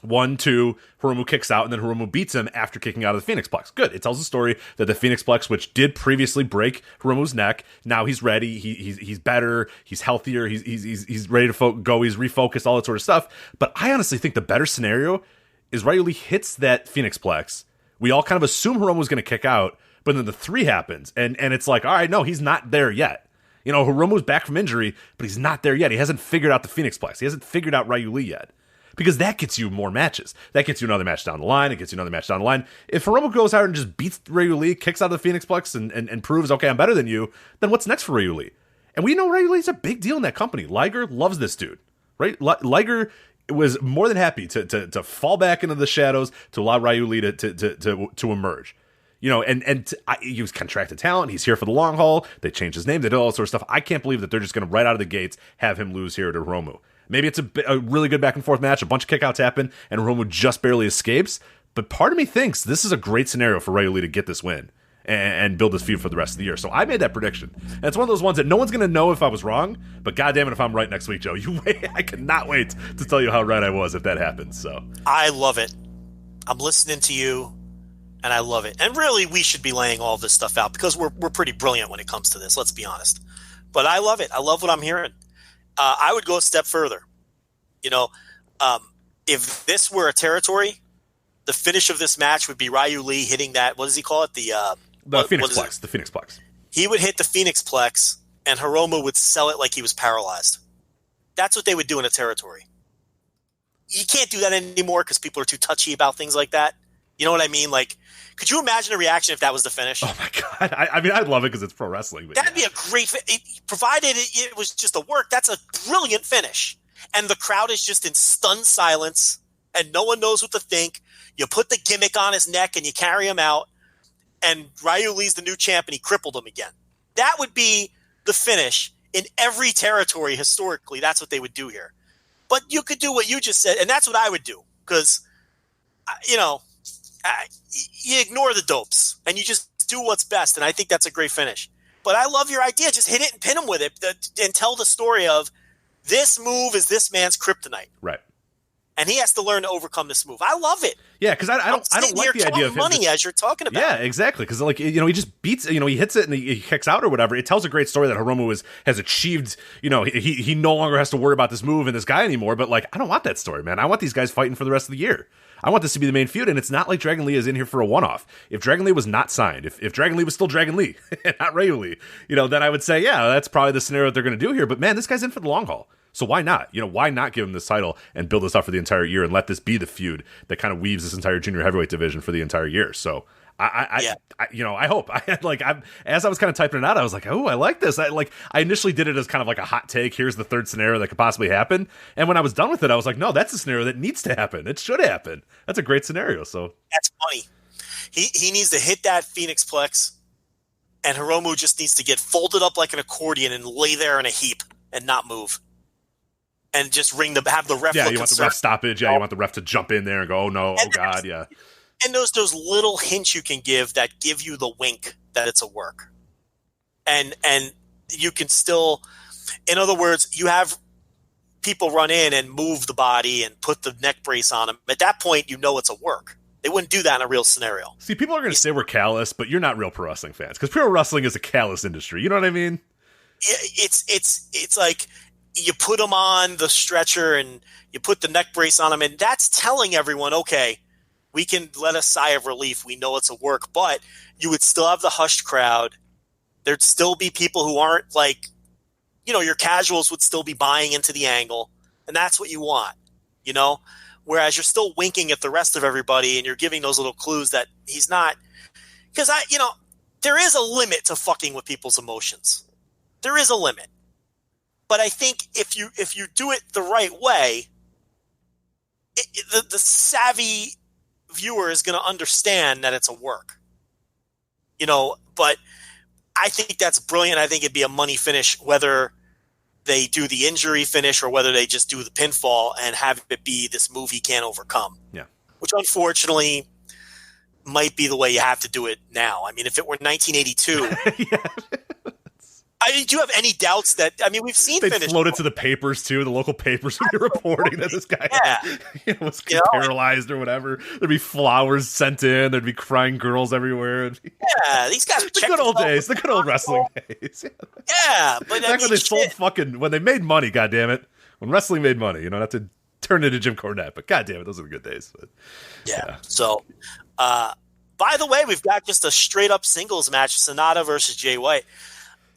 1, 2, Hiromu kicks out, and then Hiromu beats him after kicking out of the Phoenix Plex. Good. It tells the story that the Phoenix Plex, which did previously break Hiromu's neck, now he's ready. He's better. He's healthier. He's ready to go. He's refocused. All that sort of stuff. But I honestly think the better scenario is Ryuli hits that Phoenix Plex. We all kind of assume Hiromu's going to kick out, but then the 3 happens, and it's like, all right, no, he's not there yet. Hiromu's back from injury, but he's not there yet. He hasn't figured out the Phoenix Plex. He hasn't figured out Ryuli yet. Because that gets you more matches. That gets you another match down the line. It gets you another match down the line. If Hiromu goes out and just beats Ryuli, kicks out of the Phoenix Plex, and proves, okay, I'm better than you, then what's next for Ryuli? And we know Ryuli's a big deal in that company. Liger loves this dude, right? Liger was more than happy to fall back into the shadows to allow Ryuli to emerge. He was contracted talent. He's here for the long haul. They changed his name. They did all that sort of stuff. I can't believe that they're just going to right out of the gates have him lose here to Hiromu. Maybe it's a really good back and forth match. A bunch of kickouts happen, and Hiromu just barely escapes. But part of me thinks this is a great scenario for Ryuli to get this win and build this feud for the rest of the year. So I made that prediction. And it's one of those ones that no one's going to know if I was wrong. But goddamn it, if I'm right next week, Joe, I cannot wait to tell you how right I was if that happens. So I love it. I'm listening to you, and I love it. And really, we should be laying all this stuff out because we're pretty brilliant when it comes to this. Let's be honest. But I love it. I love what I'm hearing. I would go a step further. If this were a territory, the finish of this match would be Ryuli hitting that. What does he call it? The Phoenix Plex. The Phoenix Plex. He would hit the Phoenix Plex, and Hiromu would sell it like he was paralyzed. That's what they would do in a territory. You can't do that anymore because people are too touchy about things like that. You know what I mean? Like, could you imagine a reaction if that was the finish? Oh my God. I mean, I'd love it because it's pro wrestling. But that'd be a great provided it was just a work. That's a brilliant finish. And the crowd is just in stunned silence, and no one knows what to think. You put the gimmick on his neck, and you carry him out, and Ryuli's the new champ, and he crippled him again. That would be the finish in every territory historically. That's what they would do here. But you could do what you just said, and that's what I would do because, you ignore the dopes, and you just do what's best, and I think that's a great finish. But I love your idea. Just hit it and pin him with it and tell the story of this move is this man's kryptonite. Right. And he has to learn to overcome this move. I love it. Yeah, because I don't like the idea of him money as you're talking about. Yeah, exactly. Because he just beats. He hits it and he kicks out or whatever. It tells a great story that Hiromu has achieved. He no longer has to worry about this move and this guy anymore. But I don't want that story, man. I want these guys fighting for the rest of the year. I want this to be the main feud, and it's not like Dragon Lee is in here for a one-off. If Dragon Lee was not signed, if Dragon Lee was still Dragon Lee, not Ryuli, then I would say, yeah, that's probably the scenario that they're going to do here. But man, this guy's in for the long haul. So why not? Why not give him this title and build this up for the entire year and let this be the feud that kind of weaves this entire junior heavyweight division for the entire year? So I hope. As I was kind of typing it out, I was like, oh, I like this. I initially did it as kind of like a hot take. Here's the third scenario that could possibly happen. And when I was done with it, I was like, no, that's the scenario that needs to happen. It should happen. That's a great scenario. So that's funny. He needs to hit that Phoenix Plex, and Hiromu just needs to get folded up like an accordion and lay there in a heap and not move. And just have the ref. Yeah, you want the ref stoppage. Yeah, you want the ref to jump in there and go, oh no, oh God, yeah. And those little hints you can give that give you the wink that it's a work. And you can still, in other words, you have people run in and move the body and put the neck brace on them. At that point, it's a work. They wouldn't do that in a real scenario. See, people are going to say we're callous, but you're not real pro wrestling fans because pro wrestling is a callous industry. You know what I mean? It's like you put them on the stretcher and you put the neck brace on them, and that's telling everyone, okay, we can let a sigh of relief. We know it's a work, but you would still have the hushed crowd. There'd still be people who aren't your casuals would still be buying into the angle, and that's what you want, whereas you're still winking at the rest of everybody and you're giving those little clues that he's not, because there is a limit to fucking with people's emotions. There is a limit. But I think if you do it the right way, the savvy viewer is going to understand that it's a work. But I think that's brilliant. I think it'd be a money finish, whether they do the injury finish or whether they just do the pinfall and have it be this move he can't overcome. Yeah. Which unfortunately might be the way you have to do it now. I mean, if it were 1982, Yeah. do you have any doubts that? I mean, we've seen They finish. floated to the papers too. The local papers would be reporting that this guy was paralyzed or whatever. There'd be flowers sent in. There'd be crying girls everywhere. Yeah, these guys. The good old days. The good old wrestling days. Yeah, but back when they sold when they made money. God damn it! When wrestling made money, not to turn into Jim Cornette, but god damn it, those are the good days. But, yeah. So, by the way, we've got just a straight up singles match: Sonata versus Jay White.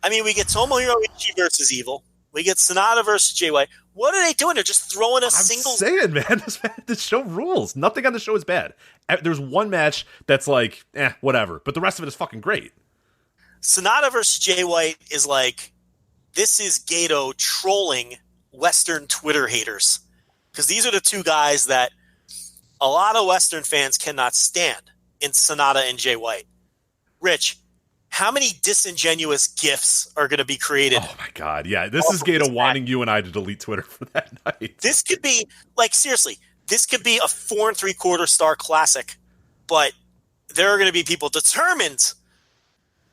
I mean, we get Tomohiro Ishii versus Evil. We get Sonata versus Jay White. What are they doing? They're just throwing a singles. I'm saying, man, this show rules. Nothing on the show is bad. There's one match that's like, whatever. But the rest of it is fucking great. Sonata versus Jay White is like, this is Gato trolling Western Twitter haters. Because these are the two guys that a lot of Western fans cannot stand in Sonata and Jay White. Rich, how many disingenuous GIFs are going to be created? Oh, my God. Yeah, this is Gato wanting you and I to delete Twitter for that night. This could be, seriously, this could be a 4 3/4 star classic, but there are going to be people determined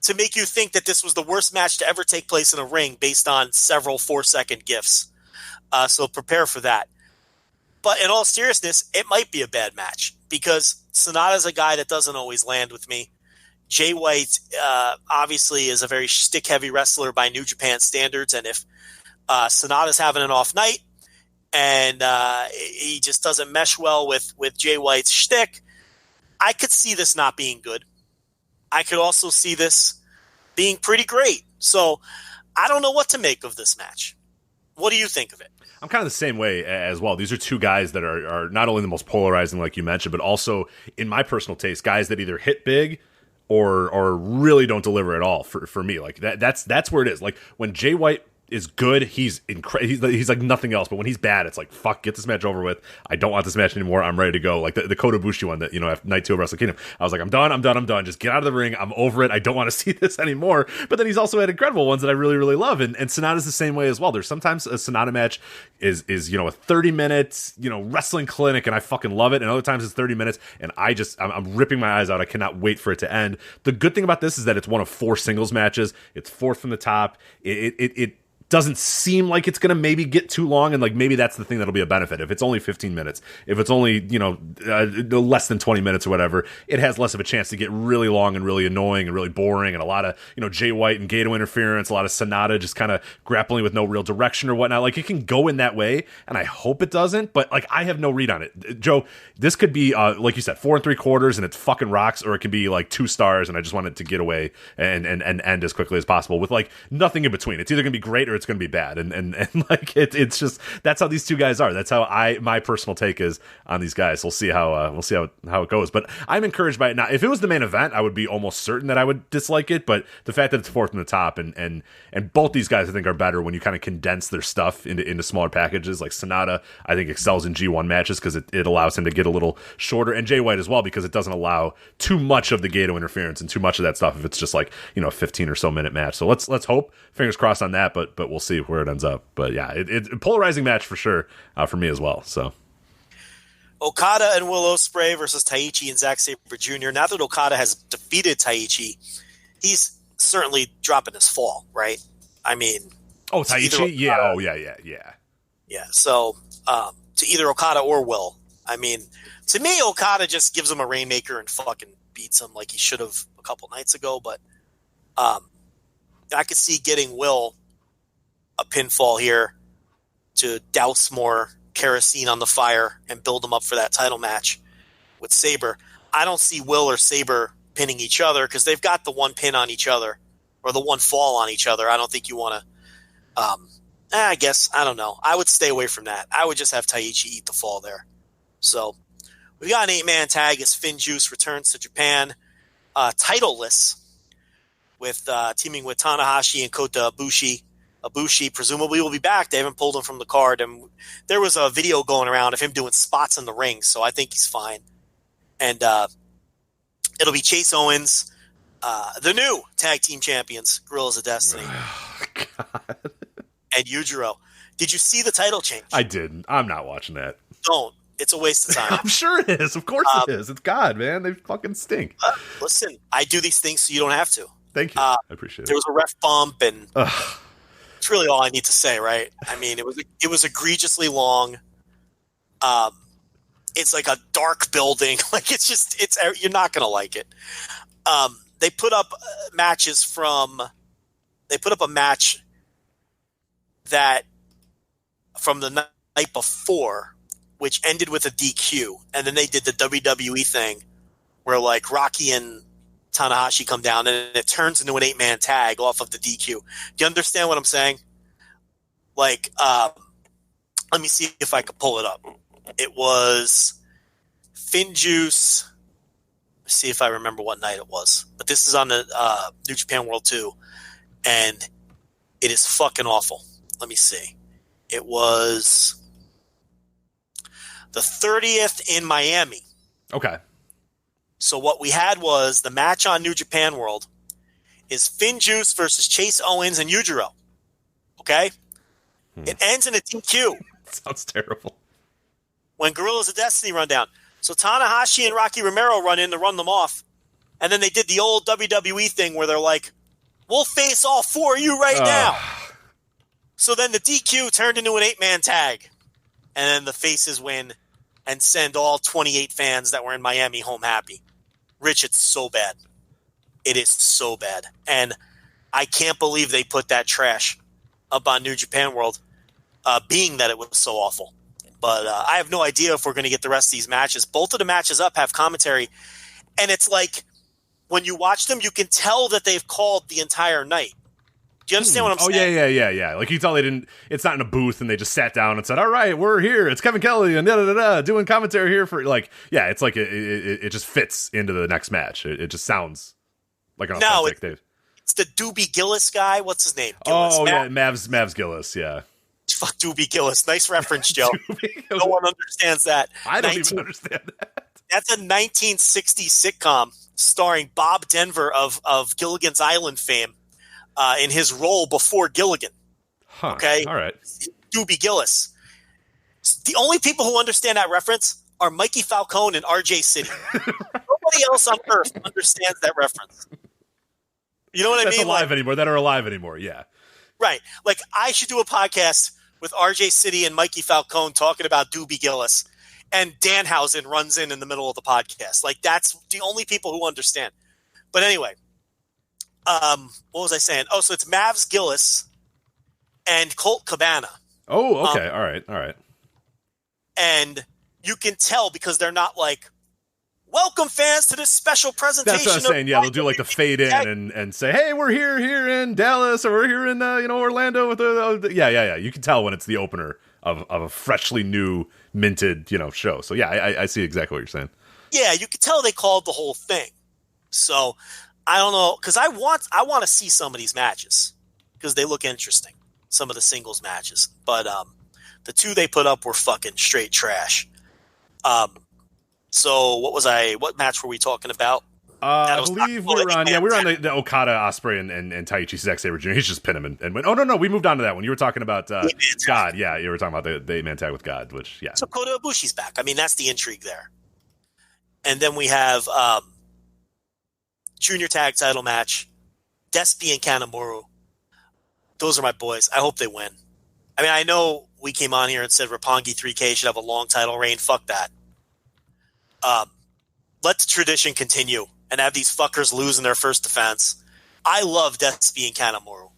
to make you think that this was the worst match to ever take place in a ring based on several 4-second GIFs. So prepare for that. But in all seriousness, it might be a bad match because Sonata's a guy that doesn't always land with me. Jay White obviously is a very stick-heavy wrestler by New Japan standards, and if Sonata's having an off night and he just doesn't mesh well with Jay White's shtick, I could see this not being good. I could also see this being pretty great. So I don't know what to make of this match. What do you think of it? I'm kind of the same way as well. These are two guys that are not only the most polarizing, like you mentioned, but also, in my personal taste, guys that either hit big or really don't deliver at all for me. Like that's where it is. Like when Jay White is good, he's he's like nothing else. But when he's bad, it's like, fuck, get this match over with. I don't want this match anymore. I'm ready to go. Like the Kota Ibushi one that, after night 2 of Wrestle Kingdom, I was like, I'm done. Just get out of the ring. I'm over it. I don't want to see this anymore. But then he's also had incredible ones that I really, really love. And Sonata's the same way as well. There's sometimes a Sonata match is a 30-minute, wrestling clinic, and I fucking love it. And other times it's 30 minutes, and I'm ripping my eyes out. I cannot wait for it to end. The good thing about this is that it's one of 4 singles matches. It's 4th from the top. It doesn't seem like it's going to maybe get too long, and like maybe that's the thing that'll be a benefit. If it's only 15 minutes, if it's only less than 20 minutes or whatever, it has less of a chance to get really long and really annoying and really boring, and a lot of Jay White and Gato interference, a lot of Sonata just kind of grappling with no real direction or whatnot. Like, it can go in that way, and I hope it doesn't, but like, I have no read on it. Joe, this could be like you said, 4 3/4 and it's fucking rocks, or it can be like 2 stars and I just want it to get away and end as quickly as possible with like nothing in between. It's either going to be great or it's going to be bad, and like it's just, that's how these two guys are. That's how my personal take is on these guys. We'll see how it goes, but I'm encouraged by it. Now, if it was the main event, I would be almost certain that I would dislike it, but the fact that it's 4th from the top, and both these guys I think are better when you kind of condense their stuff into smaller packages. Like Sonata, I think excels in G1 matches because it allows him to get a little shorter, and Jay White as well, because it doesn't allow too much of the Gato interference and too much of that stuff if it's just like a 15 or so minute match. So let's hope, fingers crossed on that, but we'll see where it ends up. But yeah, it's a polarizing match for sure for me as well. So Okada and Will Ospreay versus Taichi and Sabre Jr. Now that Okada has defeated Taichi, he's certainly dropping his fall, right? I mean, Taichi, yeah, yeah. So to either Okada or Will, I mean, to me, Okada just gives him a rainmaker and fucking beats him like he should have a couple nights ago. But I could see getting Will a pinfall here to douse more kerosene on the fire and build them up for that title match with Sabre. I don't see Will or Sabre pinning each other because they've got the one pin on each other or the one fall on each other. I don't think you want to I guess, I don't know. I would stay away from that. I would just have Taichi eat the fall there. So we've got an 8-man tag as Finn Juice returns to Japan titleless with teaming with Tanahashi and Kota Ibushi. Ibushi presumably will be back. They haven't pulled him from the card, and there was a video going around of him doing spots in the ring, so I think he's fine. And it'll be Chase Owens The new tag team champions, Guerrillas of Destiny. God. And Yujiro. Did you see the title change? I didn't. I'm not watching that. Don't. It's a waste of time. I'm sure it is. Of course it is. It's God, man. They fucking stink. Listen, I do these things so you don't have to. Thank you. I appreciate it. There was a ref bump, and it's really all I need to say, right? I mean, it was egregiously long. It's like a dark building. Like you're not gonna like it. They put up matches They put up a match that from the night before, which ended with a DQ, and then they did the WWE thing where like Rocky and Tanahashi come down, and it turns into an 8-man tag off of the DQ. Do you understand what I'm saying? Like, let me see if I could pull it up. It was Finjuice. Let's see if I remember what night it was. But this is on the New Japan World 2, and it is fucking awful. Let me see. It was the 30th in Miami. Okay. So what we had was the match on New Japan World is Finjuice versus Chase Owens and Yujiro. Okay? It ends in a DQ. Sounds terrible. When Guerrillas of Destiny run down. So Tanahashi and Rocky Romero run in to run them off. And then they did the old WWE thing where they're like, we'll face all four of you right now. So then the DQ turned into an 8-man tag. And then the faces win and send all 28 fans that were in Miami home happy. Rich, it's so bad. It is so bad. And I can't believe they put that trash up on New Japan World, being that it was so awful. But I have no idea if we're going to get the rest of these matches. Both of the matches up have commentary. And it's like, when you watch them, you can tell that they've called the entire night. Do you understand what I'm saying? Oh, yeah. Like, you can tell they didn't, it's not in a booth and they just sat down and said, all right, we're here. It's Kevin Kelly and doing commentary here for, like, yeah, it's like it just fits into the next match. It just sounds like an authentic Dave. It's the Doobie Gillis guy. What's his name? Gillis. Mavs Gillis, yeah. Fuck Doobie Gillis. Nice reference, Joe. No one understands that. I don't even understand that. That's a 1960 sitcom starring Bob Denver of Gilligan's Island fame in his role before Gilligan. Huh. Okay? All right. Doobie Gillis. The only people who understand that reference are Mikey Falcone and RJ City. Nobody else on earth understands that reference. You know what I mean? That are alive anymore, yeah. Right. Like, I should do a podcast with RJ City and Mikey Falcone talking about Doobie Gillis, and Danhausen runs in the middle of the podcast. Like, that's the only people who understand. But anyway, what was I saying? Oh, so it's Mavs Gillis and Colt Cabana. Oh, okay. All right. And you can tell because they're not like, welcome fans to this special presentation. That's what I'm saying. Yeah, they'll do like the fade in and say, "Hey, we're here in Dallas, or we're here in Orlando with the yeah. You can tell when it's the opener of a freshly new minted show. So yeah, I see exactly what you're saying. Yeah, you can tell they called the whole thing. So I don't know, because I want to see some of these matches because they look interesting. Some of the singles matches, but the two they put up were fucking straight trash. So what match were we talking about? I believe we were on the Okada, Ospreay, and Taichi Sabre Jr. He's just pin him and went, oh, no, we moved on to that one. You were talking about God. Yeah, you were talking about the 8-man tag with God, which, yeah. So Kota Ibushi's back. I mean, that's the intrigue there. And then we have junior tag title match, Despi and Kanemaru. Those are my boys. I hope they win. I mean, I know we came on here and said Roppongi 3K should have a long title reign. Fuck that. Let the tradition continue and have these fuckers lose in their first defense. I love Despi and Kanemaru.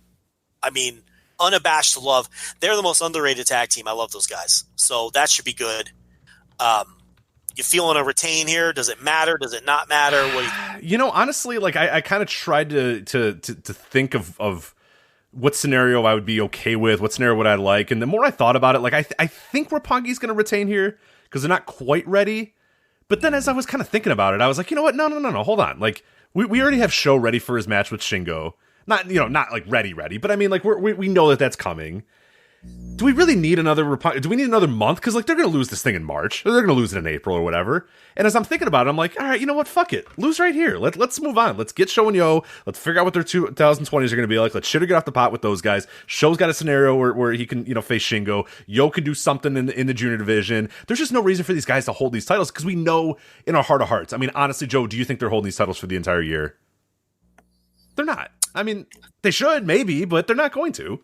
I mean, unabashed love. They're the most underrated tag team. I love those guys. So that should be good. You feeling a retain here? Does it matter? Does it not matter? Honestly, like I kind of tried to think of what scenario I would be okay with, what scenario would I like, and the more I thought about it, like I think Roppongi's going to retain here because they're not quite ready. But then as I was kind of thinking about it, I was like, you know what? No, hold on. Like we already have Sho ready for his match with Shingo. Not like ready, but I mean like we know that's coming. do we really need another do we need another month? Because like they're going to lose this thing in March, or they're going to lose it in April or whatever. And as I'm thinking about it, I'm like, all right, you know what? Fuck it, lose right here. Let's move on. Let's get Show and Yo. Let's figure out what their 2020s are going to be like. Let's shit or get off the pot with those guys. Show's got a scenario where he can face Shingo. Yo can do something in the junior division. There's just no reason for these guys to hold these titles because we know in our heart of hearts. I mean, honestly, Joe, do you think they're holding these titles for the entire year? They're not. I mean, they should maybe, but they're not going to.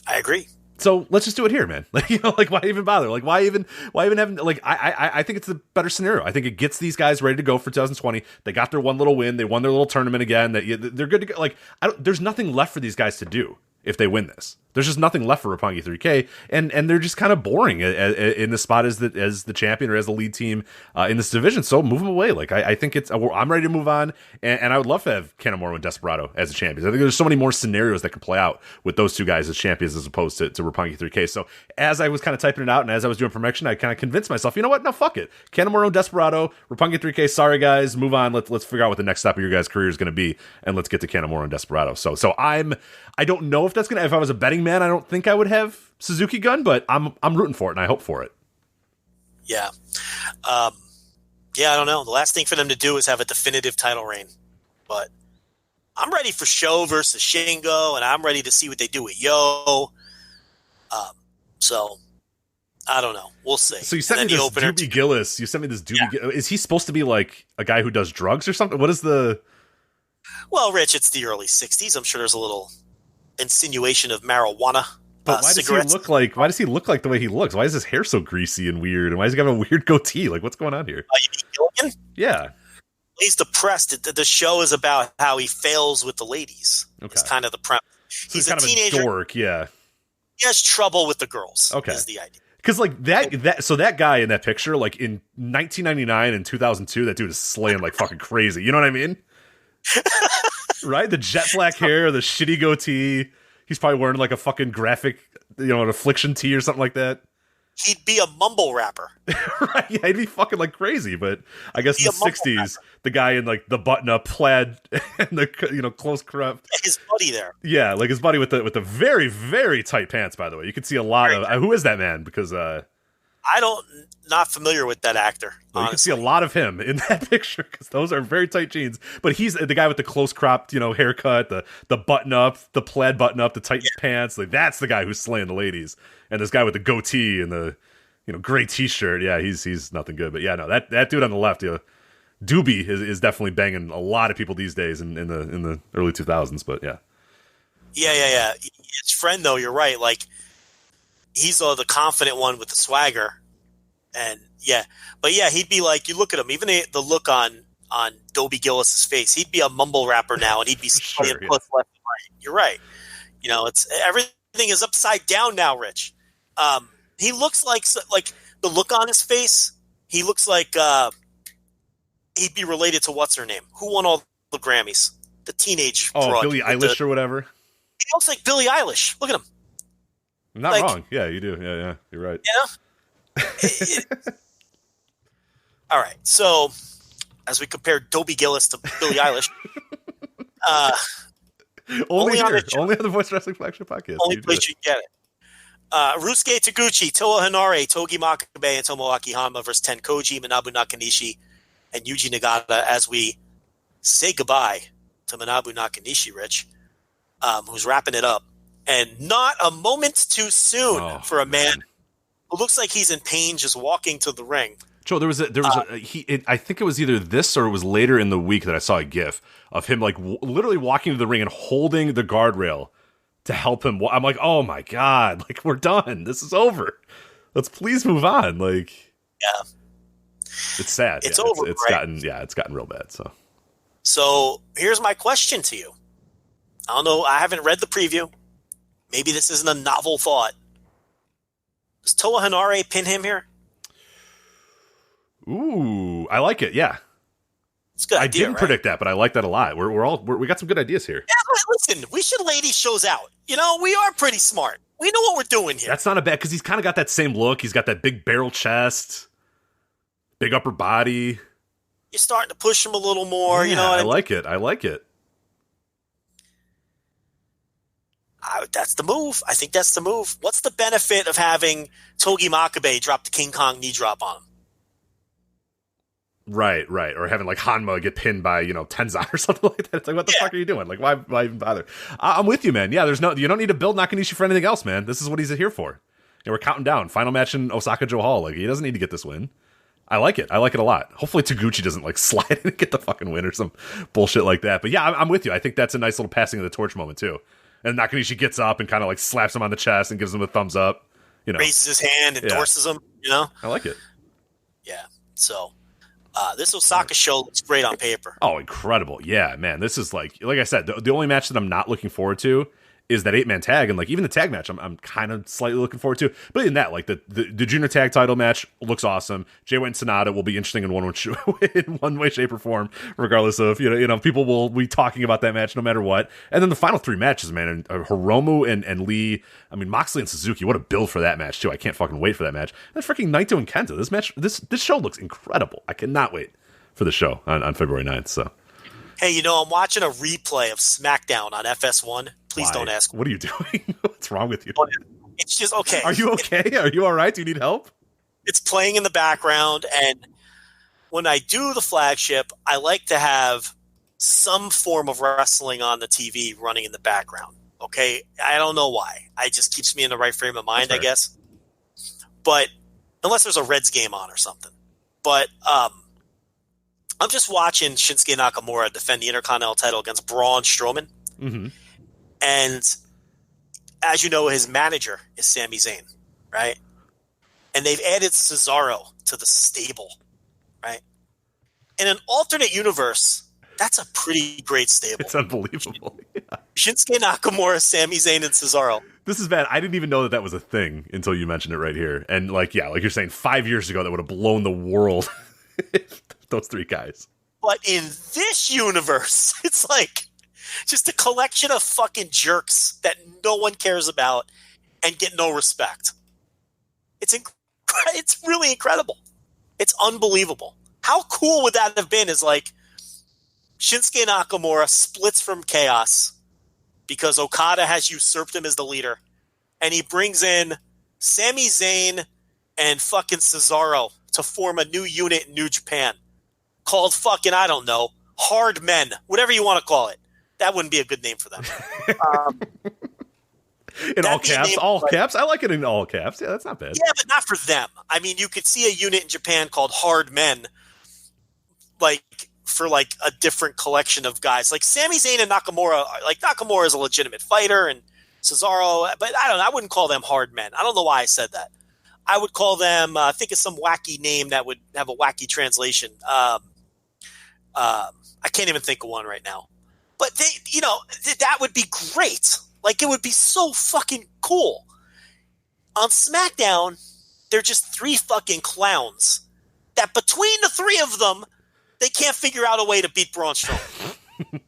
I agree. So let's just do it here, man. Like, why even bother? Like, why even have, like, I think it's the better scenario. I think it gets these guys ready to go for 2020. They got their one little win. They won their little tournament again. They're good to go. Like, there's nothing left for these guys to do if they win this. There's just nothing left for Roppongi 3K, and they're just kind of boring in the spot as the champion or as the lead team in this division. So move them away. Like I think I'm ready to move on, and I would love to have Kanemaru and Desperado as champions. I think there's so many more scenarios that could play out with those two guys as champions as opposed to Roppongi 3K. So as I was kind of typing it out and as I was doing promotion, I kind of convinced myself, you know what? No, fuck it. Kanemaru and Desperado, Roppongi 3K. Sorry guys, move on. Let's figure out what the next step of your guys' career is going to be, and let's get to Kanemaru and Desperado. So I don't know if that's gonna. If I was a betting man, I don't think I would have Suzuki Gun, but I'm rooting for it and I hope for it. Yeah. I don't know. The last thing for them to do is have a definitive title reign, but I'm ready for Show versus Shingo, and I'm ready to see what they do with Yo. So I don't know. We'll see. So you sent me this Doobie Gillis. You sent me this Doobie Gillis. Is he supposed to be like a guy who does drugs or something? What is the... Well, Rich, it's the early 60s. I'm sure there's a little insinuation of marijuana. But why does he look like? Why does he look like the way he looks? Why is his hair so greasy and weird? And why does he have a weird goatee? Like, what's going on here? You mean Gilligan? Yeah, he's depressed. The show is about how he fails with the ladies. Okay. It's kind of the premise. He's kind a teenager. Of a dork, yeah. He has trouble with the girls. Okay, is the idea. Because like that guy in that picture, like in 1999 and 2002, that dude is slaying like fucking crazy. You know what I mean? Right? The jet black hair, the shitty goatee. He's probably wearing like a fucking graphic, an affliction tee or something like that. He'd be a mumble rapper. Right? Yeah, he'd be fucking like crazy. But I guess in the 60s, the guy in like the button-up plaid and the close crop. Yeah, his buddy there. Yeah, like his buddy with the very, very tight pants, by the way. You can see a lot of... who is that man? Because... not familiar with that actor. Well, you can see a lot of him in that picture because those are very tight jeans. But he's the guy with the close cropped, haircut, the button up, the plaid button up, the tight pants. Like that's the guy who's slaying the ladies. And this guy with the goatee and the gray t-shirt. Yeah, he's nothing good. But yeah, no, that dude on the left, Doobie is definitely banging a lot of people these days in the early 2000s. But yeah. Yeah. His friend though, you're right. Like he's the confident one with the swagger. And he'd be like, you look at him, even the look on Dobie Gillis's face, he'd be a mumble rapper now, and he'd be playing left and right. You're right. It's everything is upside down now, Rich. He looks like the look on his face. He looks like he'd be related to what's her name? Who won all the Grammys? The teenage broad. Billie Eilish or whatever. He looks like Billie Eilish. Look at him. I'm not wrong. Yeah, you do. Yeah, you're right. All right, so as we compare Dobie Gillis to Billie Eilish, only on the Voice Wrestling Flagship podcast, only place you can get it. Rusuke Taguchi, Toa Hanare, Togi Makabe, and Tomoaki Hama versus Ten Koji, Manabu Nakanishi, and Yuji Nagata as we say goodbye to Manabu Nakanishi, Rich, who's wrapping it up, and not a moment too soon for a man who looks like he's in pain just walking to the ring. Joe, there was I think it was either this or it was later in the week that I saw a GIF of him like literally walking to the ring and holding the guardrail to help him. I'm like, oh my god, like we're done. This is over. Let's please move on. Like, yeah, it's sad. It's over. It's gotten real bad. So here's my question to you. I don't know. I haven't read the preview. Maybe this isn't a novel thought. Does Toa Hanare pin him here? Ooh, I like it. Yeah, it's a good. I didn't predict that, but I like that a lot. We got some good ideas here. Yeah, listen, we should lay these shows out. We are pretty smart. We know what we're doing here. That's not a bad because he's kind of got that same look. He's got that big barrel chest, big upper body. You're starting to push him a little more. Yeah, I like it. I like it. That's the move. I think that's the move. What's the benefit of having Togi Makabe drop the King Kong knee drop on him? Right. Or having like Hanma get pinned by, Tenzan or something like that. It's like, what the fuck are you doing? Like, why even bother? I'm with you, man. Yeah, you don't need to build Nakanishi for anything else, man. This is what he's here for. We're counting down. Final match in Osaka Joe Hall. Like, he doesn't need to get this win. I like it. I like it a lot. Hopefully Taguchi doesn't like slide in and get the fucking win or some bullshit like that. But yeah, I'm with you. I think that's a nice little passing of the torch moment too. And Nakanishi gets up and kind of like slaps him on the chest and gives him a thumbs up. Raises his hand, endorses him. I like it. Yeah. So this Osaka show looks great on paper. Oh, incredible. Yeah, man. This is like I said, the only match that I'm not looking forward to is that 8-man tag, and like even the tag match I'm kind of slightly looking forward to. But even that, like the junior tag title match looks awesome. Jay White and Sonata will be interesting in one way, shape, or form, regardless of people will be talking about that match no matter what. And then the final 3 matches, man, and Hiromu and Lee. I mean, Moxley and Suzuki. What a build for that match too. I can't fucking wait for that match. And freaking Naito and Kenta. This match, this show looks incredible. I cannot wait for the show on February 9th. So. Hey, I'm watching a replay of SmackDown on FS1. Please don't ask. What are you doing? What's wrong with you? It's just okay. Are you okay? Are you all right? Do you need help? It's playing in the background, and when I do the flagship, I like to have some form of wrestling on the TV running in the background. Okay? I don't know why. It just keeps me in the right frame of mind, I guess. But unless there's a Reds game on or something. But I'm just watching Shinsuke Nakamura defend the Intercontinental title against Braun Strowman. Mm-hmm. And as you know, his manager is Sami Zayn, right? And they've added Cesaro to the stable, right? In an alternate universe, that's a pretty great stable. It's unbelievable. Yeah. Shinsuke Nakamura, Sami Zayn, and Cesaro. This is bad. I didn't even know that was a thing until you mentioned it right here. And like you're saying, 5 years ago, that would have blown the world. Those 3 guys. But in this universe, it's like just a collection of fucking jerks that no one cares about and get no respect. It's really incredible. It's unbelievable. How cool would that have been? Is like Shinsuke Nakamura splits from Chaos because Okada has usurped him as the leader, and he brings in Sami Zayn and fucking Cesaro to form a new unit in New Japan called fucking, I don't know, Hard Men, whatever you want to call it. That wouldn't be a good name for them. In all caps? All caps? I like it in all caps. Yeah, that's not bad. Yeah, but not for them. I mean, you could see a unit in Japan called Hard Men, like, for, like, a different collection of guys. Like, Sami Zayn and Nakamura, like, Nakamura is a legitimate fighter, and Cesaro, but I wouldn't call them Hard Men. I don't know why I said that. I would call them, think of some wacky name that would have a wacky translation. I can't even think of one right now. But that would be great. Like, it would be so fucking cool. On SmackDown, they're just 3 fucking clowns that between the 3 of them, they can't figure out a way to beat Braun Strowman.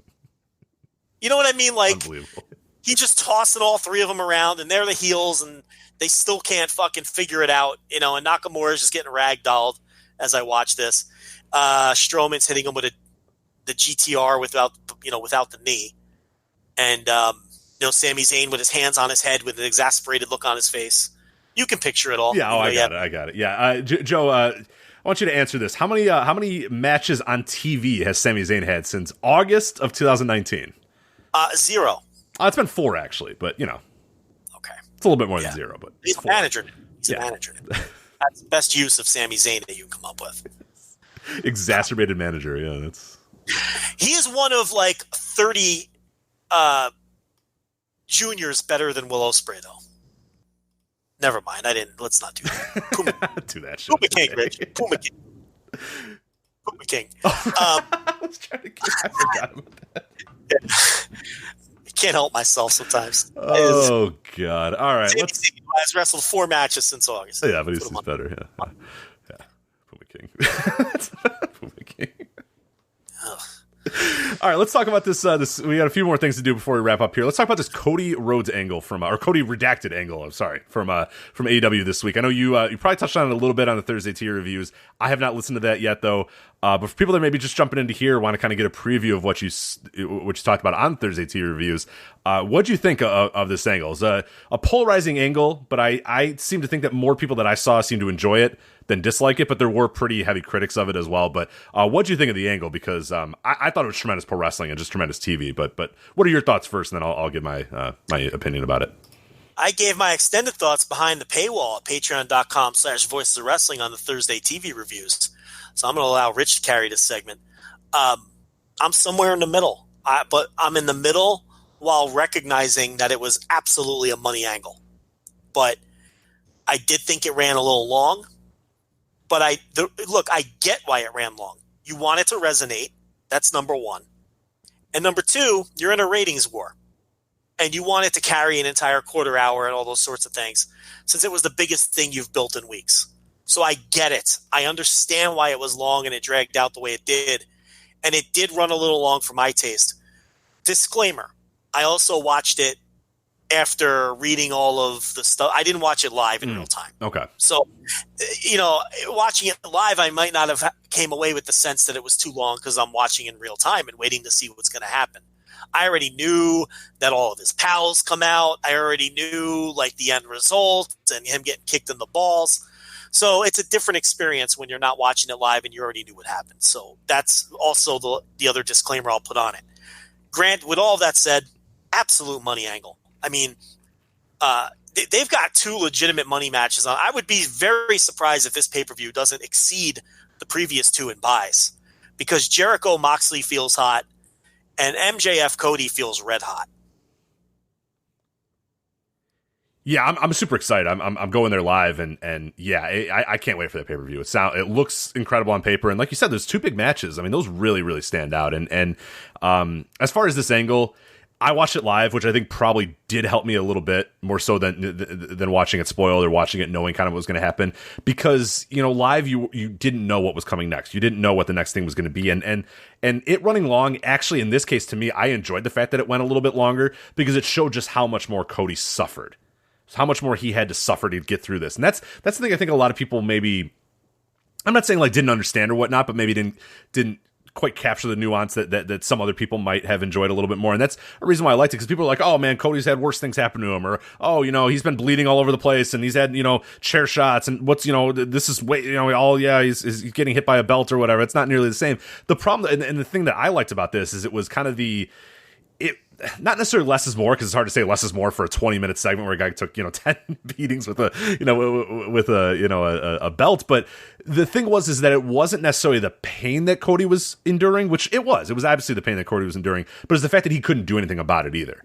You know what I mean? Like, unbelievable. He just tossing all 3 of them around, and they're the heels, and they still can't fucking figure it out. And Nakamura is just getting ragdolled as I watch this. Strowman's hitting him with the GTR without the knee. And, Sami Zayn with his hands on his head with an exasperated look on his face. You can picture it all. Yeah, I got it. Yeah, Joe, I want you to answer this. How many matches on TV has Sami Zayn had since August of 2019? 0. It's been 4, actually, but, Okay. It's a little bit more than 0, but he's a manager. He's a manager. That's the best use of Sami Zayn that you can come up with. Exacerbated manager, yeah. That's. He is one of like 30 juniors better than Will Ospreay, though. Never mind. Let's not do that. Puma, do that shit. Puma King, Rich. Puma King. Puma King. I was trying to I forgot about that. I can't help myself sometimes. Oh, God. All right. Sami Zayn has wrestled 4 matches since August. Yeah, but he's better. Yeah. Puma King. Puma King. All right, let's talk about this. We got a few more things to do before we wrap up here. Let's talk about this Cody Rhodes angle or Cody redacted angle. I'm sorry, from AEW this week. I know you probably touched on it a little bit on the Thursday tier reviews. I have not listened to that yet, though. But for people that may be just jumping into here, want to kind of get a preview of what you talked about on Thursday TV reviews, what do you think of this angle? It's a polarizing angle, but I seem to think that more people that I saw seem to enjoy it than dislike it, but there were pretty heavy critics of it as well. But what do you think of the angle? Because I thought it was tremendous pro wrestling and just tremendous TV. But what are your thoughts first, and then I'll give my opinion about it. I gave my extended thoughts behind the paywall at patreon.com/Voices of Wrestling on the Thursday TV reviews. So I'm going to allow Rich to carry this segment. I'm somewhere in the middle, but I'm in the middle while recognizing that it was absolutely a money angle. But I did think it ran a little long. But look, I get why it ran long. You want it to resonate. That's number one. And number two, you're in a ratings war. And you want it to carry an entire quarter hour and all those sorts of things, since it was the biggest thing you've built in weeks. So I get it. I understand why it was long and it dragged out the way it did. And it did run a little long for my taste. Disclaimer, I also watched it after reading all of the stuff. I didn't watch it live in real time. Okay. So, watching it live, I might not have came away with the sense that it was too long because I'm watching in real time and waiting to see what's going to happen. I already knew that all of his pals come out. I already knew the end result and him getting kicked in the balls. So it's a different experience when you're not watching it live and you already knew what happened. So that's also the other disclaimer I'll put on it. Grant, with all that said, absolute money angle. I mean, they've got two legitimate money matches on. I would be very surprised if this pay-per-view doesn't exceed the previous two in buys, because Jericho Moxley feels hot and MJF Cody feels red hot. Yeah, I'm super excited. I'm going there live, and yeah, I can't wait for that pay-per-view. It looks incredible on paper, and like you said, there's two big matches. I mean, those really, really stand out. And as far as this angle, I watched it live, which I think probably did help me a little bit more so than watching it spoiled or watching it knowing kind of what was going to happen, because live you didn't know what was coming next. You didn't know what the next thing was going to be, and it running long, actually in this case to me, I enjoyed the fact that it went a little bit longer, because it showed just how much more Cody suffered, how much more he had to suffer to get through this. And that's the thing I think a lot of people maybe, I'm not saying didn't understand or whatnot, but maybe didn't quite capture the nuance that some other people might have enjoyed a little bit more. And that's a reason why I liked it, because people are like, oh man, Cody's had worse things happen to him, or he's been bleeding all over the place and he's had chair shots, and what's this is way he's getting hit by a belt or whatever. It's not nearly the same. The problem and the thing that I liked about this is it was kind of not necessarily less is more, because it's hard to say less is more for a 20-minute segment where a guy took 10 beatings with a belt. But the thing is that it wasn't necessarily the pain that Cody was enduring, which it was obviously the pain that Cody was enduring, but it's the fact that he couldn't do anything about it either.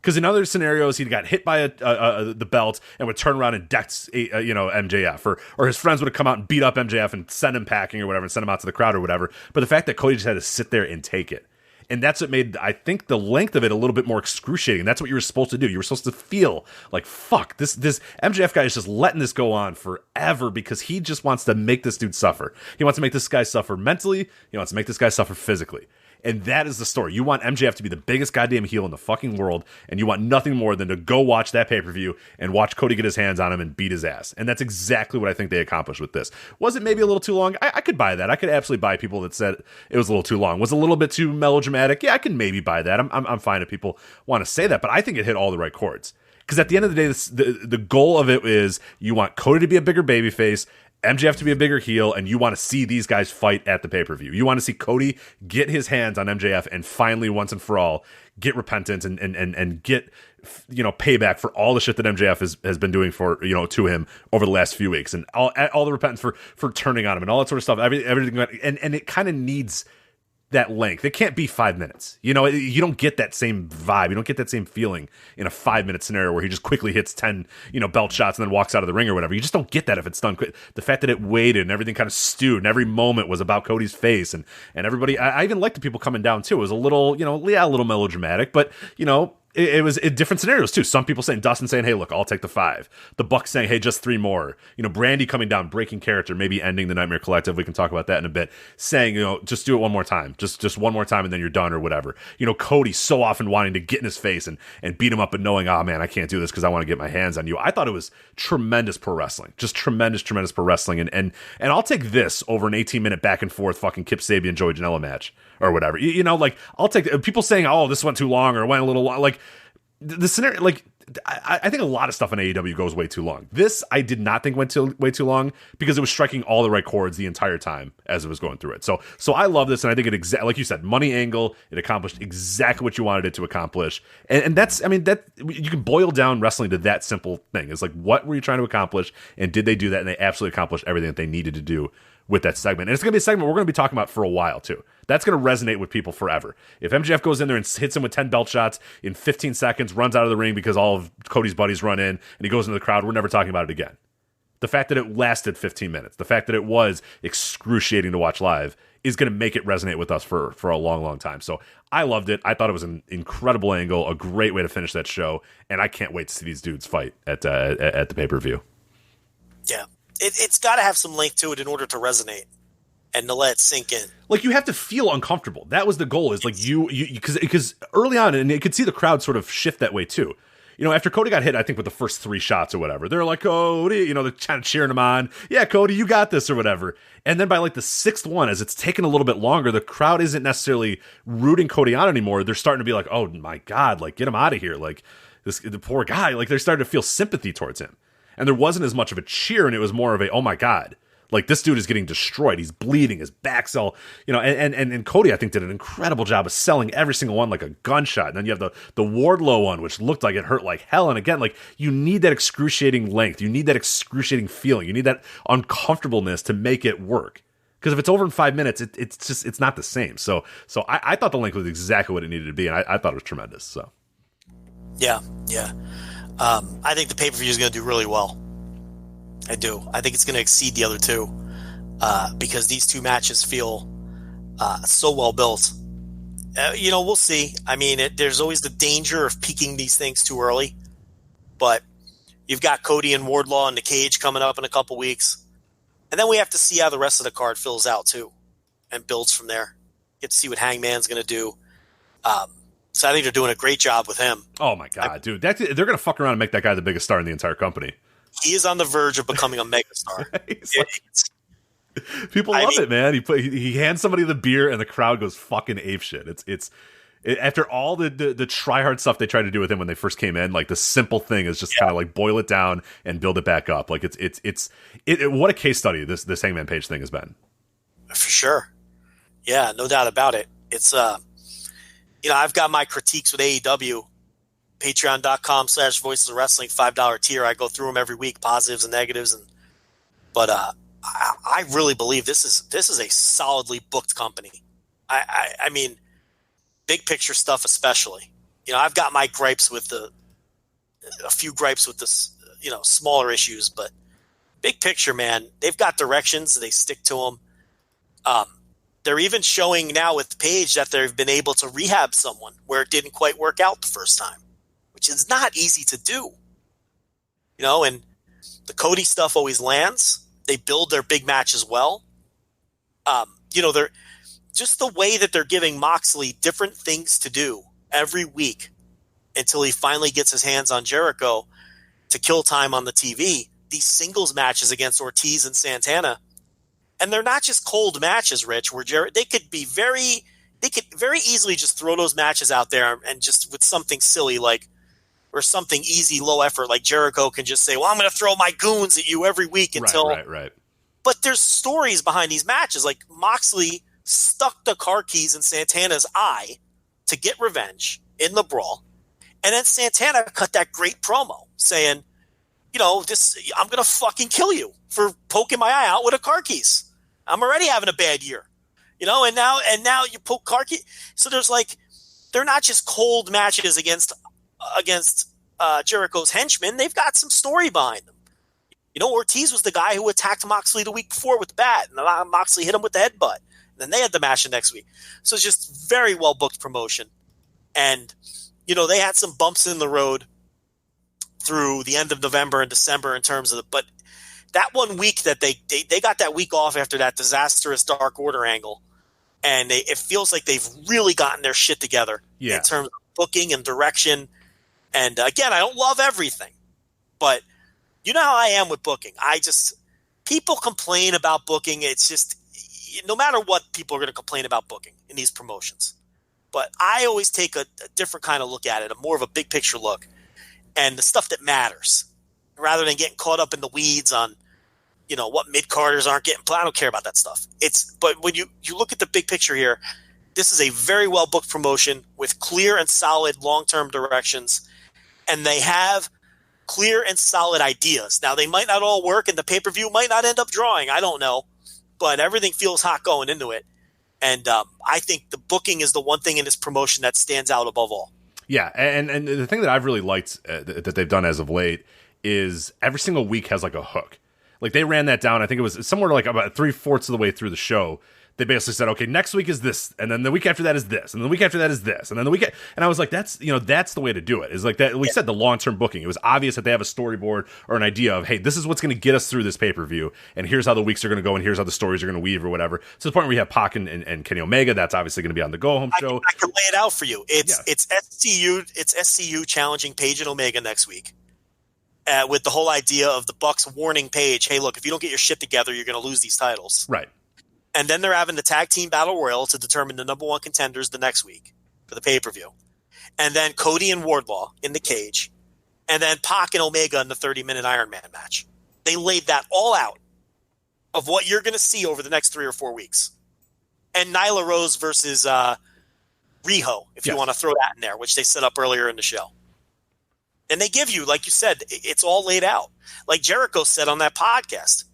Because in other scenarios, he got hit by the belt and would turn around and deck MJF, or his friends would have come out and beat up MJF and send him packing or whatever, and send him out to the crowd or whatever. But the fact that Cody just had to sit there and take it. And that's what made, I think, the length of it a little bit more excruciating. That's what you were supposed to do. You were supposed to feel like, fuck, this MJF guy is just letting this go on forever, because he just wants to make this dude suffer. He wants to make this guy suffer mentally. He wants to make this guy suffer physically. And that is the story. You want MJF to be the biggest goddamn heel in the fucking world, and you want nothing more than to go watch that pay-per-view and watch Cody get his hands on him and beat his ass. And that's exactly what I think they accomplished with this. Was it maybe a little too long? I could buy that. I could absolutely buy people that said it was a little too long. Was it a little bit too melodramatic? Yeah, I can maybe buy that. I'm fine if people want to say that, but I think it hit all the right chords. Because at the end of the day, the goal of it is you want Cody to be a bigger babyface, MJF to be a bigger heel, and you want to see these guys fight at the pay-per-view. You want to see Cody get his hands on MJF and finally, once and for all, get repentant and get payback for all the shit that MJF has been doing for to him over the last few weeks, and all the repentance for turning on him and all that sort of stuff. Everything, and it kind of needs that length. It can't be 5 minutes. You don't get that same vibe. You don't get that same feeling in a 5-minute scenario where he just quickly hits 10, belt shots and then walks out of the ring or whatever. You just don't get that if it's done quick. The fact that it waited and everything kind of stewed and every moment was about Cody's face and everybody. I even liked the people coming down too. It was a little, a little melodramatic, but it was in different scenarios too. Some people saying, Dustin saying, hey, look, I'll take the 5. The Bucks saying, hey, just 3 more. Brandy coming down, breaking character, maybe ending the Nightmare Collective. We can talk about that in a bit. Saying, just do it one more time. Just one more time and then you're done or whatever. Cody so often wanting to get in his face and beat him up and knowing, oh man, I can't do this because I want to get my hands on you. I thought it was tremendous pro wrestling. Just tremendous pro wrestling. And I'll take this over an 18-minute back and forth fucking Kip Sabian, Joey Janela match or whatever. I'll take people saying, oh, this went too long or went a little long. Like the scenario, like I think a lot of stuff in AEW goes way too long. This I did not think went way too long because it was striking all the right chords the entire time as it was going through it. So I love this, and I think it like you said, money angle. It accomplished exactly what you wanted it to accomplish, and that's that you can boil down wrestling to that simple thing. It's like, what were you trying to accomplish, and did they do that? And they absolutely accomplished everything that they needed to do with that segment. And it's going to be a segment we're going to be talking about for a while too. That's going to resonate with people forever. If MJF goes in there and hits him with 10 belt shots in 15 seconds, runs out of the ring because all of Cody's buddies run in, and he goes into the crowd, we're never talking about it again. The fact that it lasted 15 minutes, the fact that it was excruciating to watch live is going to make it resonate with us for a long, long time. So I loved it. I thought it was an incredible angle, a great way to finish that show, and I can't wait to see these dudes fight at the pay-per-view. Yeah. It's got to have some length to it in order to resonate and to let it sink in. Like, you have to feel uncomfortable. That was the goal, is like you because early on, and you could see the crowd sort of shift that way too. After Cody got hit, I think with the first 3 shots or whatever, they're like, Cody, they're kind of cheering him on. Yeah, Cody, you got this or whatever. And then by like the 6th one, as it's taken a little bit longer, the crowd isn't necessarily rooting Cody on anymore. They're starting to be like, oh my God, like, get him out of here. Like, the poor guy, like, they're starting to feel sympathy towards him. And there wasn't as much of a cheer, and it was more of a, oh my God, like, this dude is getting destroyed. He's bleeding. His back's all, and Cody, I think, did an incredible job of selling every single one like a gunshot. And then you have the Wardlow one, which looked like it hurt like hell. And again, like, you need that excruciating length. You need that excruciating feeling. You need that uncomfortableness to make it work. Because if it's over in 5 minutes, it's not the same. So I thought the length was exactly what it needed to be, and I thought it was tremendous. So yeah. I think the pay-per-view is going to do really well. I do. I think it's going to exceed the other 2 because these 2 matches feel so well built. We'll see. I mean, there's always the danger of peaking these things too early, but you've got Cody and Wardlow in the cage coming up in a couple weeks, and then we have to see how the rest of the card fills out too and builds from there. Get to see what Hangman's going to do. So I think they're doing a great job with him. Oh my God, dude! They're going to fuck around and make that guy the biggest star in the entire company. He is on the verge of becoming a megastar. People love it, man. He hands somebody the beer, and the crowd goes fucking apeshit. It's after all the try hard stuff they tried to do with him when they first came in. Like, the simple thing is just kind of like boil it down and build it back up. Like, it's what a case study this Hangman Page thing has been. For sure, yeah, no doubt about it. It's I've got my critiques with AEW, patreon.com/Voices of Wrestling, $5 tier. I go through them every week, positives and negatives. But I really believe this is a solidly booked company. I mean, big picture stuff especially. I've got my gripes with a few gripes with this, smaller issues, but big picture, man, they've got directions. They stick to them. They're even showing now with Page that they've been able to rehab someone where it didn't quite work out the first time, which is not easy to do. And the Cody stuff always lands. They build their big matches well. They're just the way that they're giving Moxley different things to do every week until he finally gets his hands on Jericho to kill time on the TV. These singles matches against Ortiz and Santana. And they're not just cold matches, Rich, where they could very easily just throw those matches out there and just with something silly or something easy, low effort, like Jericho can just say, well, I'm going to throw my goons at you every week until. Right. But there's stories behind these matches. Like, Moxley stuck the car keys in Santana's eye to get revenge in the brawl. And then Santana cut that great promo saying, I'm going to fucking kill you for poking my eye out with a car keys. I'm already having a bad year, and now you poke car keys. So they're not just cold matches against Jericho's henchmen. They've got some story behind them. Ortiz was the guy who attacked Moxley the week before with the bat, and Moxley hit him with the headbutt. And then they had the match the next week. So it's just very well booked promotion. And they had some bumps in the road through the end of November and December in terms of but that 1 week that they got that week off after that disastrous Dark Order angle, and it feels like they've really gotten their shit together in terms of booking and direction. And again, I don't love everything, but you know how I am with booking. People complain about booking. It's just, no matter what, people are going to complain about booking in these promotions. But I always take a different kind of look at it, more of a big picture look, and the stuff that matters, rather than getting caught up in the weeds on, what mid-carders aren't getting. I don't care about that stuff. But when you look at the big picture here, this is a very well booked promotion with clear and solid long-term directions, and they have clear and solid ideas. Now, they might not all work, and the pay-per-view might not end up drawing. I don't know, but everything feels hot going into it. And I think the booking is the one thing in this promotion that stands out above all. Yeah, and the thing that I've really liked that they've done as of late is every single week has like a hook. Like they ran that down. I think it was somewhere like about 3/4 of the way through the show. They basically said, okay, next week is this, and then the week after that is this, and the week after that is this, and then the week. And I was like, that's the way to do it. Is like that. We said the long-term booking. It was obvious that they have a storyboard or an idea of, hey, this is what's going to get us through this pay-per-view, and here's how the weeks are going to go, and here's how the stories are going to weave or whatever. To the point where we have Pac and Kenny Omega. That's obviously going to be on the go-home show. I can lay it out for you. It's SCU challenging Paige and Omega next week. With the whole idea of the Bucks warning Paige, hey, look, if you don't get your shit together, you're going to lose these titles. Right. And then they're having the tag team battle royal to determine the number one contenders the next week for the pay-per-view. And then Cody and Wardlaw in the cage. And then Pac and Omega in the 30-minute Iron Man match. They laid that all out of what you're going to see over the next 3 or 4 weeks. And Nyla Rose versus Riho, if you want to throw that in there, which they set up earlier in the show. And they give you, like you said, it's all laid out. Like Jericho said on that podcast,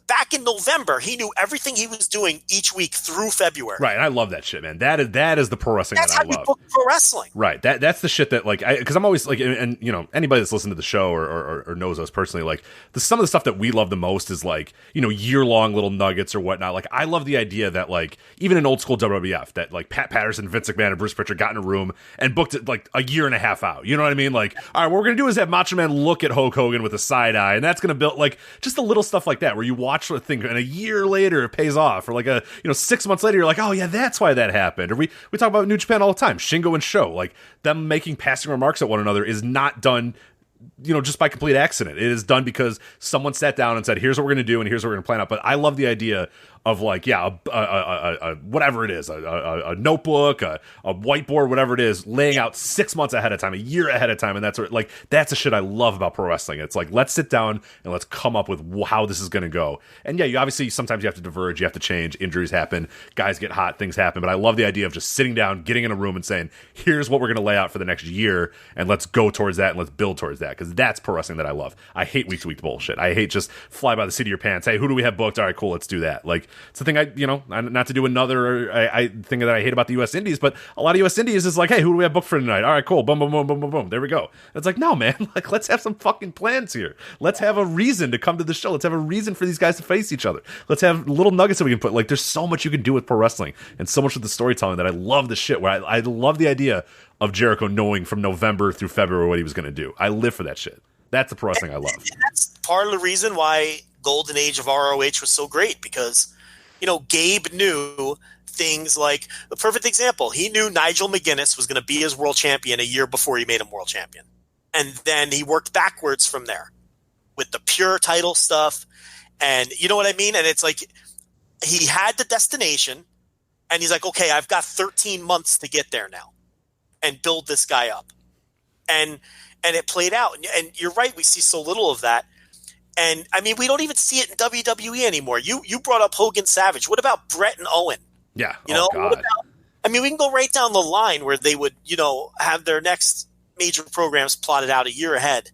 back in November, he knew everything he was doing each week through February. Right, and I love that shit, man. That is the pro wrestling that I love. That's how you book pro wrestling. Right, that's the shit that, like, because I'm always, like, and anybody that's listened to the show or knows us personally, like, some of the stuff that we love the most is, like, year-long little nuggets or whatnot. Like, I love the idea that, like, even in old school WWF, that, like, Pat Patterson, Vince McMahon, and Bruce Pritchard got in a room and booked it, like, a year and a half out. You know what I mean? Like, all right, what we're going to do is have Macho Man look at Hulk Hogan with a side eye, and that's going to build, like, just the little stuff like that, where you watch a thing, and a year later it pays off, or like 6 months later you're like, oh yeah, that's why that happened. Or we talk about New Japan all the time, Shingo and Sho, like them making passing remarks at one another is not done just by complete accident. It is done because someone sat down and said, here's what we're going to do and here's what we're going to plan out. But I love the idea of, like, whatever it is, a notebook, a whiteboard, whatever it is, laying out 6 months ahead of time, a year ahead of time. And that's the shit I love about pro wrestling. It's like, let's sit down and let's come up with how this is going to go. And yeah, you obviously, sometimes you have to diverge, you have to change, injuries happen, guys get hot, things happen. But I love the idea of just sitting down, getting in a room and saying, here's what we're going to lay out for the next year. And let's go towards that and let's build towards that. Because that's pro wrestling that I love. I hate week to week bullshit. I hate just fly by the seat of your pants. Hey, who do we have booked? All right, cool, let's do that. Like, it's the thing not to do another thing that I hate about the U.S. Indies, but a lot of U.S. Indies is like, hey, who do we have booked for tonight? All right, cool, boom, boom, boom, boom, boom, boom. There we go. It's like, no, man, like, let's have some fucking plans here. Let's have a reason to come to the show. Let's have a reason for these guys to face each other. Let's have little nuggets that we can put. Like, there's so much you can do with pro wrestling and so much with the storytelling that I love the shit, where I love the idea of Jericho knowing from November through February what he was going to do. I live for that shit. That's the pro wrestling I love. And that's part of the reason why Golden Age of ROH was so great, because Gabe knew things like, the perfect example, he knew Nigel McGuinness was going to be his world champion a year before he made him world champion. And then he worked backwards from there with the pure title stuff. And you know what I mean? And it's like, he had the destination and he's like, okay, I've got 13 months to get there now and build this guy up. And it played out. And you're right, we see so little of that. And, I mean, we don't even see it in WWE anymore. You brought up Hogan Savage. What about Brett and Owen? Yeah. God. What about, I mean, we can go right down the line where they would, have their next major programs plotted out a year ahead.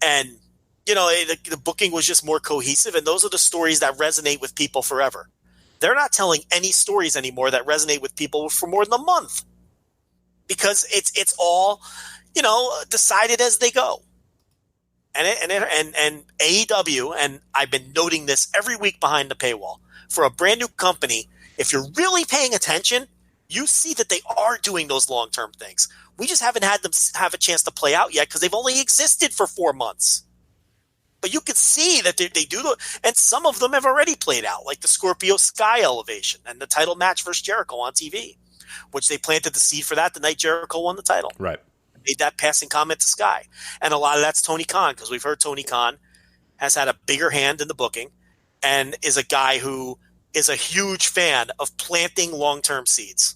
And, the booking was just more cohesive. And those are the stories that resonate with people forever. They're not telling any stories anymore that resonate with people for more than a month, because it's all, decided as they go. And AEW, and I've been noting this every week behind the paywall, for a brand new company, if you're really paying attention, you see that they are doing those long-term things. We just haven't had them have a chance to play out yet because they've only existed for 4 months. But you can see that they do, and some of them have already played out, like the Scorpio Sky elevation and the title match versus Jericho on TV, which they planted the seed for that the night Jericho won the title. Right. Made that passing comment to Sky. And a lot of that's Tony Khan, because we've heard Tony Khan has had a bigger hand in the booking and is a guy who is a huge fan of planting long-term seeds.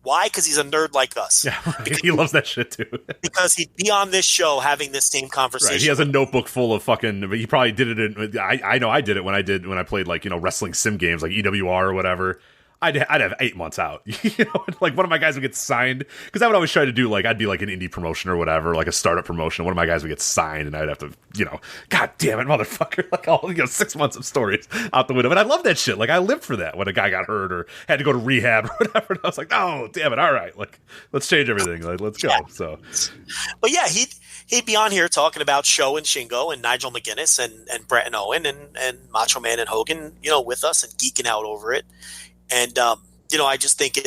Why? Because he's a nerd like us. Yeah, right. He loves that shit too. Because he'd be on this show having this same conversation. Right. He has a notebook full of fucking. He probably did it. I know I did it when I played like wrestling sim games like EWR or whatever. I'd have 8 months out. Like one of my guys would get signed because I would always try to do like I'd be like an indie promotion or whatever, like a startup promotion. One of my guys would get signed, and I'd have to, God damn it, motherfucker! Like all 6 months of stories out the window. But I love that shit. Like I lived for that when a guy got hurt or had to go to rehab or whatever. And I was like, oh damn it, all right, like let's change everything. Like let's go. Yeah. So, but yeah, he'd be on here talking about Show and Shingo and Nigel McGuinness and Brett and Owen and Macho Man and Hogan, with us and geeking out over it. And, I just think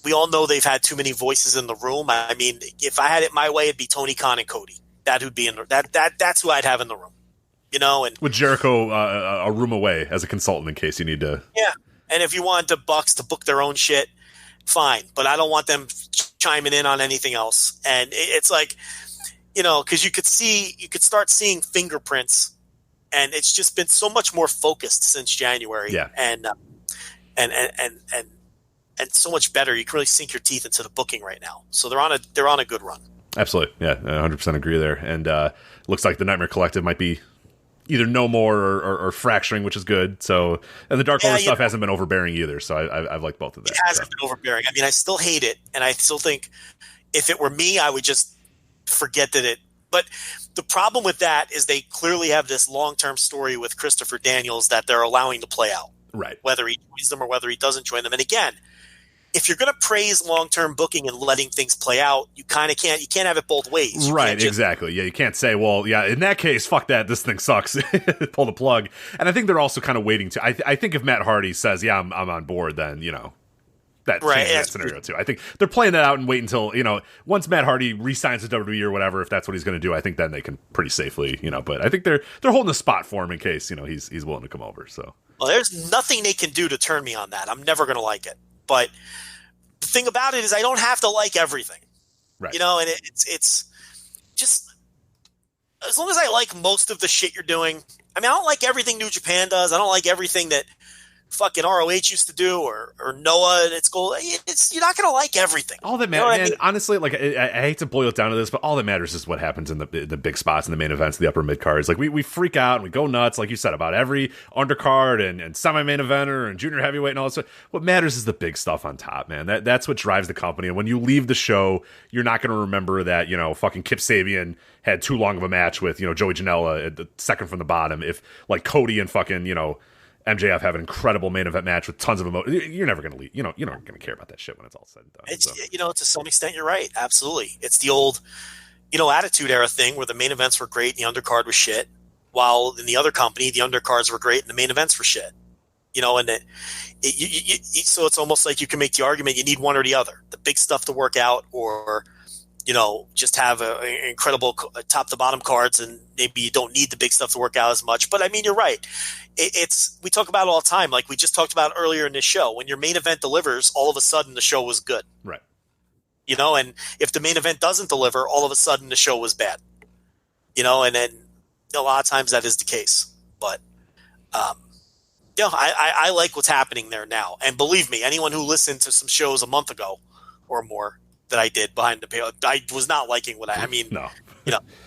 we all know they've had too many voices in the room. I mean, if I had it my way, it'd be Tony Khan and Cody. That would be that's who I'd have in the room, and with Jericho a room away as a consultant in case you need to. Yeah. And if you want the Bucks to book their own shit, fine. But I don't want them chiming in on anything else. And it's like, cause you could start seeing fingerprints, and it's just been so much more focused since January. Yeah. And so much better. You can really sink your teeth into the booking right now. So they're on a good run. Absolutely. Yeah, 100% agree there. And looks like the Nightmare Collective might be either no more or fracturing, which is good. So, and the Dark Order stuff hasn't been overbearing either. So I've liked both of that. It hasn't been overbearing. I mean, I still hate it, and I still think if it were me, I would just forget that it. But the problem with that is they clearly have this long-term story with Christopher Daniels that they're allowing to play out. Right. Whether he joins them or whether he doesn't join them. And again, if you're going to praise long-term booking and letting things play out, you can't have it both ways. Right, exactly. Yeah, you can't say, well, yeah, in that case, fuck that, this thing sucks. Pull the plug. And I think they're also kind of waiting to I think if Matt Hardy says, yeah, I'm on board, then, that right, changes that scenario too. I think they're playing that out and wait until, once Matt Hardy re-signs with WWE or whatever, if that's what he's going to do, I think then they can pretty safely, but I think they're holding a spot for him in case, he's willing to come over, so. Well, there's nothing they can do to turn me on that. I'm never going to like it. But the thing about it is I don't have to like everything. Right. And it's just as long as I like most of the shit you're doing. I mean, I don't like everything New Japan does. I don't like everything that fucking ROH used to do or Noah and its goal. You're not going to like everything. All that matters, man, honestly, like I hate to boil it down to this, but all that matters is what happens in the big spots and the main events, the upper mid cards. Like we freak out and we go nuts, like you said, about every undercard and semi-main eventer and junior heavyweight and all that stuff. What matters is the big stuff on top, man. That's what drives the company. And when you leave the show, you're not going to remember that, fucking Kip Sabian had too long of a match with, Joey Janela at the second from the bottom. If like Cody and fucking, MJF have an incredible main event match with tons of emotion. You're never going to leave. You're not going to care about that shit when it's all said and done. It's to some extent, you're right. Absolutely. It's the old, Attitude Era thing where the main events were great and the undercard was shit. While in the other company, the undercards were great and the main events were shit. So it's almost like you can make the argument you need one or the other. The big stuff to work out or, just have an incredible top to bottom cards and maybe you don't need the big stuff to work out as much. But I mean, you're right. We talk about it all the time. Like we just talked about earlier in this show, when your main event delivers, all of a sudden the show was good. Right. And if the main event doesn't deliver, all of a sudden the show was bad, and then a lot of times that is the case. But, I like what's happening there now. And believe me, anyone who listened to some shows a month ago or more that I did behind the pay, I was not liking what no.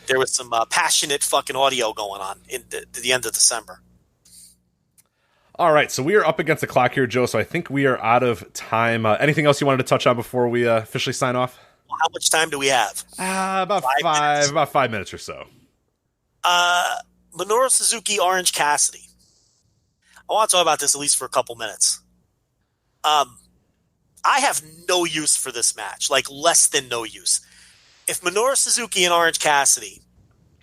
There was some passionate fucking audio going on in the end of December. All right, so we are up against the clock here, Joe, so I think we are out of time. Anything else you wanted to touch on before we officially sign off? Well, how much time do we have? About 5 minutes or so. Minoru Suzuki, Orange Cassidy. I want to talk about this at least for a couple minutes. I have no use for this match, like less than no use. If Minoru Suzuki and Orange Cassidy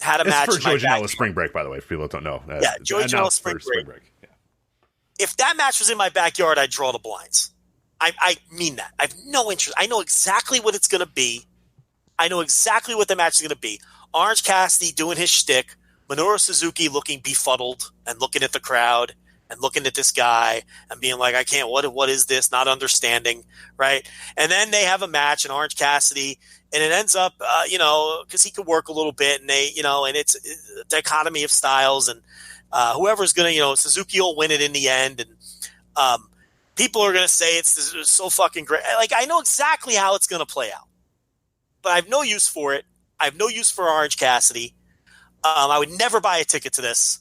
had a match for Joey Janela's spring break, by the way, if people don't know. Yeah, Joey Janela's spring break. If that match was in my backyard, I'd draw the blinds. I mean that. I have no interest. I know exactly what it's going to be. I know exactly what the match is going to be. Orange Cassidy doing his shtick, Minoru Suzuki looking befuddled and looking at the crowd and looking at this guy and being like, I can't, what is this? Not understanding, right? And then they have a match and Orange Cassidy, and it ends up, because he could work a little bit, and and it's a dichotomy of styles, and whoever's going to, Suzuki will win it in the end, and people are going to say it's so fucking great. Like, I know exactly how it's going to play out, but I have no use for it. I have no use for Orange Cassidy. I would never buy a ticket to this,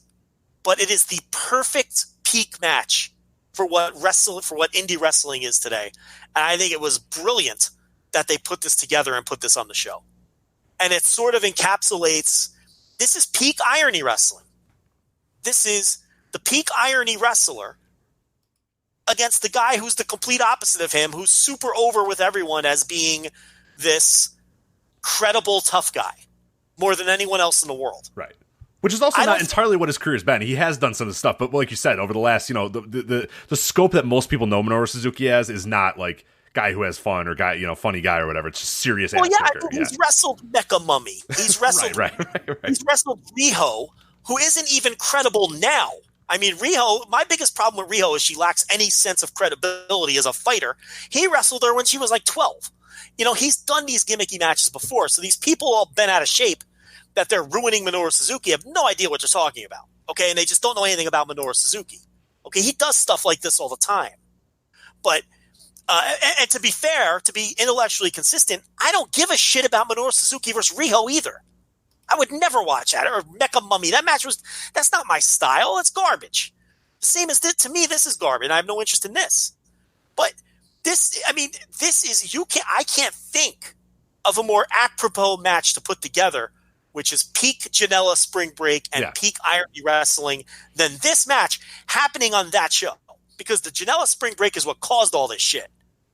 but it is the perfect peak match for what indie wrestling is today. And I think it was brilliant that they put this together and put this on the show. And it sort of encapsulates, this is peak irony wrestling. This is the peak irony wrestler against the guy who's the complete opposite of him, who's super over with everyone as being this credible tough guy more than anyone else in the world. Right. Which is also not entirely what his career's been. He has done some of the stuff, but like you said, over the last, the scope that most people know Minoru Suzuki as is not like guy who has fun or guy, funny guy or whatever. It's just serious. Well, yeah, he's wrestled Mecha Mummy. He's wrestled, right. He's wrestled Riho, who isn't even credible now. I mean, Riho, my biggest problem with Riho is she lacks any sense of credibility as a fighter. He wrestled her when she was like 12. He's done these gimmicky matches before. So these people all bent out of shape that they're ruining Minoru Suzuki have no idea what you're talking about. Okay. And they just don't know anything about Minoru Suzuki. Okay. He does stuff like this all the time. But, and to be fair, to be intellectually consistent, I don't give a shit about Minoru Suzuki versus Riho either. I would never watch that, or Mecha Mummy. That's not my style. It's garbage. The same as this, to me, this is garbage. I have no interest in this. But I can't think of a more apropos match to put together, which is peak Janela Spring Break and peak irony wrestling, than this match happening on that show. Because the Janela Spring Break is what caused all this shit,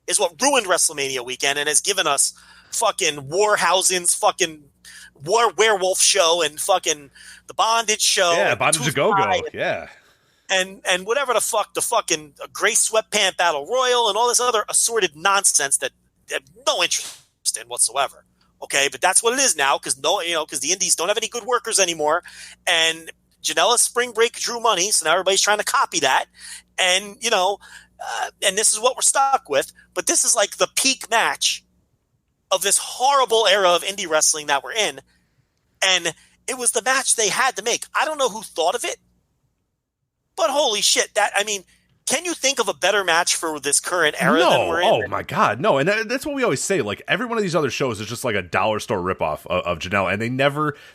is what ruined WrestleMania weekend and has given us fucking Warhausen's fucking werewolf show and fucking the Bondage show. Yeah, Bondage a Go-Go. Yeah. And whatever the fuck, the fucking Gray Sweatpant Battle Royal and all this other assorted nonsense that I have no interest in whatsoever. Okay, but that's what it is now because the indies don't have any good workers anymore, and Janela's Spring Break drew money, so now everybody's trying to copy that, and and this is what we're stuck with. But this is like the peak match of this horrible era of indie wrestling that we're in, and it was the match they had to make. I don't know who thought of it. But holy shit, can you think of a better match for this current era than we're in? Oh my God, no. And that's what we always say. Like, every one of these other shows is just like a dollar store ripoff of Janela, and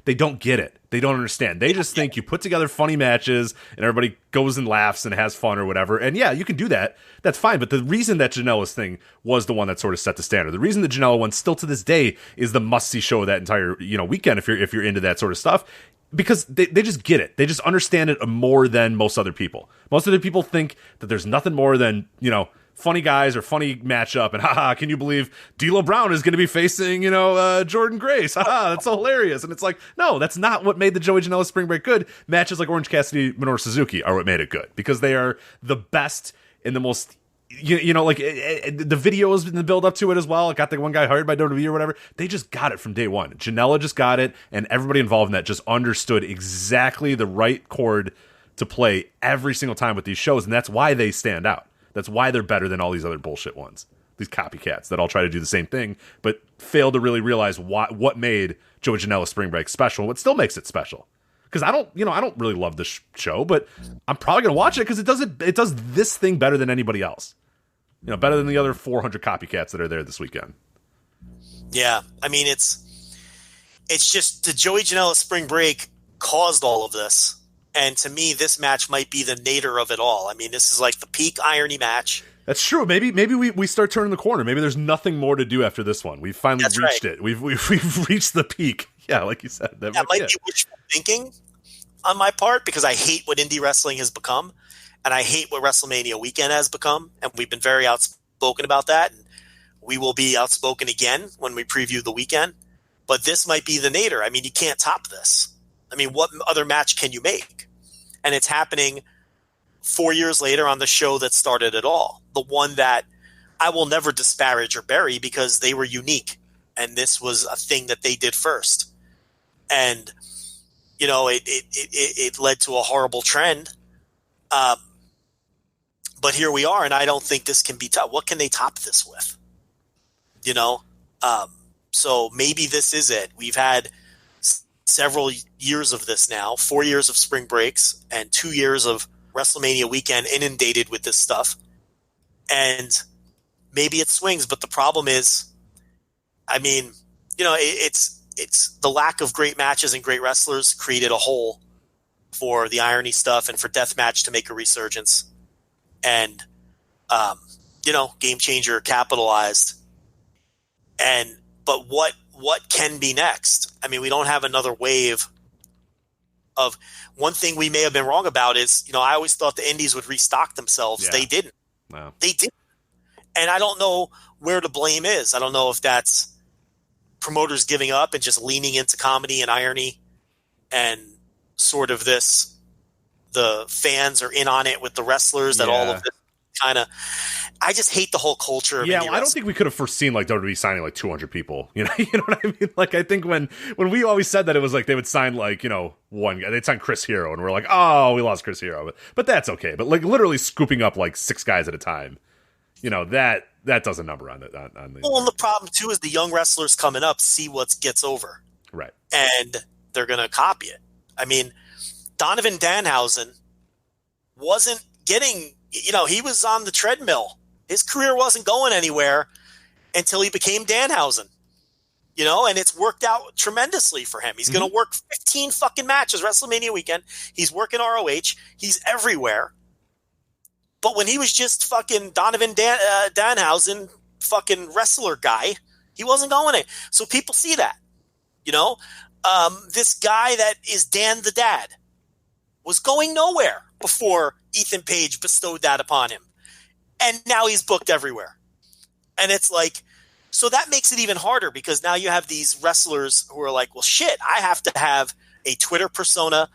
they don't get it. They don't understand. They just think you put together funny matches and everybody goes and laughs and has fun or whatever. And yeah, you can do that. That's fine. But the reason that Janela's thing was the one that sort of set the standard. The reason the Janela one still to this day is the must-see show of that entire weekend if you're into that sort of stuff. Because they just get it. They just understand it more than most other people. Most other people think that there's nothing more than, funny guys or funny matchup. And haha, can you believe D'Lo Brown is going to be facing, Jordan Grace? Haha, that's so hilarious. And it's like, no, that's not what made the Joey Janela Spring Break good. Matches like Orange Cassidy, Minoru Suzuki are what made it good. Because they are the best and the most... the videos in the build up to it as well. It got the one guy hired by WWE or whatever. They just got it from day one. Janela just got it, and everybody involved in that just understood exactly the right chord to play every single time with these shows, and that's why they stand out. That's why they're better than all these other bullshit ones. These copycats that all try to do the same thing, but fail to really realize what made Joey Janela Spring Break special, what still makes it special. Because I don't really love this show, but I'm probably gonna watch it because it does this thing better than anybody else. Better than the other 400 copycats that are there this weekend. Yeah, it's just the Joey Janela Spring Break caused all of this, and to me, this match might be the nadir of it all. This is like the peak irony match. That's true. Maybe we start turning the corner. Maybe there's nothing more to do after this one. We've finally reached it. We've reached the peak. Yeah, like you said. That might be wishful thinking on my part because I hate what indie wrestling has become. And I hate what WrestleMania weekend has become. And we've been very outspoken about that. And we will be outspoken again when we preview the weekend. But this might be the nadir. You can't top this. What other match can you make? And it's happening 4 years later on the show that started it all. The one that I will never disparage or bury because they were unique. And this was a thing that they did first. And, you know, it led to a horrible trend. But here we are, and I don't think this can be topped. What can they top this with? You know? So maybe this is it. We've had several years of this now, 4 years of spring breaks and 2 years of WrestleMania weekend inundated with this stuff. And maybe it swings, but the problem is, I mean, you know, it's the lack of great matches and great wrestlers created a hole for the irony stuff and for deathmatch to make a resurgence. And, you know, Game Changer capitalized. But what can be next? I mean, we don't have another wave of one thing we may have been wrong about is, you know, I always thought the indies would restock themselves. Yeah. They didn't. No. They didn't. And I don't know where the blame is. I don't know if that's promoters giving up and just leaning into comedy and irony and sort of this, the fans are in on it with the wrestlers that all of this kind of, I just hate the whole culture. Yeah, well, I don't think we could have foreseen like WWE signing like 200 people. You know what I mean? Like I think when we always said that it was like they would sign like, you know, one guy, they'd sign Chris Hero and we're like, oh, we lost Chris Hero, but that's okay. But like literally scooping up like 6 guys at a time, you know, that does a number on it. Well, and the problem too is the young wrestlers coming up see what gets over, right? And they're gonna copy it. I mean, Donovan Danhausen wasn't getting, you know, he was on the treadmill. His career wasn't going anywhere until he became Danhausen, you know, and it's worked out tremendously for him. He's going to work 15 fucking matches WrestleMania weekend. He's working ROH. He's everywhere. But when he was just fucking Donovan Danhausen, fucking wrestler guy, he wasn't going in. So people see that, you know, this guy that is Dan the Dad was going nowhere before Ethan Page bestowed that upon him. And now he's booked everywhere. And it's like, so that makes it even harder because now you have these wrestlers who are like, well, shit, I have to have a Twitter persona.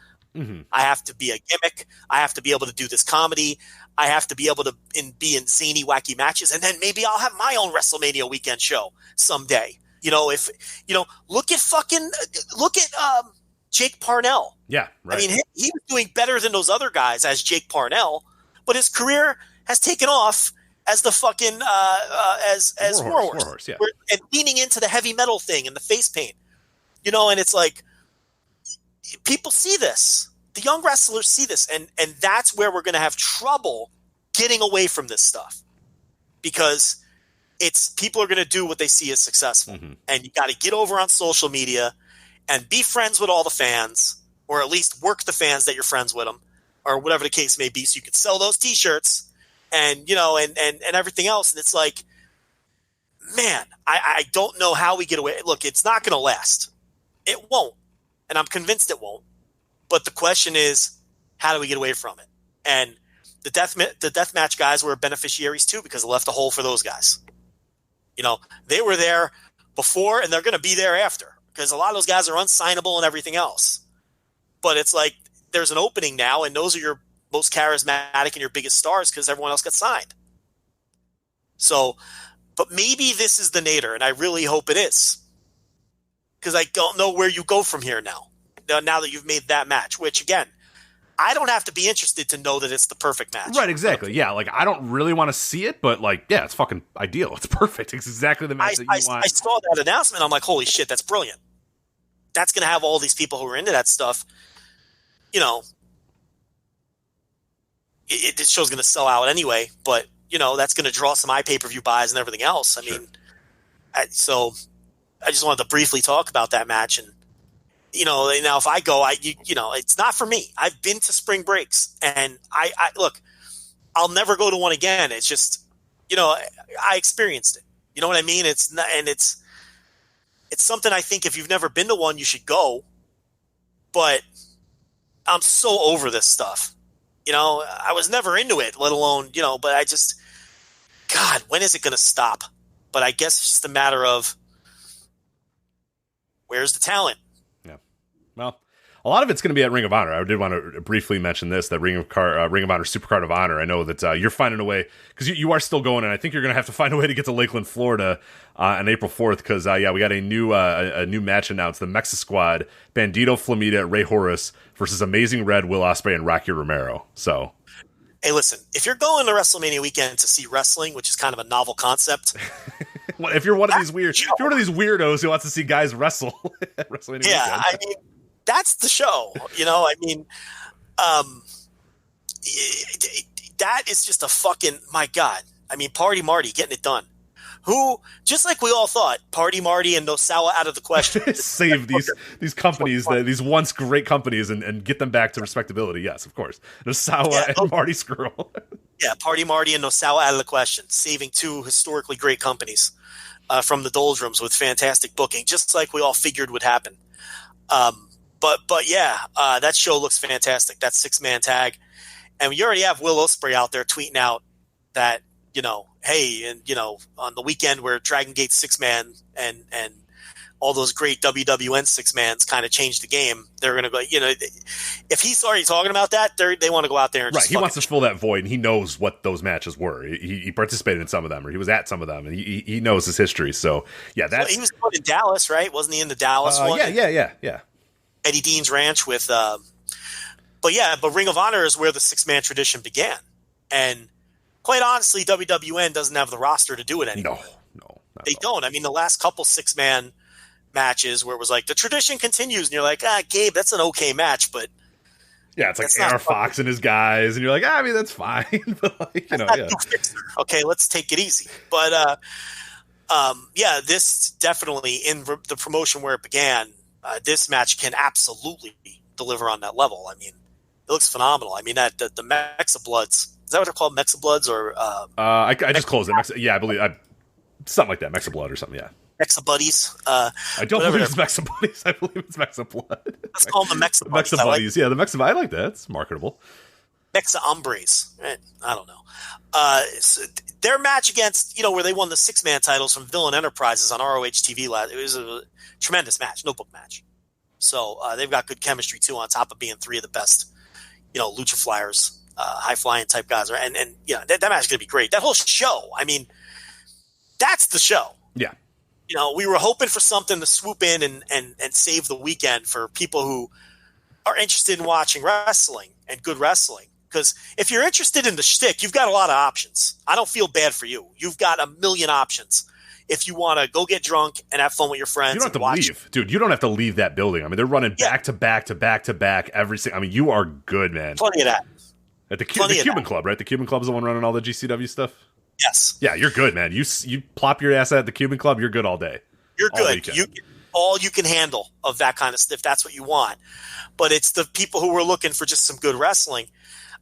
I have to be a gimmick. I have to be able to do this comedy. I have to be able to be in zany, wacky matches. And then maybe I'll have my own WrestleMania weekend show someday. You know, if, you know, look at Jake Parnell. Yeah, right. I mean, he was doing better than those other guys as Jake Parnell, but his career has taken off as the fucking as Warhorse, yeah. And leaning into the heavy metal thing and the face paint, you know. And it's like people see this, the young wrestlers see this, and that's where we're going to have trouble getting away from this stuff because it's people are going to do what they see as successful, and you got to get over on social media and be friends with all the fans, or at least work the fans that you're friends with them, or whatever the case may be, so you can sell those T-shirts and, you know, and everything else. And it's like, man, I don't know how we get away. Look, it's not going to last. It won't. And I'm convinced it won't. But the question is, how do we get away from it? And the deathmatch guys were beneficiaries too because it left a hole for those guys. You know, they were there before and they're going to be there after. Because a lot of those guys are unsignable and everything else. But it's like there's an opening now, and those are your most charismatic and your biggest stars because everyone else got signed. So, but maybe this is the nadir, and I really hope it is. Because I don't know where you go from here now that you've made that match, which, again, I don't have to be interested to know that it's the perfect match. Right, exactly. Yeah, like, I don't really want to see it, but, like, yeah, it's fucking ideal. It's perfect. It's exactly the match that you want. I saw that announcement. I'm like, holy shit, that's brilliant. That's going to have all these people who are into that stuff. You know, this show's going to sell out anyway, but, you know, that's going to draw some pay-per-view buys and everything else. I mean, so I just wanted to briefly talk about that match. And, you know, now if I go, you know, it's not for me. I've been to spring breaks, and I look, I'll never go to one again. It's just, you know, I experienced it. You know what I mean? It's not, and it's something I think if you've never been to one, you should go. But I'm so over this stuff. You know, I was never into it, let alone, you know, but I just, God, when is it going to stop? But I guess it's just a matter of where's the talent? Yeah. Well, a lot of it's going to be at Ring of Honor. I did want to briefly mention this, that Ring of Honor Supercard of Honor. I know that you're finding a way, because you are still going, and I think you're going to have to find a way to get to Lakeland, Florida on April 4th, because, we got a new match announced. The Mexa Squad, Bandito, Flamita, Rey Horus versus Amazing Red, Will Ospreay, and Rocky Romero. So... Hey, listen, if you're going to WrestleMania weekend to see wrestling, which is kind of a novel concept... if you're one of these weirdos who wants to see guys wrestle at WrestleMania weekend. I mean, that's the show. I mean, that is just a fucking, my God. I mean, Party Marty getting it done. Who, just like we all thought, Party Marty and Nosawa out of the question. Save these companies, these once great companies, and get them back to respectability. Yes, of course. Nosawa and Marty Scurll. Yeah, Party Marty and Nosawa out of the question. Saving two historically great companies from the doldrums with fantastic booking, just like we all figured would happen. But yeah, that show looks fantastic. That 6-man tag. And you already have Will Ospreay out there tweeting out that, hey, and, on the weekend where Dragon Gate 6-man and all those great WWN 6-mans kind of changed the game, they're going to go, if he's already talking about that, they want to go out there and right. He wants to fill that void, and he knows what those matches were. He participated in some of them, or he was at some of them, and he knows his history. So, yeah, that he was going in Dallas, right? Wasn't he in the Dallas one? Yeah. Eddie Dean's Ranch with, but Ring of Honor is where the 6-man tradition began. And quite honestly, WWN doesn't have the roster to do it anymore. No. They don't. I mean, the last couple 6-man matches where it was like, the tradition continues, and you're like, Gabe, that's an okay match, but yeah, it's like AR Fox and his guys, and you're like, I mean, that's fine. But okay, let's take it easy. But this definitely, in the promotion where it began, this match can absolutely deliver on that level. I mean, it looks phenomenal. I mean, the Mexa Bloods, is that what they're called, Mexa Bloods, or I just closed it. I believe something like that, Mexa Blood or something. Yeah, Mexa Buddies. I don't believe it's Mexa Buddies. I believe it's Mexa Blood. Let's call them the Mexa Buddies. Mexa Buddies. The Mexa. I like that. It's marketable. Mexa Hombres. I don't know. So their match against, where they won the 6-man titles from Villain Enterprises on ROH TV it was a tremendous match, notebook match. So they've got good chemistry too, on top of being 3 of the best, lucha flyers, high flying type guys. And that match is going to be great. That whole show, I mean, that's the show. Yeah. We were hoping for something to swoop in and save the weekend for people who are interested in watching wrestling and good wrestling. Because if you're interested in the shtick, you've got a lot of options. I don't feel bad for you. You've got a million options. If you want to go get drunk and have fun with your friends, you don't have to leave, dude. You don't have to leave that building. I mean, they're running back to back to back to back every single. I mean, you are good, man. Plenty of that. At the Cuban Club, right? The Cuban Club is the one running all the GCW stuff. Yes. Yeah, you're good, man. You plop your ass at the Cuban Club, you're good all day. You're good. All you can handle of that kind of stuff. That's what you want. But it's the people who are looking for just some good wrestling.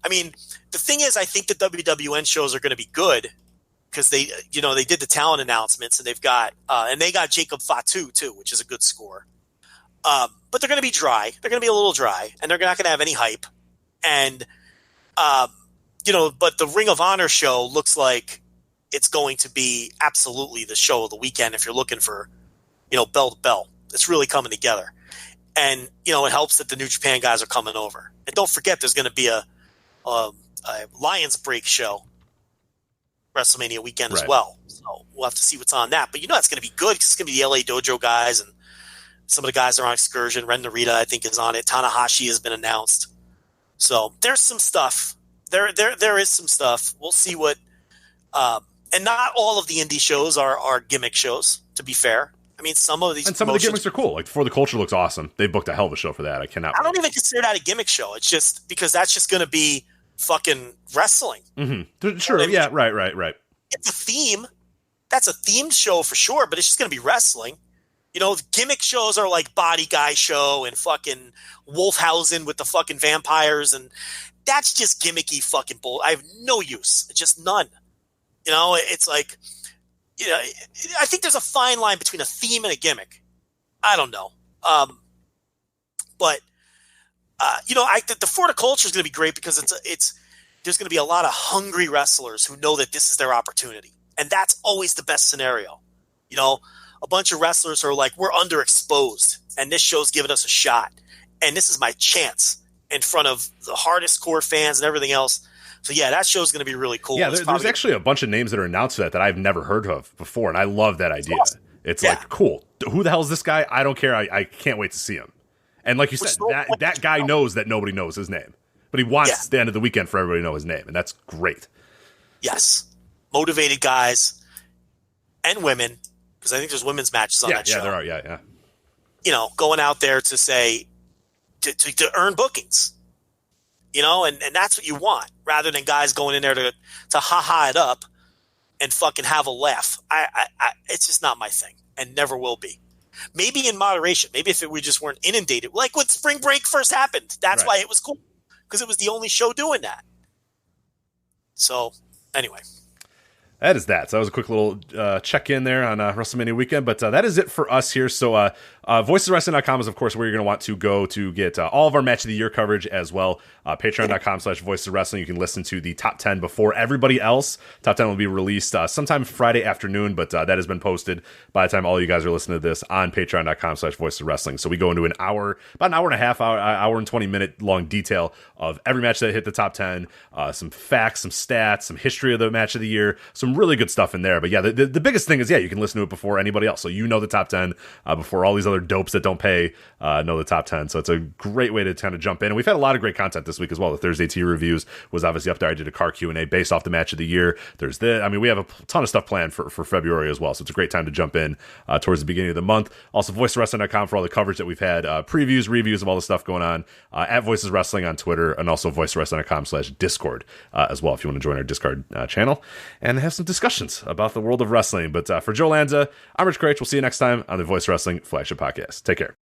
I mean, the thing is, I think the WWN shows are going to be good because they did the talent announcements, and they've got and they got Jacob Fatu too, which is a good score. But they're going to be dry. They're going to be a little dry, and they're not going to have any hype. And but the Ring of Honor show looks like it's going to be absolutely the show of the weekend if you're looking for, bell to bell. It's really coming together. And, it helps that the New Japan guys are coming over. And don't forget, there's going to be a Lions Break show WrestleMania weekend as well. So we'll have to see what's on that. But it's going to be good because it's going to be the LA Dojo guys, and some of the guys are on excursion. Ren Narita, I think, is on it. Tanahashi has been announced. So there's some stuff. There is some stuff. We'll see what and not all of the indie shows are gimmick shows, to be fair. I mean, some of these, and some of the gimmicks are cool. Like For the Culture looks awesome. They booked a hell of a show for that. I don't even consider that a gimmick show. It's just because that's just going to be fucking wrestling. Mm-hmm. Sure. Yeah. Right. It's a theme. That's a themed show for sure, but it's just going to be wrestling. Gimmick shows are like Body Guy Show and fucking Wolfhausen with the fucking vampires, and that's just gimmicky fucking bull. I have no use. Just none. It's like, I think there's a fine line between a theme and a gimmick. I don't know. But the Horticulture is going to be great because there's going to be a lot of hungry wrestlers who know that this is their opportunity. And that's always the best scenario. A bunch of wrestlers are like, we're underexposed and this show's giving us a shot. and this is my chance in front of the hardest core fans and everything else. So yeah, that show's going to be really cool. Yeah, there's actually a bunch of names that are announced for that I've never heard of before, and I love that idea. Awesome. It's like, cool. Who the hell is this guy? I don't care. I can't wait to see him. And like you said, that guy knows that nobody knows his name, but he wants the end of the weekend for everybody to know his name, and that's great. Yes, motivated guys and women, because I think there's women's matches on that show. Yeah, there are. Yeah. You know, going out there to say to earn bookings. You know, and that's what you want, rather than guys going in there to ha-ha it up and fucking have a laugh. I it's just not my thing, and never will be. Maybe in moderation. Maybe if we just weren't inundated. Like when Spring Break first happened. That's why it was cool. Because it was the only show doing that. So, anyway. That is that. So that was a quick little check-in there on WrestleMania weekend. But that is it for us here. So voicesofwrestling.com is, of course, where you're going to want to go to get all of our Match of the Year coverage as well. Patreon.com/voicesofwrestling. You can listen to the top 10 before everybody else. Top 10 will be released sometime Friday afternoon, but that has been posted by the time all you guys are listening to this on patreon.com/voicesofwrestling. So we go into about an hour and a half, hour and 20-minute long detail of every match that hit the top 10, some facts, some stats, some history of the Match of the Year, some really good stuff in there. But yeah, the biggest thing is, you can listen to it before anybody else. So you know the top 10 before all these other dopes that don't pay know the top 10. So it's a great way to kind of jump in. And we've had a lot of great content this week as well. The Thursday tier reviews was obviously up there. I did a car Q&A based off the Match of the Year. We have a ton of stuff planned for February as well. So it's a great time to jump in towards the beginning of the month. Also, voiceswrestling.com for all the coverage that we've had, previews, reviews of all the stuff going on, at Voices Wrestling on Twitter, and also voiceswrestling.com/Discord as well if you want to join our Discord channel and have some discussions about the world of wrestling. But for Joe Lanza, I'm Rich Craich. We'll see you next time on the Voice Wrestling Flagship Podcast. Take care.